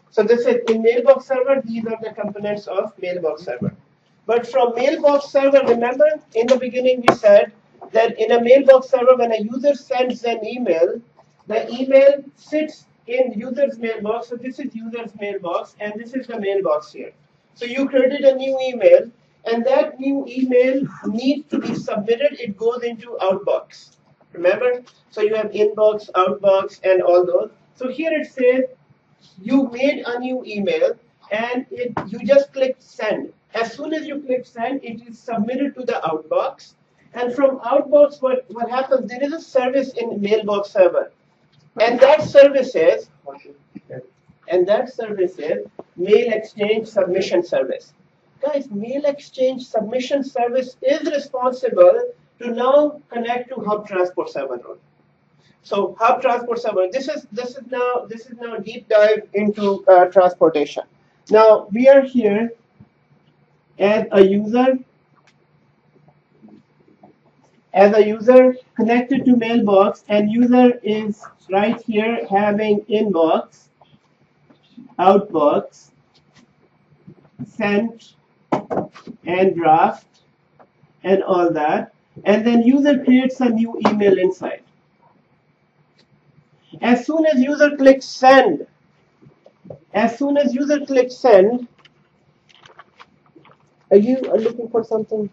So this is in mailbox server, these are the components of mailbox server. But from mailbox server, remember in the beginning we said that in a mailbox server, when a user sends an email, the email sits in user's mailbox. So this is user's mailbox and this is the mailbox here. So you created a new email, and that new email needs to be submitted. It goes into Outbox. Remember? So you have inbox, outbox, and all those. So here it says you made a new email, and you just click send. As soon as you click send, it is submitted to the Outbox. And from Outbox, what happens? There is a service in Mailbox Server, and that service is Mail Exchange Submission Service. Guys, Mail Exchange Submission Service is responsible to now connect to Hub Transport Server role. So Hub Transport Server. This is now deep dive into transportation. Now we are here as a user connected to Mailbox, and user is right here having inbox, outbox, sent, and draft, and all that. And then user creates a new email inside. As soon as user clicks send, are you looking for something?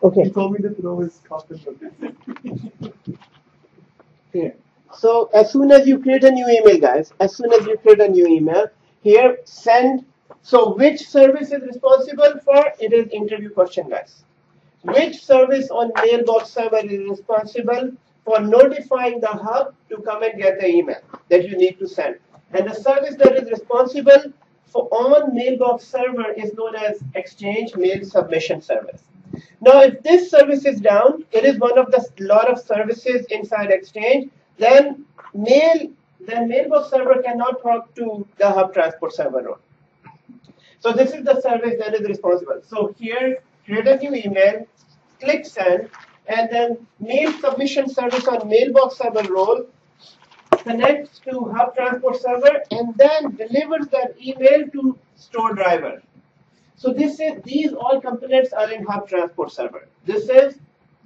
Okay. He told me to throw his cup in the Here. So as soon as you create a new email, guys, here send. So which service is responsible for? It is interview question, guys. Which service on Mailbox Server is responsible for notifying the hub to come and get the email that you need to send? And the service that is responsible for on Mailbox Server is known as Exchange Mail Submission Service. Now, if this service is down, it is one of the lot of services inside Exchange. Then Mailbox Server cannot talk to the Hub Transport Server role. So this is the service that is responsible. So here, create a new email, click send, and then Mail Submission Service on Mailbox Server role connects to Hub Transport Server and then delivers that email to store driver. So these all components are in Hub Transport Server. This is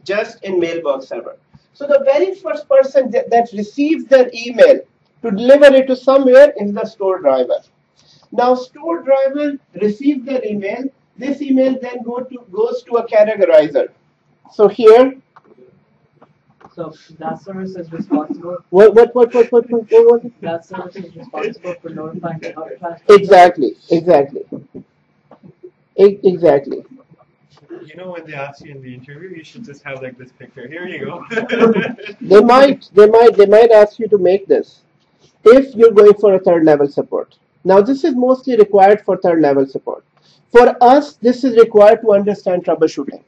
just in Mailbox Server. So the very first person that receives that email to deliver it to somewhere is the store driver. Now, store driver receives the email. This email then goes to a categorizer. So here. So that service is responsible. What? That service is responsible for notifying the hub transport. Exactly. You know, when they ask you in the interview, you should just have like this picture. Here you go. They might ask you to make this if you're going for a third level support. Now, this is mostly required for third level support. For us, this is required to understand troubleshooting.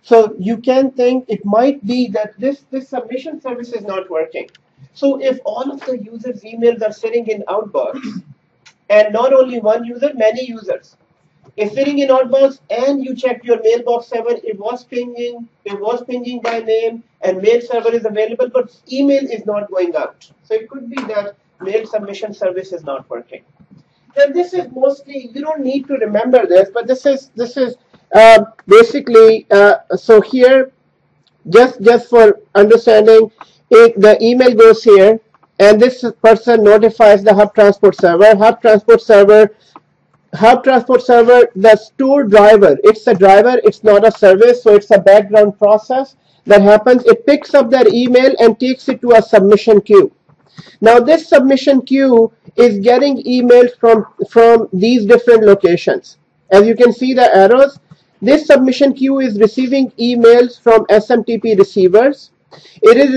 So you can think it might be that this submission service is not working. So if all of the users' emails are sitting in Outbox, and not only one user, many users, if sitting in Outbox and you checked your mailbox server, it was pinging by name, and mail server is available, but email is not going out. So it could be that mail submission service is not working. And this is mostly, you don't need to remember this, but this is basically, so here, just for understanding, the email goes here, and this person notifies the hub transport server. Hub transport server, the store driver, it's a driver, it's not a service, so it's a background process that happens. It picks up that email and takes it to a submission queue. Now, this submission queue is getting emails from these different locations. As you can see the arrows, this submission queue is receiving emails from SMTP receivers. It is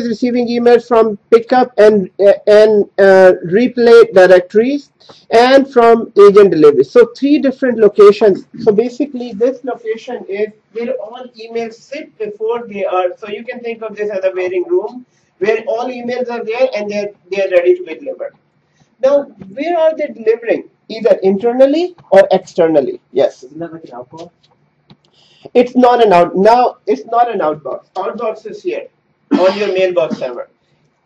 receiving emails from pickup and replay directories, and from agent delivery. So 3 different locations. So basically, this location is where all emails sit before they are. So you can think of this as a waiting room, where all emails are there and they're ready to be delivered. Now, where are they delivering? Either internally or externally. Yes. Isn't that like an outbox? It's not an outbox. Outbox is here on your mailbox server.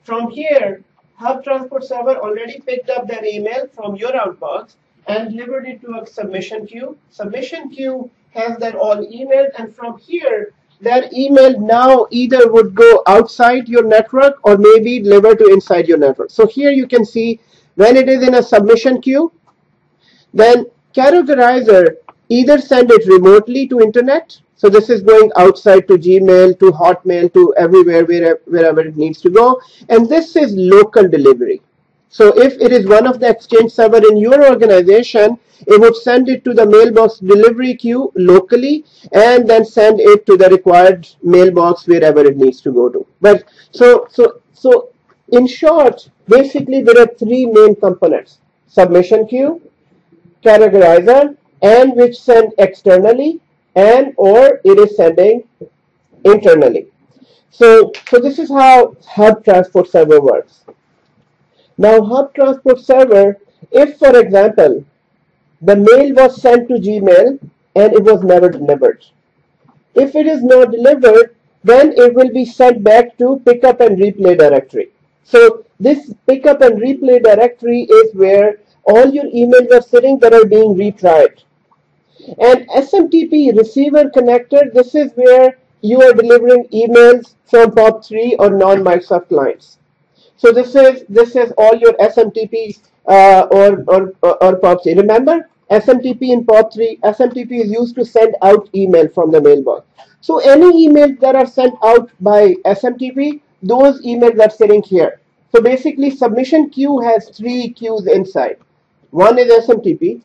From here, Hub Transport Server already picked up that email from your outbox and delivered it to a submission queue. Submission queue has that all email, and from here, that email now either would go outside your network or maybe delivered to inside your network. So here you can see when it is in a submission queue, then categorizer either send it remotely to internet. So this is going outside to Gmail, to Hotmail, to everywhere, wherever it needs to go. And this is local delivery. So if it is one of the Exchange server in your organization, it would send it to the mailbox delivery queue locally and then send it to the required mailbox wherever it needs to go to. But so in short, basically there are 3 main components: submission queue, categorizer, and which send externally, and or it is sending internally. So this is how Hub Transport Server works. Now, Hub Transport Server, if for example, the mail was sent to Gmail and it was never delivered. If it is not delivered, then it will be sent back to pickup and replay directory. So this pickup and replay directory is where all your emails are sitting that are being retried. And SMTP receiver connector, this is where you are delivering emails from POP3 or non-Microsoft clients. So this is all your SMTP or POP3. Remember, SMTP in POP3, SMTP is used to send out email from the mailbox. So any emails that are sent out by SMTP, those emails are sitting here. So basically, submission queue has 3 queues inside. One is SMTP,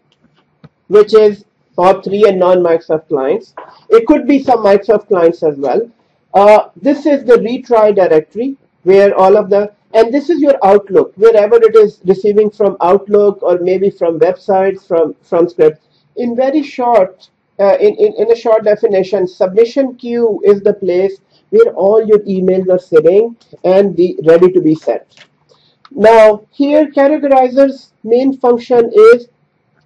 which is POP3 and non-Microsoft clients. It could be some Microsoft clients as well. This is the retry directory where all of the, and this is your Outlook, wherever it is receiving from Outlook or maybe from websites, from scripts. In very short, in a short definition, submission queue is the place where all your emails are sitting and ready to be sent. Now, here categorizer's main function is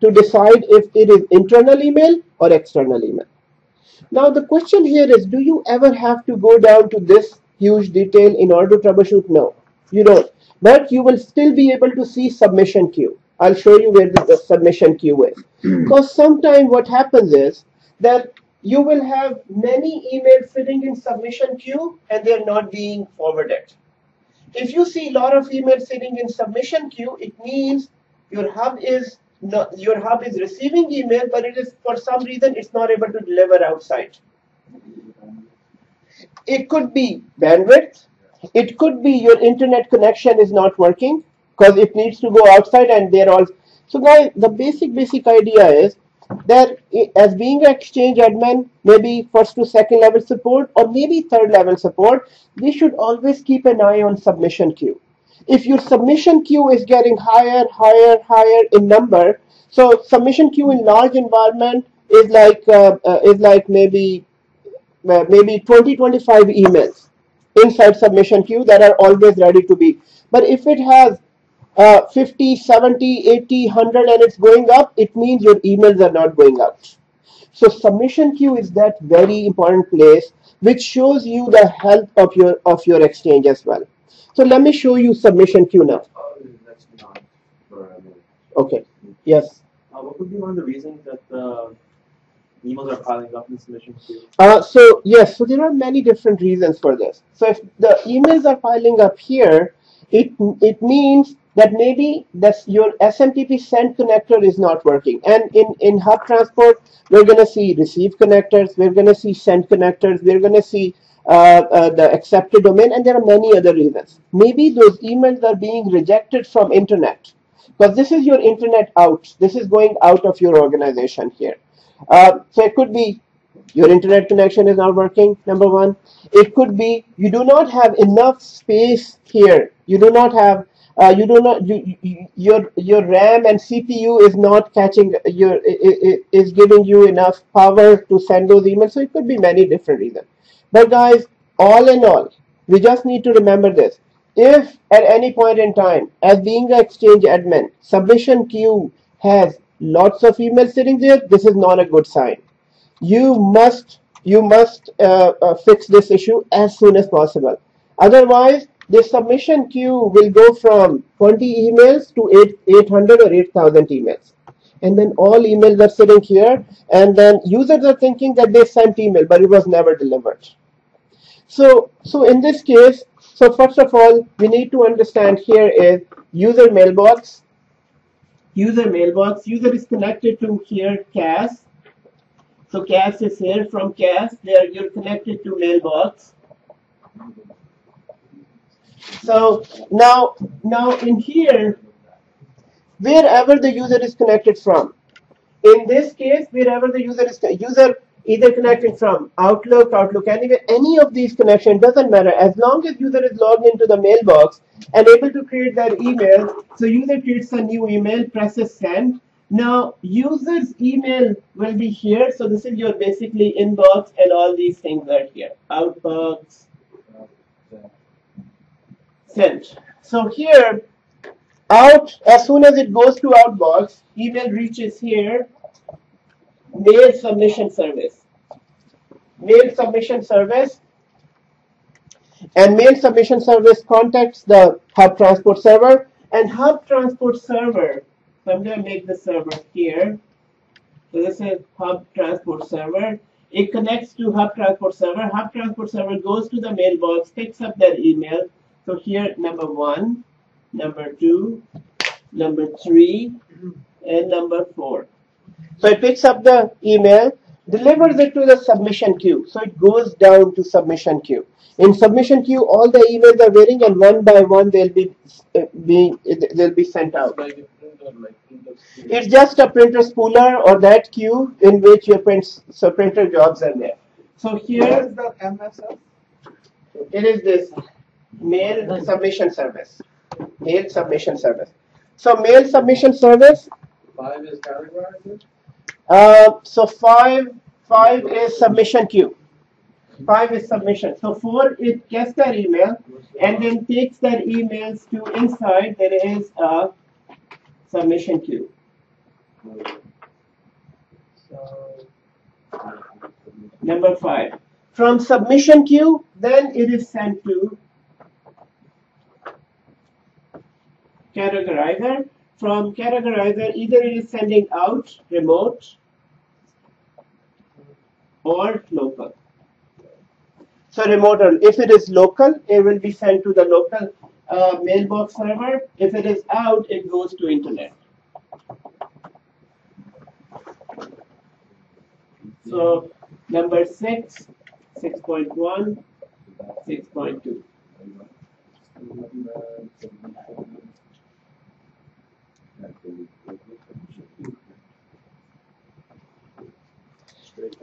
to decide if it is internal email or external email. Now, the question here is, do you ever have to go down to this huge detail in order to troubleshoot? No, you don't. But you will still be able to see submission queue. I'll show you where the submission queue is. Because sometimes what happens is that you will have many emails sitting in submission queue and they're not being forwarded. If you see a lot of emails sitting in submission queue, it means your hub is receiving email, but it is for some reason it's not able to deliver outside. It could be bandwidth. It could be your internet connection is not working because it needs to go outside, and they're all. So guys, the basic idea is that as being an exchange admin, maybe first to second level support or maybe third level support, we should always keep an eye on submission queue. If your submission queue is getting higher in number, so submission queue in large environment is like maybe 20-25 emails inside submission queue that are always ready to be. But if it has 50, 70, 80, 100 and it's going up, it means your emails are not going out. So submission queue is that very important place which shows you the health of your exchange as well. So let me show you submission queue now. Okay. Yes. What could be one of the reasons that emails are piling up in submission queue? So there are many different reasons for this. So if the emails are piling up here, it means that maybe your SMTP send connector is not working. And in Hub Transport, we're going to see receive connectors, we're going to see send connectors, we're going to see the accepted domain, and there are many other reasons. Maybe those emails are being rejected from internet, because this is your internet out. This is going out of your organization here. So it could be your internet connection is not working, number one. It could be you do not have enough space here. You do not have your RAM and CPU is not catching is giving you enough power to send those emails. So it could be many different reasons. But guys, all in all, we just need to remember this. If at any point in time, as being an exchange admin, submission queue has lots of emails sitting there, this is not a good sign. You must fix this issue as soon as possible. Otherwise, the submission queue will go from 20 emails to 800 or 8,000 emails. And then all emails are sitting here, and then users are thinking that they sent email, but it was never delivered. So in this case, so first of all, we need to understand here is user mailbox. User mailbox. User is connected to here CAS. So CAS is here. From CAS, there you're connected to mailbox. So now in here, wherever the user is connected from. In this case, wherever the user is either connected from Outlook anywhere, any of these connections, doesn't matter. As long as user is logged into the mailbox and able to create that email, so user creates a new email, presses send. Now user's email will be here. So this is your basically inbox, and all these things are here. Outbox, sent. So here, as soon as it goes to outbox, email reaches here, mail submission service. Mail submission service, and mail submission service contacts the Hub Transport server, and Hub Transport server, so I'm going to make the server here. So this is Hub Transport server. It connects to Hub Transport server. Hub Transport server goes to the mailbox, picks up that email. So here, number 1, number 2, number 3, and number 4. So it picks up the email, delivers it to the submission queue. So it goes down to submission queue. In submission queue, all the emails are waiting, and one by one they'll be sent out. It's just a printer spooler or that queue in which your printer jobs are there. So here is the MSS. It is this mail submission service. Mail submission service. So mail submission service. 5 is categorized. So 5 is submission queue. 5 is submission. So 4, it gets that email and then takes that emails to inside. There is a submission queue. Number 5. From submission queue, then it is sent to categorizer. From categorizer, either it is sending out remote or local. So remote, if it is local, it will be sent to the local mailbox server. If it is out, it goes to internet. So number 6, 6.1, 6.2.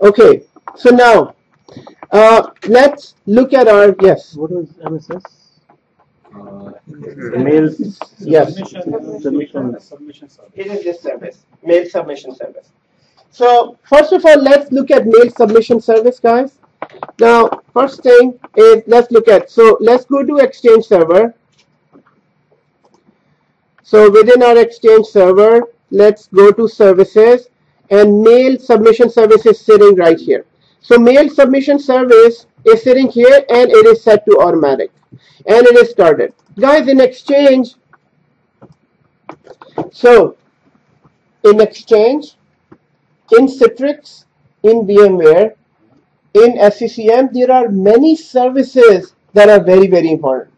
Okay, so now let's look at our, yes. What was MSS? Mail, yes. Submission. It is this service, mail submission service. So first of all, let's look at mail submission service, guys. Now, first thing is let's look at, so let's go to Exchange server. So within our Exchange server, let's go to services, and mail submission service is sitting right here. So mail submission service is sitting here and it is set to automatic and it is started. Guys, in Exchange, so in Exchange, in Citrix, in VMware, in SCCM, there are many services that are very, very important.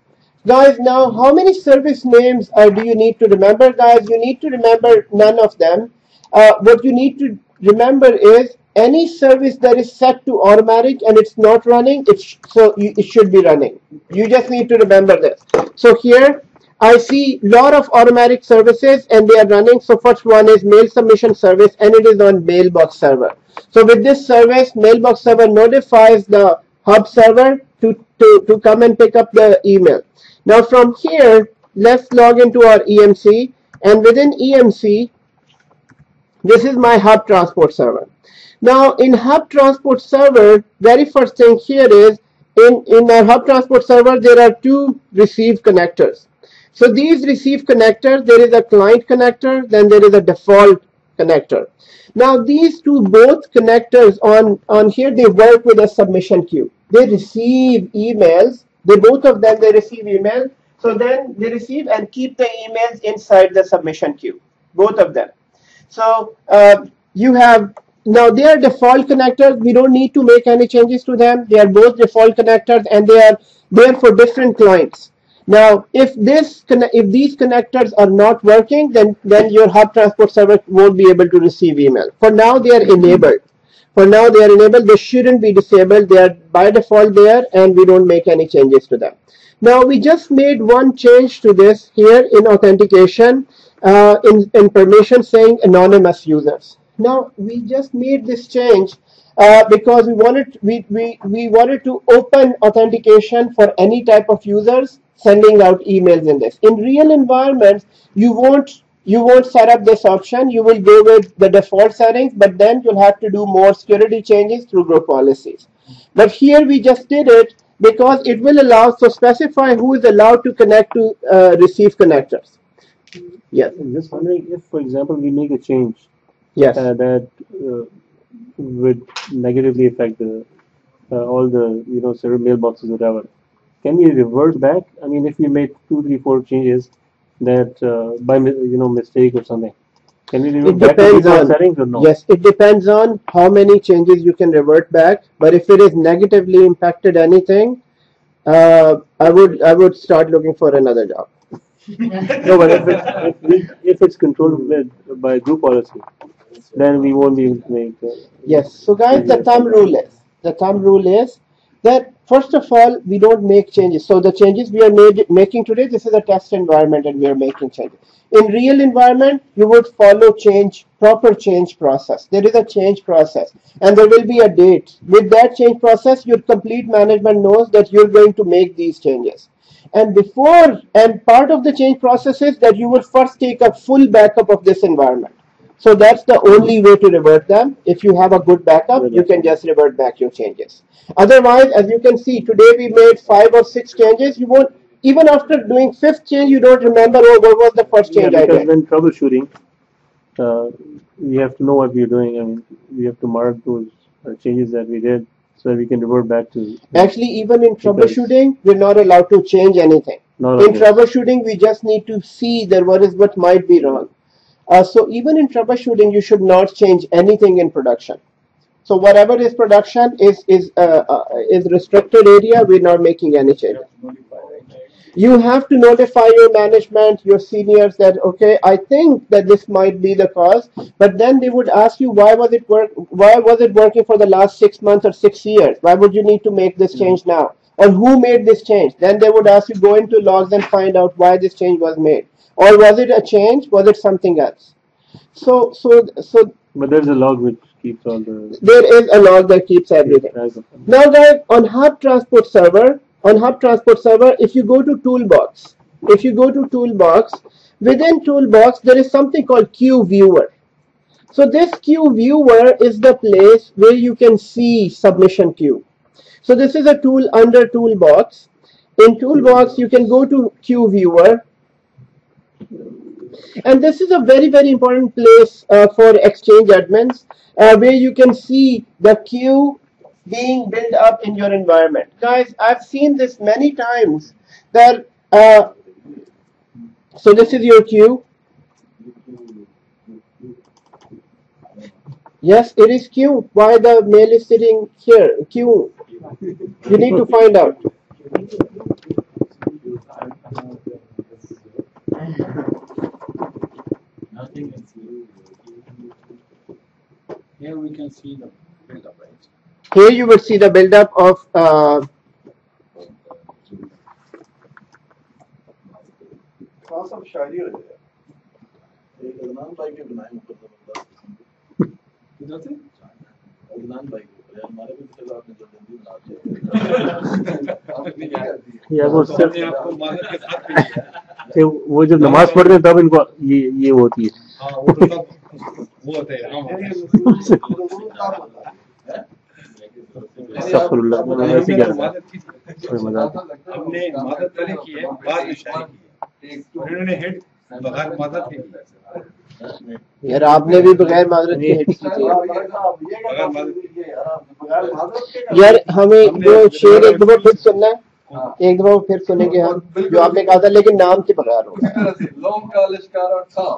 Guys, now how many service names do you need to remember? Guys, you need to remember none of them. What you need to remember is any service that is set to automatic and it's not running, it should be running. You just need to remember this. So here I see lot of automatic services and they are running. So first one is mail submission service and it is on mailbox server. So with this service, mailbox server notifies the hub server to come and pick up the email. Now from here, let's log into our EMC, and within EMC, this is my hub transport server. Now in hub transport server, very first thing here is in our hub transport server, there are two receive connectors. So these receive connectors, there is a client connector, then there is a default connector. Now these two both connectors on here, they work with a submission queue. They receive emails. Both of them, they receive emails. So then they receive and keep the emails inside the submission queue, both of them. So you have, now they are default connectors. We don't need to make any changes to them. They are both default connectors and they are there for different clients. Now, if these connectors are not working, then your hub transport server won't be able to receive email. For now, they are enabled. For now, they are enabled. They shouldn't be disabled. They are by default there, and we don't make any changes to them. Now, we just made one change to this here in authentication, in permission saying anonymous users. Now, we just made this change because we wanted to open authentication for any type of users sending out emails in this. In real environments, you won't set up this option. You will go with the default settings, but then you'll have to do more security changes through group policies. But here we just did it because it will allow, so specify who is allowed to connect to receive connectors. Yes. I'm just wondering if, for example, we make a change that would negatively affect the all the server mailboxes, whatever. Can we revert back? I mean, if we made 2, 3, 4 changes that by mistake or something, can we revert back to default settings or no? Yes, it depends on how many changes you can revert back. But if it is negatively impacted anything, I would start looking for another job. No, but if it's controlled by group policy, then we won't be able to make. Yes. So guys, the thumb rule is that first of all, we don't make changes. So the changes we are making today, this is a test environment and we are making changes. In real environment, you would follow proper change process. There is a change process and there will be a date. With that change process, your complete management knows that you're going to make these changes. And part of the change process is that you would first take a full backup of this environment. So that's the only way to revert them. If you have a good backup, you can just revert back your changes. Otherwise, as you can see, today we made 5 or 6 changes. You won't, even after doing 5th change, you don't remember, oh, what was the first change I did. Because when troubleshooting, we have to know what we're doing. I mean, we have to mark those changes that we did so that we can revert back to. Actually, even in troubleshooting, we're not allowed to change anything. In troubleshooting, we just need to see that what might be wrong. So even in troubleshooting, you should not change anything in production. So whatever is production is restricted area. We're not making any change. You have to notify your management, your seniors that, okay, I think that this might be the cause, but then they would ask you why was it working for the last 6 months or 6 years? Why would you need to make this change now? Or who made this change? Then they would ask you, go into logs and find out why this change was made. Or was it a change? Was it something else? So But there's a log which keeps all the. there is a log that keeps everything. Now guys, on Hub Transport Server, if you go to Toolbox, within Toolbox, there is something called Queue Viewer. So this Queue Viewer is the place where you can see submission queue. So this is a tool under Toolbox. In Toolbox, you can go to Queue Viewer. And this is a very, very important place for Exchange admins, where you can see the queue being built up in your environment. Guys, I've seen this many times that, so this is your queue. Yes, it is queue. Why the mail is sitting here? Queue. You need to find out. Here we can see the build-up, right? Here you will see the build-up of सब शायरी हो जाएगा एक अदनान भाई के बनाए मुकद्दम किधर से अदनान भाई को यार हमारे भी चलो आपने जल्दी बना या वो सिर्फ आपको मादर के साथ वो जब नमाज पढ़ते हैं तब इनको ये होती है। हाँ वो तो तब वो होते हैं अस्तगफुरुल्लाह मैंने ऐसे क्या हमने मदद पहले की है बाद में शायरी की उन्होंने हेड बगैर मदद की यार आपने भी बगैर माजरत के हिट की थी यार। हमें वो शेर एक दफा फिर सुनना है, एक दफा फिर सुनेंगे हम जो आपने कहा था, लेकिन नाम के बगैर हो। लोम का लिश्कारा था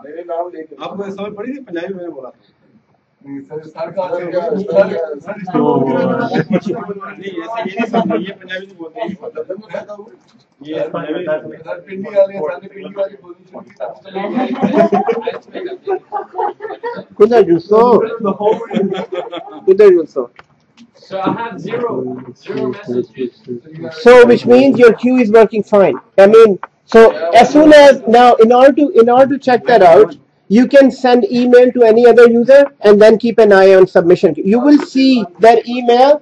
मेरे नाम लेके आपको समझ पड़ी थी पंजाबी में बोला था नहीं सर सरकार ये पंजाबी नहीं बोलते ये पिंडी वाले सारे पिंडी वाली position Kuda Yuso. So I have zero messages. So which means your queue is working fine. I mean, so as soon as now, in order to check that out, you can send email to any other user and then keep an eye on submission queue. You will see that email,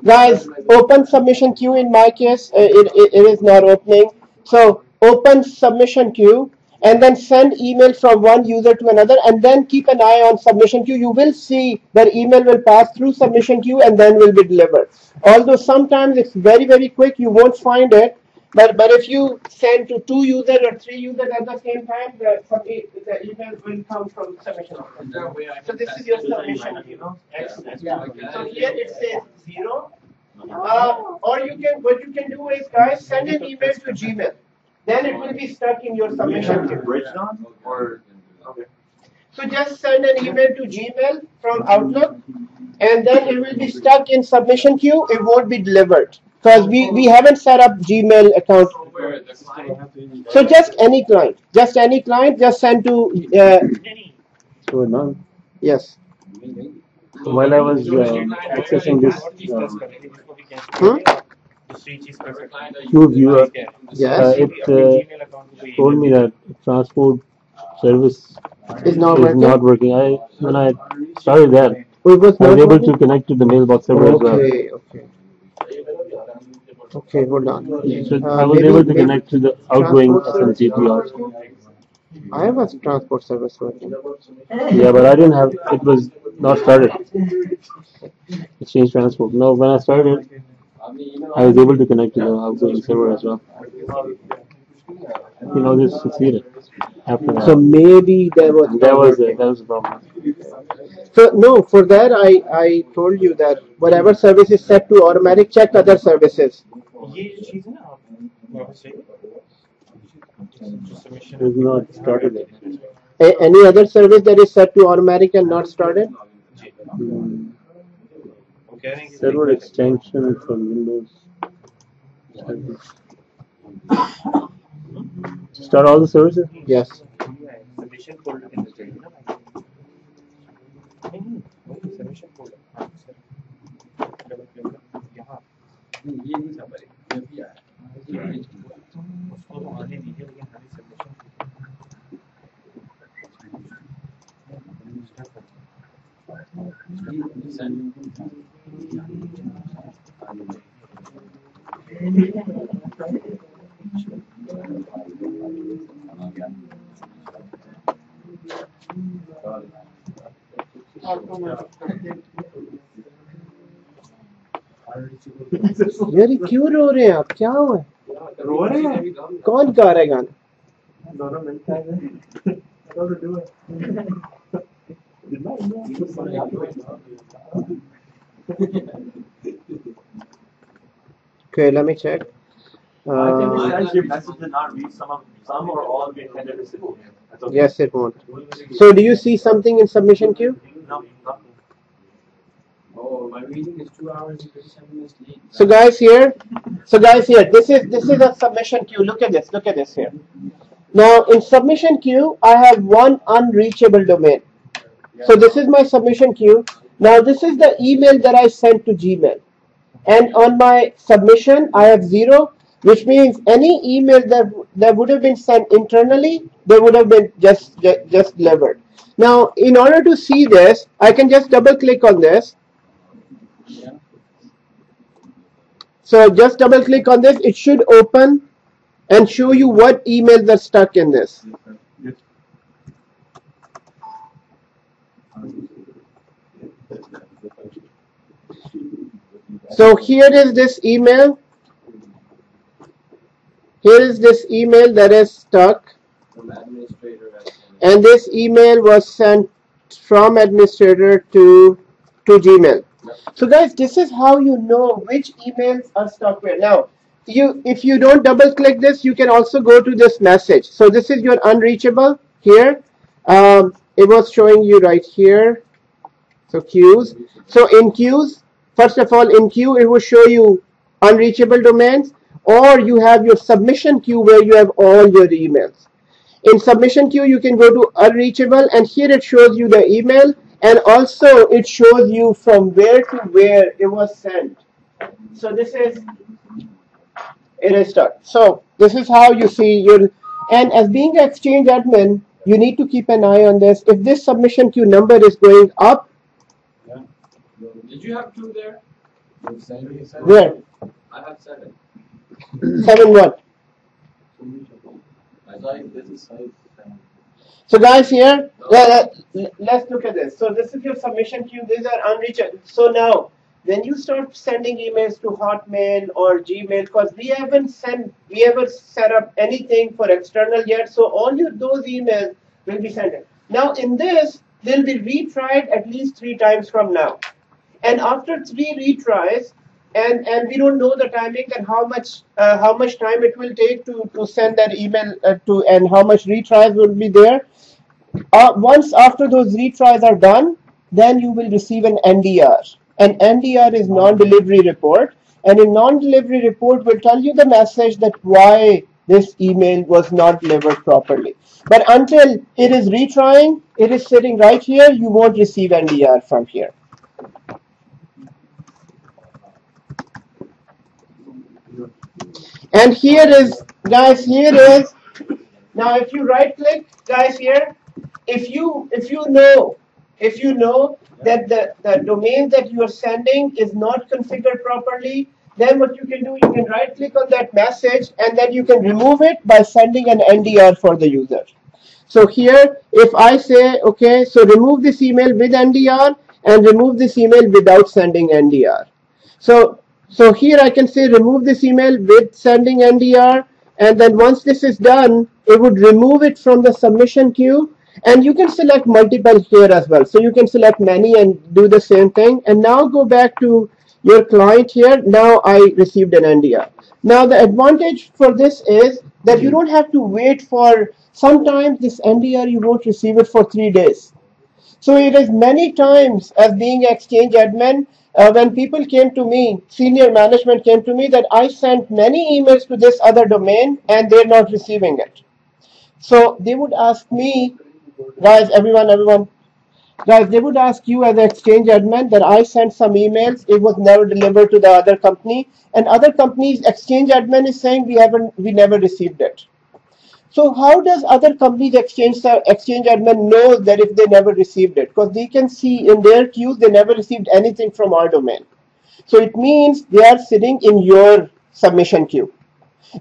guys. Open submission queue. In my case, it is not opening. So open submission queue and then send email from one user to another, and then keep an eye on submission queue. You will see that email will pass through submission queue and then will be delivered. Although sometimes it's very, very quick, you won't find it. But if you send to 2 users or 3 users at the same time, the email will come from submission. So this is your submission, you know. So here it says 0. Or what you can do is, guys, send an email to Gmail. Then it will be stuck in your submission queue. So just send an email to Gmail from Outlook, and then it will be stuck in submission queue. It won't be delivered because we haven't set up Gmail account. So just any client, just send to. So now, yes. While I was accessing this Queue Viewer, Yes. it told me that transport service Is not working. When I started that, It was I was not able working? to connect to the mailbox server as well. Okay, hold on. So I was able to connect to the outgoing SMTP also. I was transport service working. Yeah, but I didn't have. It was not started. Exchange transport. No, when I started, I was able to connect to the outgoing server as well. This succeeded. After that. So maybe there was the problem. So no, for that I told you that whatever service is set to automatic, check other services. It is not started yet. Any other service that is set to automatic and not started? Server extension from Windows. Start all the services? Yes. Submission folder के अंदर चाहिए ना नहीं वही submission folder double click यहाँ ये नहीं था पर ये भी आया उसको तो आने दीजिए लेकिन हमें सबमिशन यार क्यों रो रहे हैं आप? क्या हुआ है? रो रहे हैं? कौन गा रहा है गाना? दोनों मिलता है How to do it? Okay, let me check. I think it says your message did not reach some or all of the intended recipients. That's okay. Yes, it won't. So do you see something in submission queue? No, nothing. Oh, my reading is 2 hours and 37 minutes late. So guys here, this is a submission queue. Look at this here. Now in submission queue, I have one unreachable domain. So this is my submission queue. Now this is the email that I sent to Gmail. And on my submission, I have 0, which means any email that would have been sent internally, they would have been just delivered. Now, in order to see this, I can just double click on this. So just double click on this. It should open and show you what emails are stuck in this. So here is this email. Here is this email that is stuck. From administrator. And this email was sent from administrator to Gmail. So guys, this is how you know which emails are stuck where. Now, if you don't double click this, you can also go to this message. So this is your unreachable here. It was showing you right here. So queues. So in queues, first of all, in queue, it will show you unreachable domains, or you have your submission queue where you have all your emails. In submission queue, you can go to unreachable, and here it shows you the email, and also it shows you from where to where it was sent. So it is stuck. So this is how you see your, and as being an Exchange admin, you need to keep an eye on this. If this submission queue number is going up, Did you have 2 there? where? I have 7. 7 what? I thought this is 5. So guys, here, let's look at this. So this is your submission queue. These are unreachable. So now, when you start sending emails to Hotmail or Gmail, because we ever set up anything for external yet, so all those emails will be sent in. Now in this, they'll be retried at least 3 times from now. And after 3 retries, and we don't know the timing and how much time it will take to send that email to, and how much retries will be there. Once after those retries are done, then you will receive an NDR. An NDR is non-delivery report, and a non-delivery report will tell you the message that why this email was not delivered properly. But until it is retrying, it is sitting right here, you won't receive NDR from here. And here is, guys, now if you right click, guys, here, if you know that the domain that you are sending is not configured properly, then what you can do, you can right click on that message, and then you can remove it by sending an NDR for the user. So here, if I say, okay, so remove this email with NDR and remove this email without sending NDR. So here I can say remove this email with sending NDR, and then once this is done, it would remove it from the submission queue, and you can select multiple here as well. So you can select many and do the same thing, and now go back to your client here. Now I received an NDR. Now the advantage for this is that you don't have to wait for, sometimes this NDR you won't receive it for 3 days. So it is many times, as being Exchange admin, when people came to me, senior management came to me that I sent many emails to this other domain and they're not receiving it. So they would ask me, guys, everyone, guys, they would ask you as an exchange admin that I sent some emails, it was never delivered to the other company, and other companies exchange admin is saying we never received it. So how does other companies exchange admin know that if they never received it? Because they can see in their queues they never received anything from our domain. So it means they are sitting in your submission queue.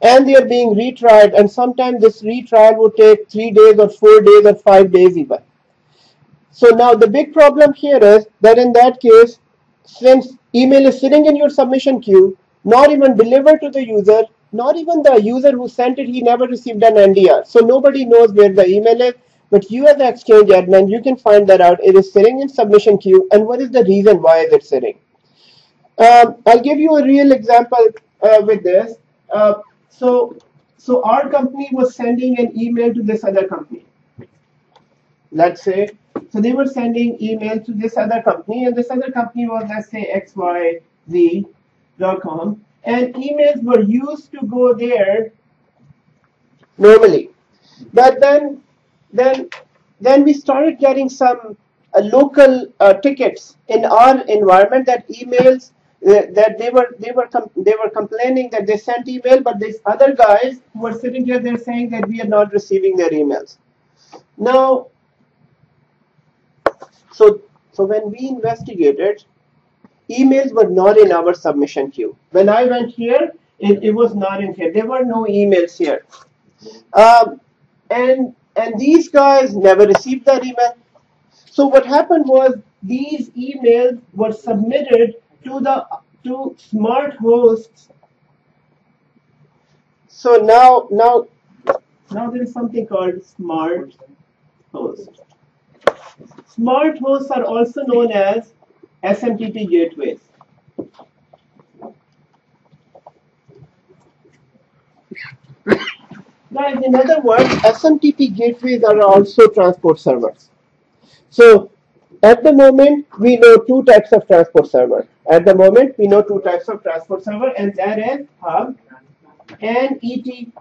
And they are being retried, and sometimes this retrial would take 3 days or 4 days or 5 days even. So now the big problem here is that in that case, since email is sitting in your submission queue, not even delivered to the user, not even the user who sent it, he never received an NDR. So nobody knows where the email is, but you as the exchange admin, you can find that out. It is sitting in submission queue, and what is the reason why is it sitting? I'll give you a real example with this. So our company was sending an email to this other company. Let's say, so they were sending email to this other company, and this other company was, let's say, xyz.com, and emails were used to go there normally. But then we started getting some local tickets in our environment that emails that they were complaining that they sent email, but these other guys who were sitting here, they're saying that we are not receiving their emails. Now, so when we investigated, emails were not in our submission queue. When I went here, it was not in here. There were no emails here. And these guys never received that email. So what happened was these emails were submitted to smart hosts. So now there is something called smart host. Smart hosts are also known as SMTP gateways. Guys, in other words, SMTP gateways are also transport servers. So at the moment, we know 2 types of transport server. At the moment, we know 2 types of transport server, and that is hub and ET.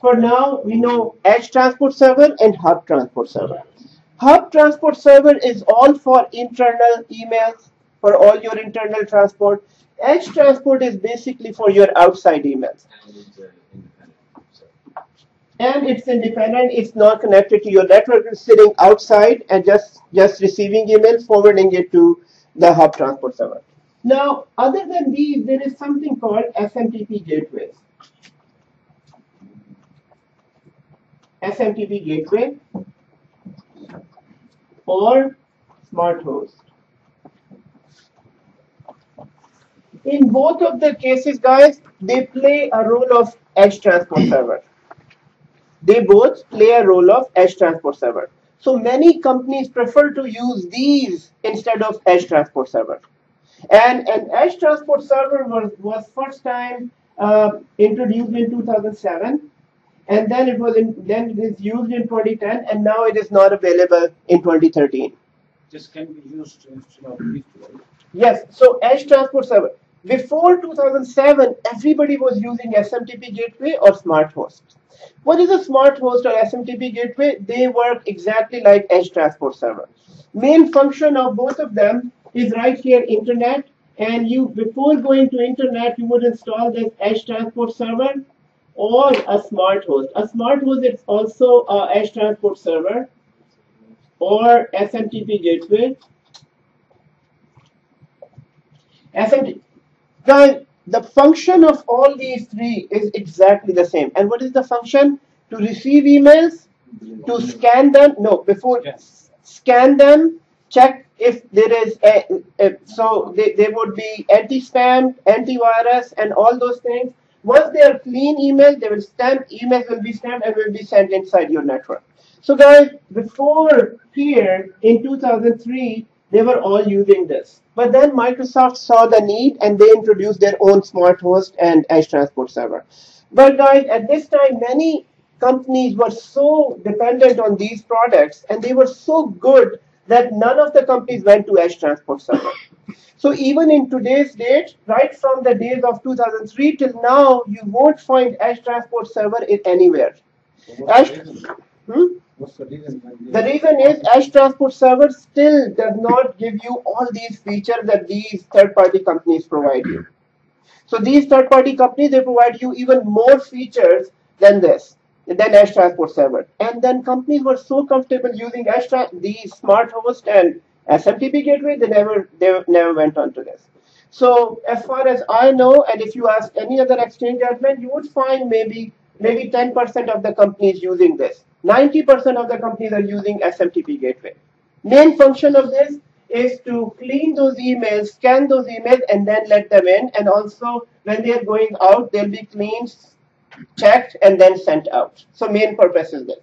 For now, we know edge transport server and hub transport server. Hub transport server is all for internal emails, for all your internal transport. Edge transport is basically for your outside emails. And it's independent, it's not connected to your network, it's sitting outside and just receiving email, forwarding it to the hub transport server. Now, other than these, there is something called SMTP gateways. SMTP gateway or smart host. In both of the cases, guys, they play a role of edge transport server. They both play a role of edge transport server. So many companies prefer to use these instead of edge transport server. And an edge transport server was first time introduced in 2007, and then it is used in 2010, and now it is not available in 2013. This can be used instead of these two, right? Yes. So edge transport server. Before 2007, everybody was using SMTP gateway or smart host. What is a smart host or SMTP gateway? They work exactly like edge transport server. Main function of both of them is right here, internet. And you, before going to internet, you would install this edge transport server or a smart host. A smart host is also a edge transport server or SMTP gateway. SMTP. Guys, the function of all these 3 is exactly the same. And what is the function? To receive emails, to scan them. No, before scan them, check if there is so they would be anti-spam, antivirus, and all those things. Once they are clean email, they will stamp. Emails will be stamped and will be sent inside your network. So guys, before here in 2003, they were all using this. But then Microsoft saw the need and they introduced their own smart host and edge transport server. But guys, at this time, many companies were so dependent on these products and they were so good that none of the companies went to edge transport server. So even in today's date, right from the days of 2003 till now, you won't find Edge Transport Server anywhere. What's the reason? The reason is Edge Transport Server still does not give you all these features that these third-party companies provide you. So these third-party companies, they provide you even more features than this, than Edge Transport Server. And then companies were so comfortable using the Smart Host and SMTP gateway, they never went on to this. So as far as I know, and if you ask any other exchange admin, you would find maybe 10% of the companies using this. 90% of the companies are using SMTP gateway. Main function of this is to clean those emails, scan those emails, and then let them in. And also, when they are going out, they'll be cleaned, checked, and then sent out. So main purpose is this.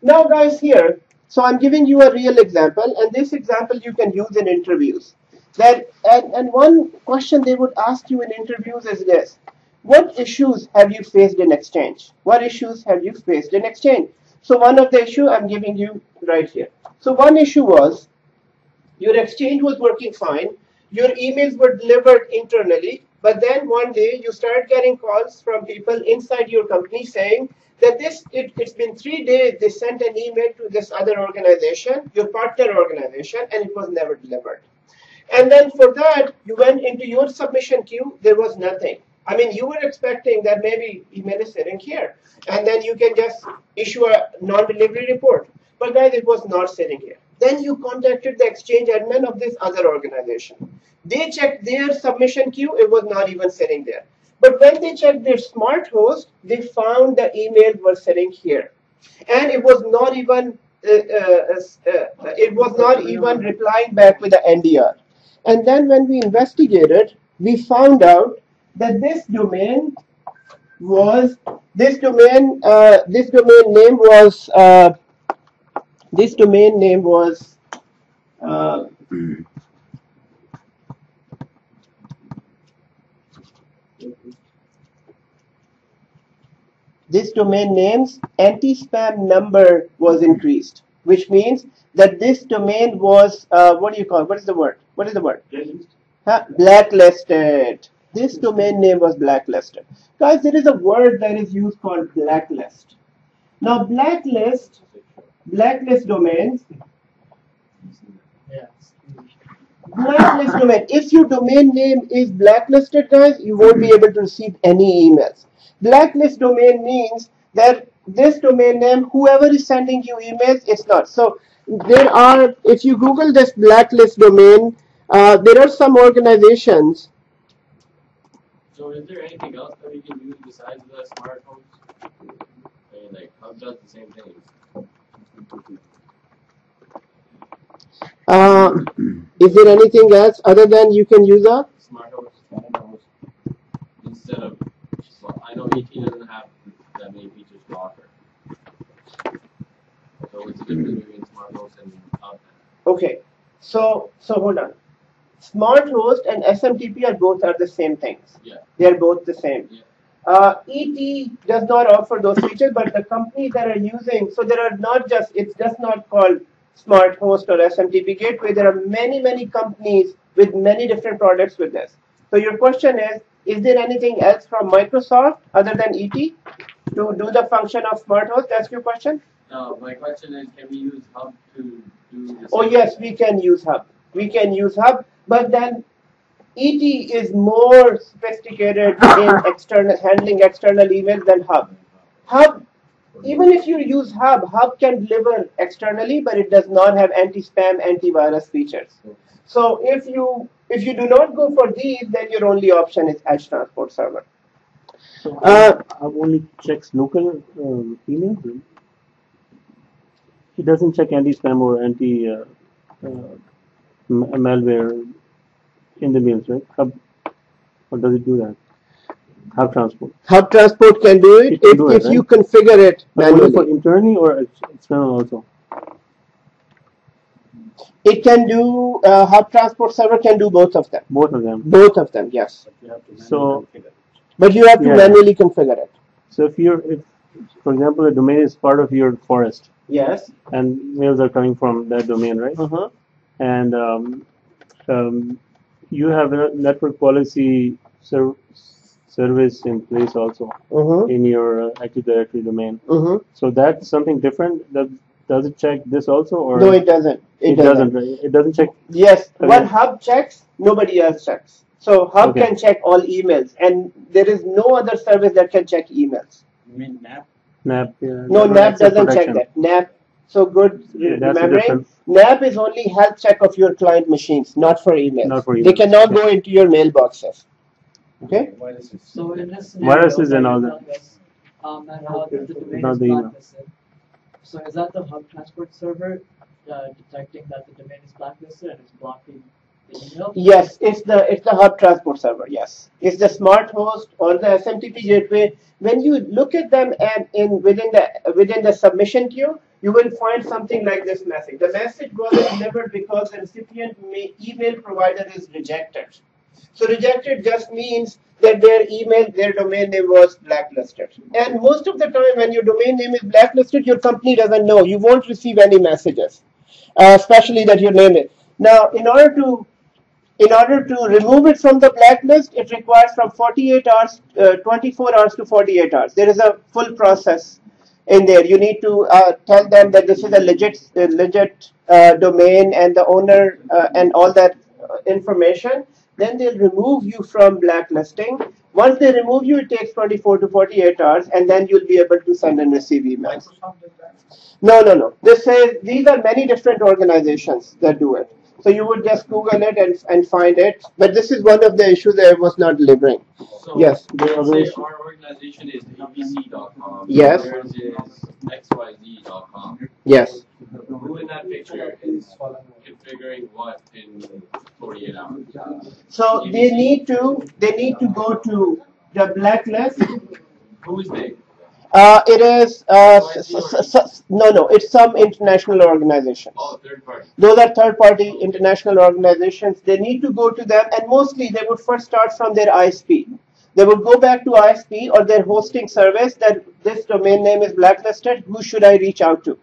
Now, guys, here, so I'm giving you a real example, and this example you can use in interviews. And one question they would ask you in interviews is this: what issues have you faced in Exchange? What issues have you faced in Exchange? So one of the issue I'm giving you right here. So one issue was your Exchange was working fine. Your emails were delivered internally, but then one day you started getting calls from people inside your company saying that it's been 3 days, they sent an email to this other organization, your partner organization, and it was never delivered. And then for that, you went into your submission queue, there was nothing. I mean, you were expecting that maybe email is sitting here, and then you can just issue a non-delivery report. But guys, it was not sitting here. Then you contacted the Exchange admin of this other organization. They checked their submission queue, it was not even sitting there. But when they checked their Smart Host, they found the emails were sitting here. And it was not even replying back with the NDR. And then when we investigated, we found out that this domain name was this domain name's anti-spam number was increased, which means that this domain was what do you call it? What is the word? What is the word? Blacklisted. This domain name was blacklisted. Guys, there is a word that is used called blacklist. Now, blacklist domains. Blacklist domain. If your domain name is blacklisted, guys, you won't be able to receive any emails. Blacklist domain means that this domain name, whoever is sending you emails, it's not. So there are, if you Google this blacklist domain, there are some organizations. So is there anything else that we can use besides the Smart Host? I mean, like, Hub does the same thing. Is there anything else other than you can use a Smart Host instead of, well, I know ET doesn't have that many features to offer. So what's the difference between Smart Host and Hub? Okay, so hold on. Smart Host and SMTP are the same things. Yeah. They are both the same. Yeah. ET does not offer those features, but the companies that are using, so there are not just, it's just not called Smart Host or SMTP Gateway. There are many companies with many different products with this. So your question is there anything else from Microsoft other than ET to do the function of Smart Host? That's your question? No, my question is, can we use Hub to do this? Oh yes, we can use Hub. We can use Hub, but then ET is more sophisticated in handling external emails than Hub. Hub, even if you use Hub, Hub can deliver externally, but it does not have anti-spam, antivirus features. So if you do not go for these, then your only option is Edge Transport Server. So Hub only checks local emails. It doesn't check anti-spam or anti-malware in the mails, right? Hub, or does it do that? Hub Transport. Hub Transport can do it if you configure it manually. For internally or external also? It can do, Hub Transport Server can do both of them. Both of them? Both of them, yes. But you have to manually configure it. So if, for example, the domain is part of your forest. Yes. And mails are coming from that domain, right? Uh-huh. And you have a network policy service in place also in your Active Directory domain. So that's something different. Does it check this also, or no? It doesn't. It doesn't. Right? It doesn't check. Yes, Okay. one hub checks, nobody else checks. So hub Okay. can check all emails, and there is no other service that can check emails. You mean NAP? NAP. Yeah, No, network NAP access doesn't check protection. that. NAP, so good Yeah, that's a remembering. different. NAP is only health check of your client machines, not for emails. Not for They emails. cannot Okay. go into your mailboxes. Okay? So in this scenario, Viruses and all you're that. telling us, that how the domain Not is the email. blacklisted. So is that the hub transport server detecting that the domain is blacklisted and it's blocking the email? Yes, it's the hub transport server. Yes, it's the smart host or the SMTP gateway. When you look at them and within the submission queue, you will find something like this message. The message was delivered because the recipient email provider is rejected. So rejected just means that their domain name was blacklisted. And most of the time when your domain name is blacklisted, your company doesn't know. You won't receive any messages, especially that your name is. Now, in order to remove it from the blacklist, it requires from 48 hours, 24 hours to 48 hours. There is a full process in there. You need to tell them that this is a legit domain and the owner and all that information. Then they'll remove you from blacklisting. Once they remove you, it takes 24 to 48 hours, and then you'll be able to send and receive emails. No. These are many different organizations that do it. So you would just Google it and find it. But this is one of the issues that I was not delivering. So Yes. let's say our organization is abc.com. Yes. Yours is xyz.com. Yes. Who in that picture is configuring what in 48 hours? So they need to go to the blacklist. Who is they? It is no. It's some international organizations. Oh, third party. Those are third-party international organizations. They need to go to them, and mostly they would first start from their ISP. They would go back to ISP or their hosting service that this domain name is blacklisted. Who should I reach out to?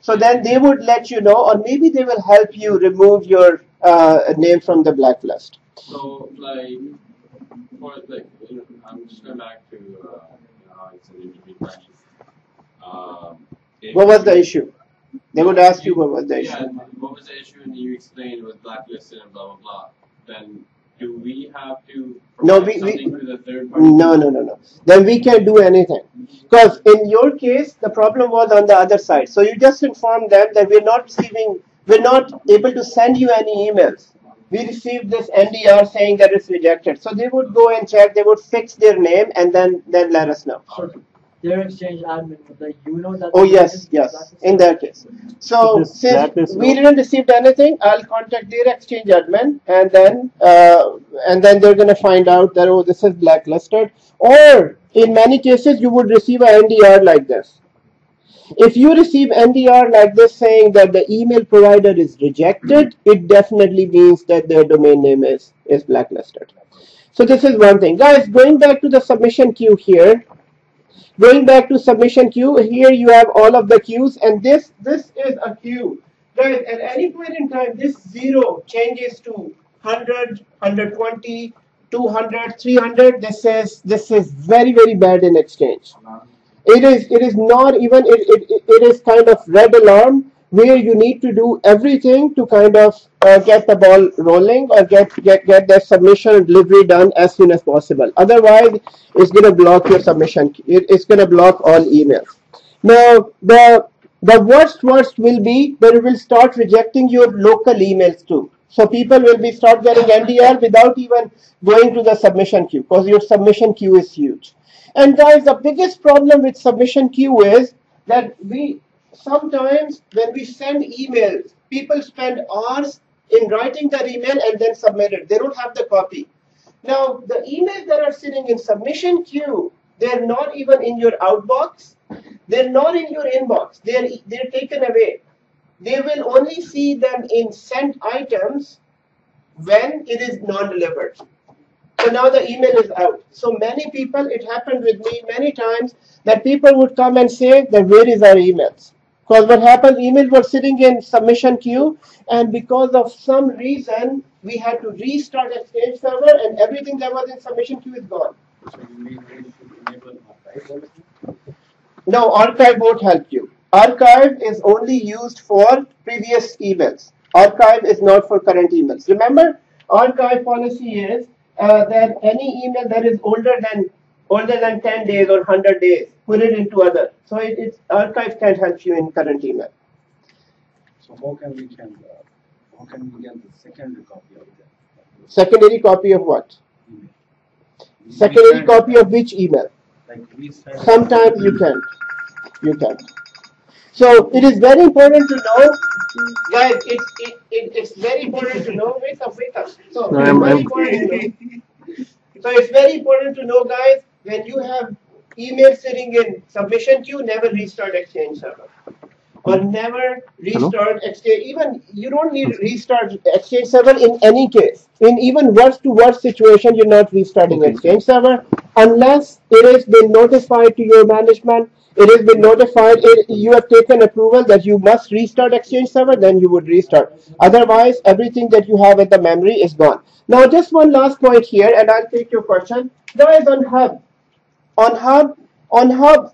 So then they would let you know, or maybe they will help you remove your name from the blacklist. So, I'm just going back to it's an interview question. What was the issue? They would ask you what was the issue. What was the issue, and you explained it was blacklisted and blah blah blah. Then do we have to provide something to the third party? No. Then we can't do anything. Because in your case, the problem was on the other side. So you just inform them that we're not able to send you any emails. We received this NDR saying that it's rejected. So they would go and check, they would fix their name and then let us know. Their exchange admin would let you know that. Oh yes, in that case. So since we didn't receive anything, I'll contact their exchange admin, and then they're gonna find out that this is blacklisted. Or in many cases, you would receive an NDR like this. If you receive NDR like this saying that the email provider is rejected, it definitely means that their domain name is blacklisted. So this is one thing, guys. Going back to the submission queue here. Going back to submission queue, here you have all of the queues, and this is a queue. Guys, at any point in time, this 0 changes to 100, 120, 200, 300. This is very, very bad in Exchange. It is not even, it is kind of red alarm where you need to do everything to kind of get the ball rolling or get that submission and delivery done as soon as possible. Otherwise, it's going to block your submission. It's going to block all emails. Now, the worst will be that it will start rejecting your local emails too. So people will start getting NDR without even going to the submission queue because your submission queue is huge. And guys, the biggest problem with submission queue is that sometimes when we send emails, people spend hours in writing that email and then submit it. They don't have the copy. Now, the emails that are sitting in submission queue, they're not even in your outbox. They're not in your inbox. They're taken away. They will only see them in sent items when it is non-delivered. So now the email is out. So many people, it happened with me many times that people would come and say that where is our emails? Because what happens, emails were sitting in submission queue, and because of some reason, we had to restart Exchange Server, and everything that was in submission queue is gone. So you mean we should enable archive? No, archive won't help you. Archive is only used for previous emails. Archive is not for current emails. Remember, archive policy is that any email that is older than 10 days or 100 days, put it into other. So archive can't help you in current email. So how can we get the secondary copy of that? Secondary copy of what? Email. Secondary copy of which email? Like we send. Sometimes you can't. You can't. So it is very important to know, guys. It's very important to know. Wake up. So No, it's I'm- very important to know. So it's very important to know, guys. When you have email sitting in submission queue, never restart Exchange Server, or never restart Exchange. Even you don't need to restart Exchange Server in any case. In even worst to worst situation, you're not restarting Exchange Server unless it has been notified to your management. It has been notified. You have taken approval that you must restart Exchange Server. Then you would restart. Otherwise, everything that you have at the memory is gone. Now, just one last point here, and I'll take your question. Guys, on Hub,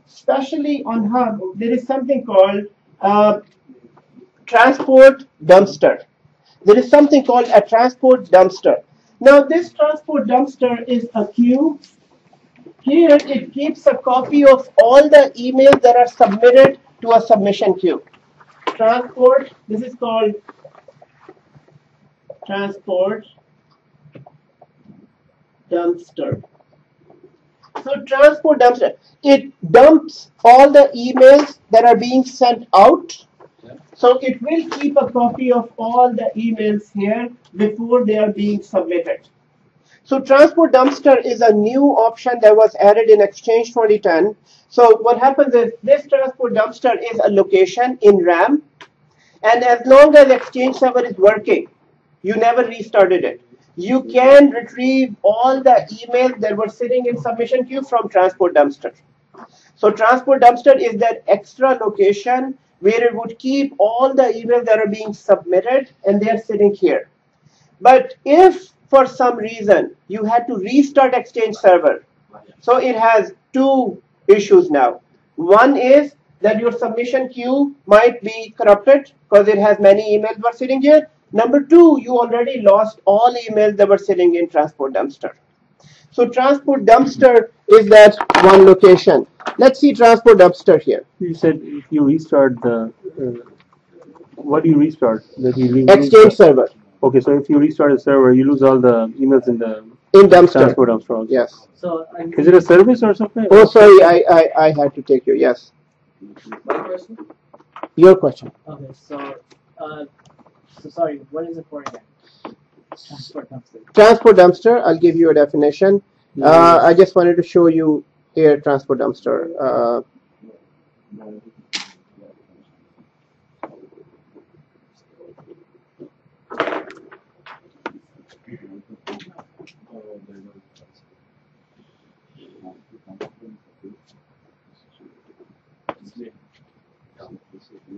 especially on Hub, there is something called transport dumpster. There is something called a transport dumpster. Now, this transport dumpster is a queue. Here, it keeps a copy of all the emails that are submitted to a submission queue. Transport, this is called transport dumpster. So transport dumpster, it dumps all the emails that are being sent out. So it will keep a copy of all the emails here before they are being submitted. So transport dumpster is a new option that was added in Exchange 2010. So what happens is this transport dumpster is a location in RAM, and as long as Exchange Server is working, you never restarted it. You can retrieve all the emails that were sitting in submission queue from transport dumpster. So transport dumpster is that extra location where it would keep all the emails that are being submitted, and they are sitting here. But if for some reason you had to restart Exchange Server, so it has two issues now. One is that your submission queue might be corrupted because it has many emails were sitting here. Number two, you already lost all emails that were sitting in transport dumpster. So transport dumpster is that one location. Let's see transport dumpster here. You said if you restart the, what do you restart? That you Exchange Server. Okay, so if you restart a server, you lose all the emails in the dumpster. Transport dumpster also. Yes. So is it a service or something? Oh, sorry, I had to take you. Yes. My question? Your question. Okay, so sorry, what is it for again? Transport dumpster. Transport dumpster, I'll give you a definition. I just wanted to show you here transport dumpster.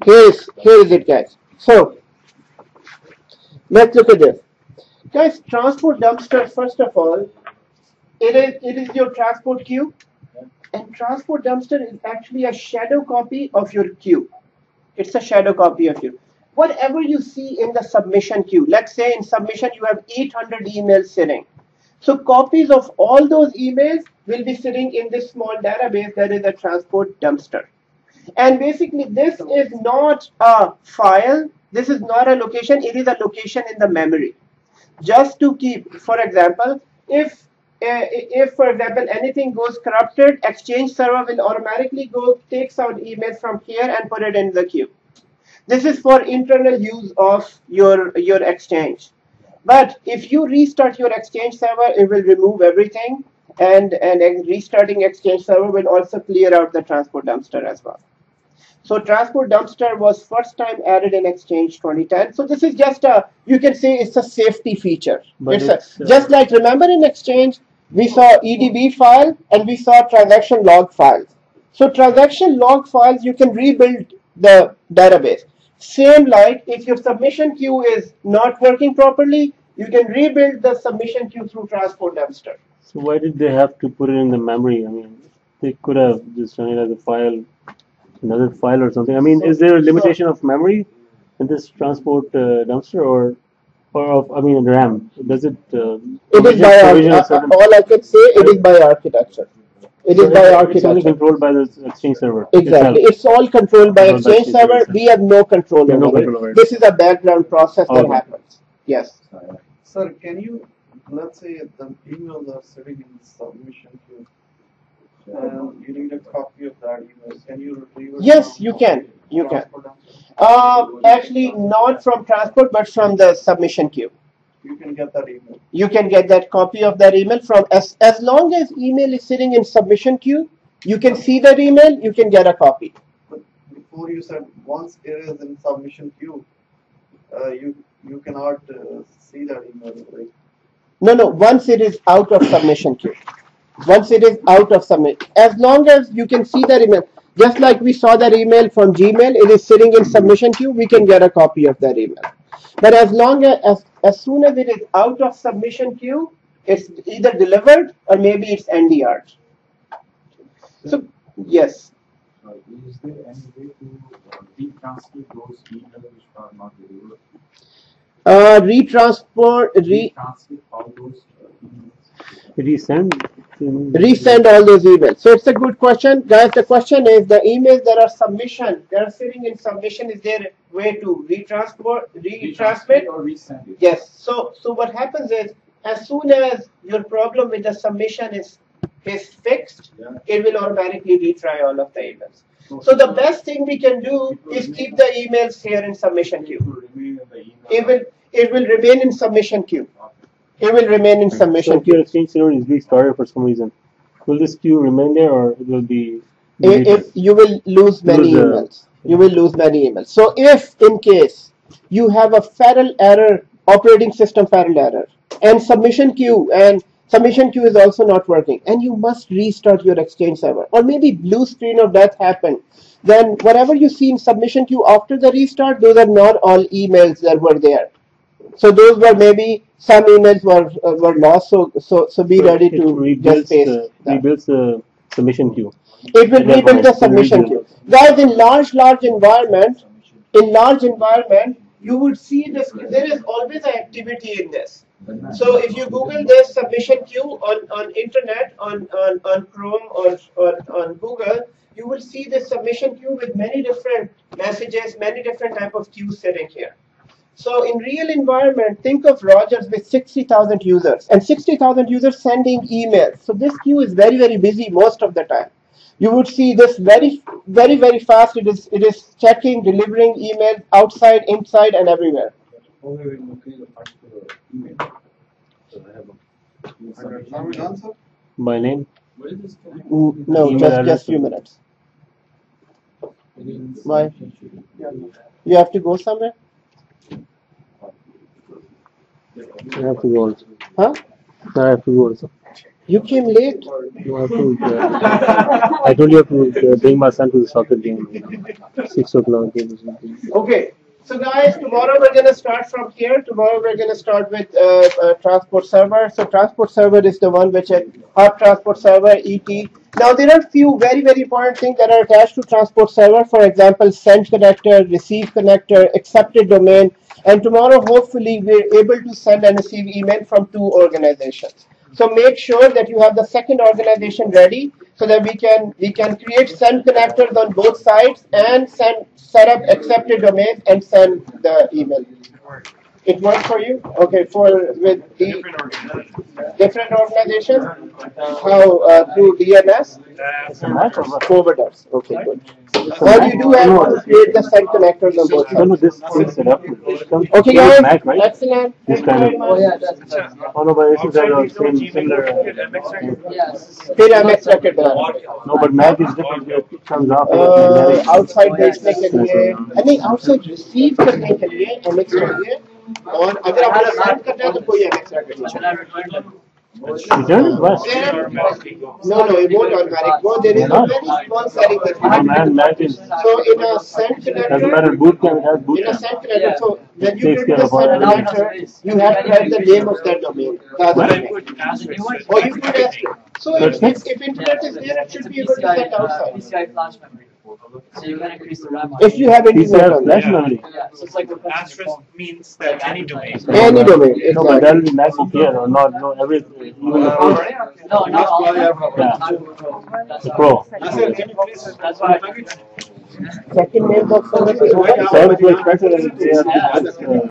Here is it, guys. So let's look at this. Guys, transport dumpster, first of all, it is your transport queue, and transport dumpster is actually a shadow copy of your queue. It's a shadow copy of you. Whatever you see in the submission queue, let's say in submission you have 800 emails sitting. So copies of all those emails will be sitting in this small database that is a transport dumpster. And basically this is not a file, this is not a location, it is a location in the memory. Just to keep, for example, if for example anything goes corrupted, Exchange Server will automatically go takes out emails from here and put it in the queue. This is for internal use of your Exchange. But if you restart your Exchange Server, it will remove everything, and restarting Exchange Server will also clear out the transport dumpster as well. So transport dumpster was first time added in Exchange 2010. So this is just a, you can say it's a safety feature. But it's just like, remember in Exchange, we saw EDB file and we saw transaction log files. So transaction log files, you can rebuild the database. Same like if your submission queue is not working properly, you can rebuild the submission queue through Transport Dumpster. So why did they have to put it in the memory? I mean, they could have just done it as a file, another file or something. I mean, is there a limitation of memory in this Transport Dumpster, or of, I mean, RAM? Does it? It is by all I can say. It is by architecture. It is by architecture. It's only controlled by the Exchange server. Exactly. Itself. It's all controlled by Exchange server. We have no control over it. This is a background process that happens. Yes. Sir, can you, let's say the emails are sitting in the submission queue, and you need a copy of that email. Can you retrieve it? Yes, you can. You can. Actually, not from Transport, but from the submission queue. You can get that email. You can get that copy of that email from as long as email is sitting in submission queue, you can see that email, you can get a copy. But before you said once it is in submission queue, you cannot see that email, right? No, once it is out of submission queue. Once it is out of submit, as long as you can see that email, just like we saw that email from Gmail, it is sitting in submission queue, we can get a copy of that email. But as soon as it is out of submission queue, it's either delivered or maybe it's NDR'd. So yes. Is there any way to retransfer those emails which are not delivered? Retransfer all those emails. Resend all those emails. So it's a good question, guys. The question is the emails that are sitting in submission. Is there a way to retransmit or resend it? Yes. So what happens is, as soon as your problem with the submission is fixed, it will automatically retry all of the emails. So the best thing we can do is keep the emails here in submission queue. It will remain in submission queue. It will remain in submission so if your Exchange server is restarted for some reason, will this queue remain there, or it will be? If you will lose many emails. You will lose many emails. So if in case you have a Feral error, operating system Feral error, and submission queue is also not working, and you must restart your Exchange server, or maybe blue screen of death happened, then whatever you see in submission queue after the restart, those are not all emails that were there. So those were maybe some emails were lost. So be ready to just paste. Rebuilds the submission queue. It will rebuild the submission queue. Guys, in large environment, you would see this. There is always an activity in this. So if you Google this submission queue on internet, on Chrome or on Google, you will see this submission queue with many different messages, many different type of queues sitting here. So in real environment, think of Rogers with 60,000 users and 60,000 users sending emails. So this queue is very, very busy most of the time. You would see this very, very, very fast. It is checking, delivering emails outside, inside, and everywhere. Are we done, sir? By name? No, just few minutes. Why? You have to go somewhere? I have to go also. Huh? I have to go also. You came late? No, I have to, I told you to bring my son to the soccer game. 6 o'clock. Okay. So guys, tomorrow we're going to start from here. Tomorrow we're going to start with Transport Server. So Transport Server is the one which is Hub Transport Server, ET. Now there are few very, very important things that are attached to Transport Server. For example, send connector, receive connector, accepted domain. And tomorrow, hopefully, we're able to send and receive email from 2 organizations. So make sure that you have the second organization ready so that we can create send connectors on both sides and set up accepted domains and send the email. It worked for you? Okay, with the different organizations? How through DNS? Forwarders. Okay, good. But you do have to create the send connectors on both sides. No, this is set up. Okay, guys. Mac, right? Excellent. This kind of. Oh yeah, that's Oh no, but this is similar. yes. फिर MX record banana. No, but Mac is different. It comes off. Outside भेजने के लिए, नहीं outside receive करने के लिए MX चाहिए. और अगर आप send करना है तो कोई MX record नहीं चाहिए. Return it west. No, it won't automatic go. There is a very small setting that you Oh have man, to do. imagine. So in a send Doesn't matter, connector, boot camp, it has boot in a camp. send connector, so when you Takes do care the of all send that. connector, you have to have the name of that domain. The other But I domain. put asterisk. Or you could ask. So That's next. if internet is there, it should be able to send outside. PCI flash memory. So you can increase the RAM. If you have internet PCI on flash that. memory. Yeah, so it's like Asterisk means that any domain. Any domain, No, but that exactly. will be MacBook Air or not, no, everything, even the Pro. No, not all. Yeah, That's the Pro. That's why. Second mailbox service is what? Service was better than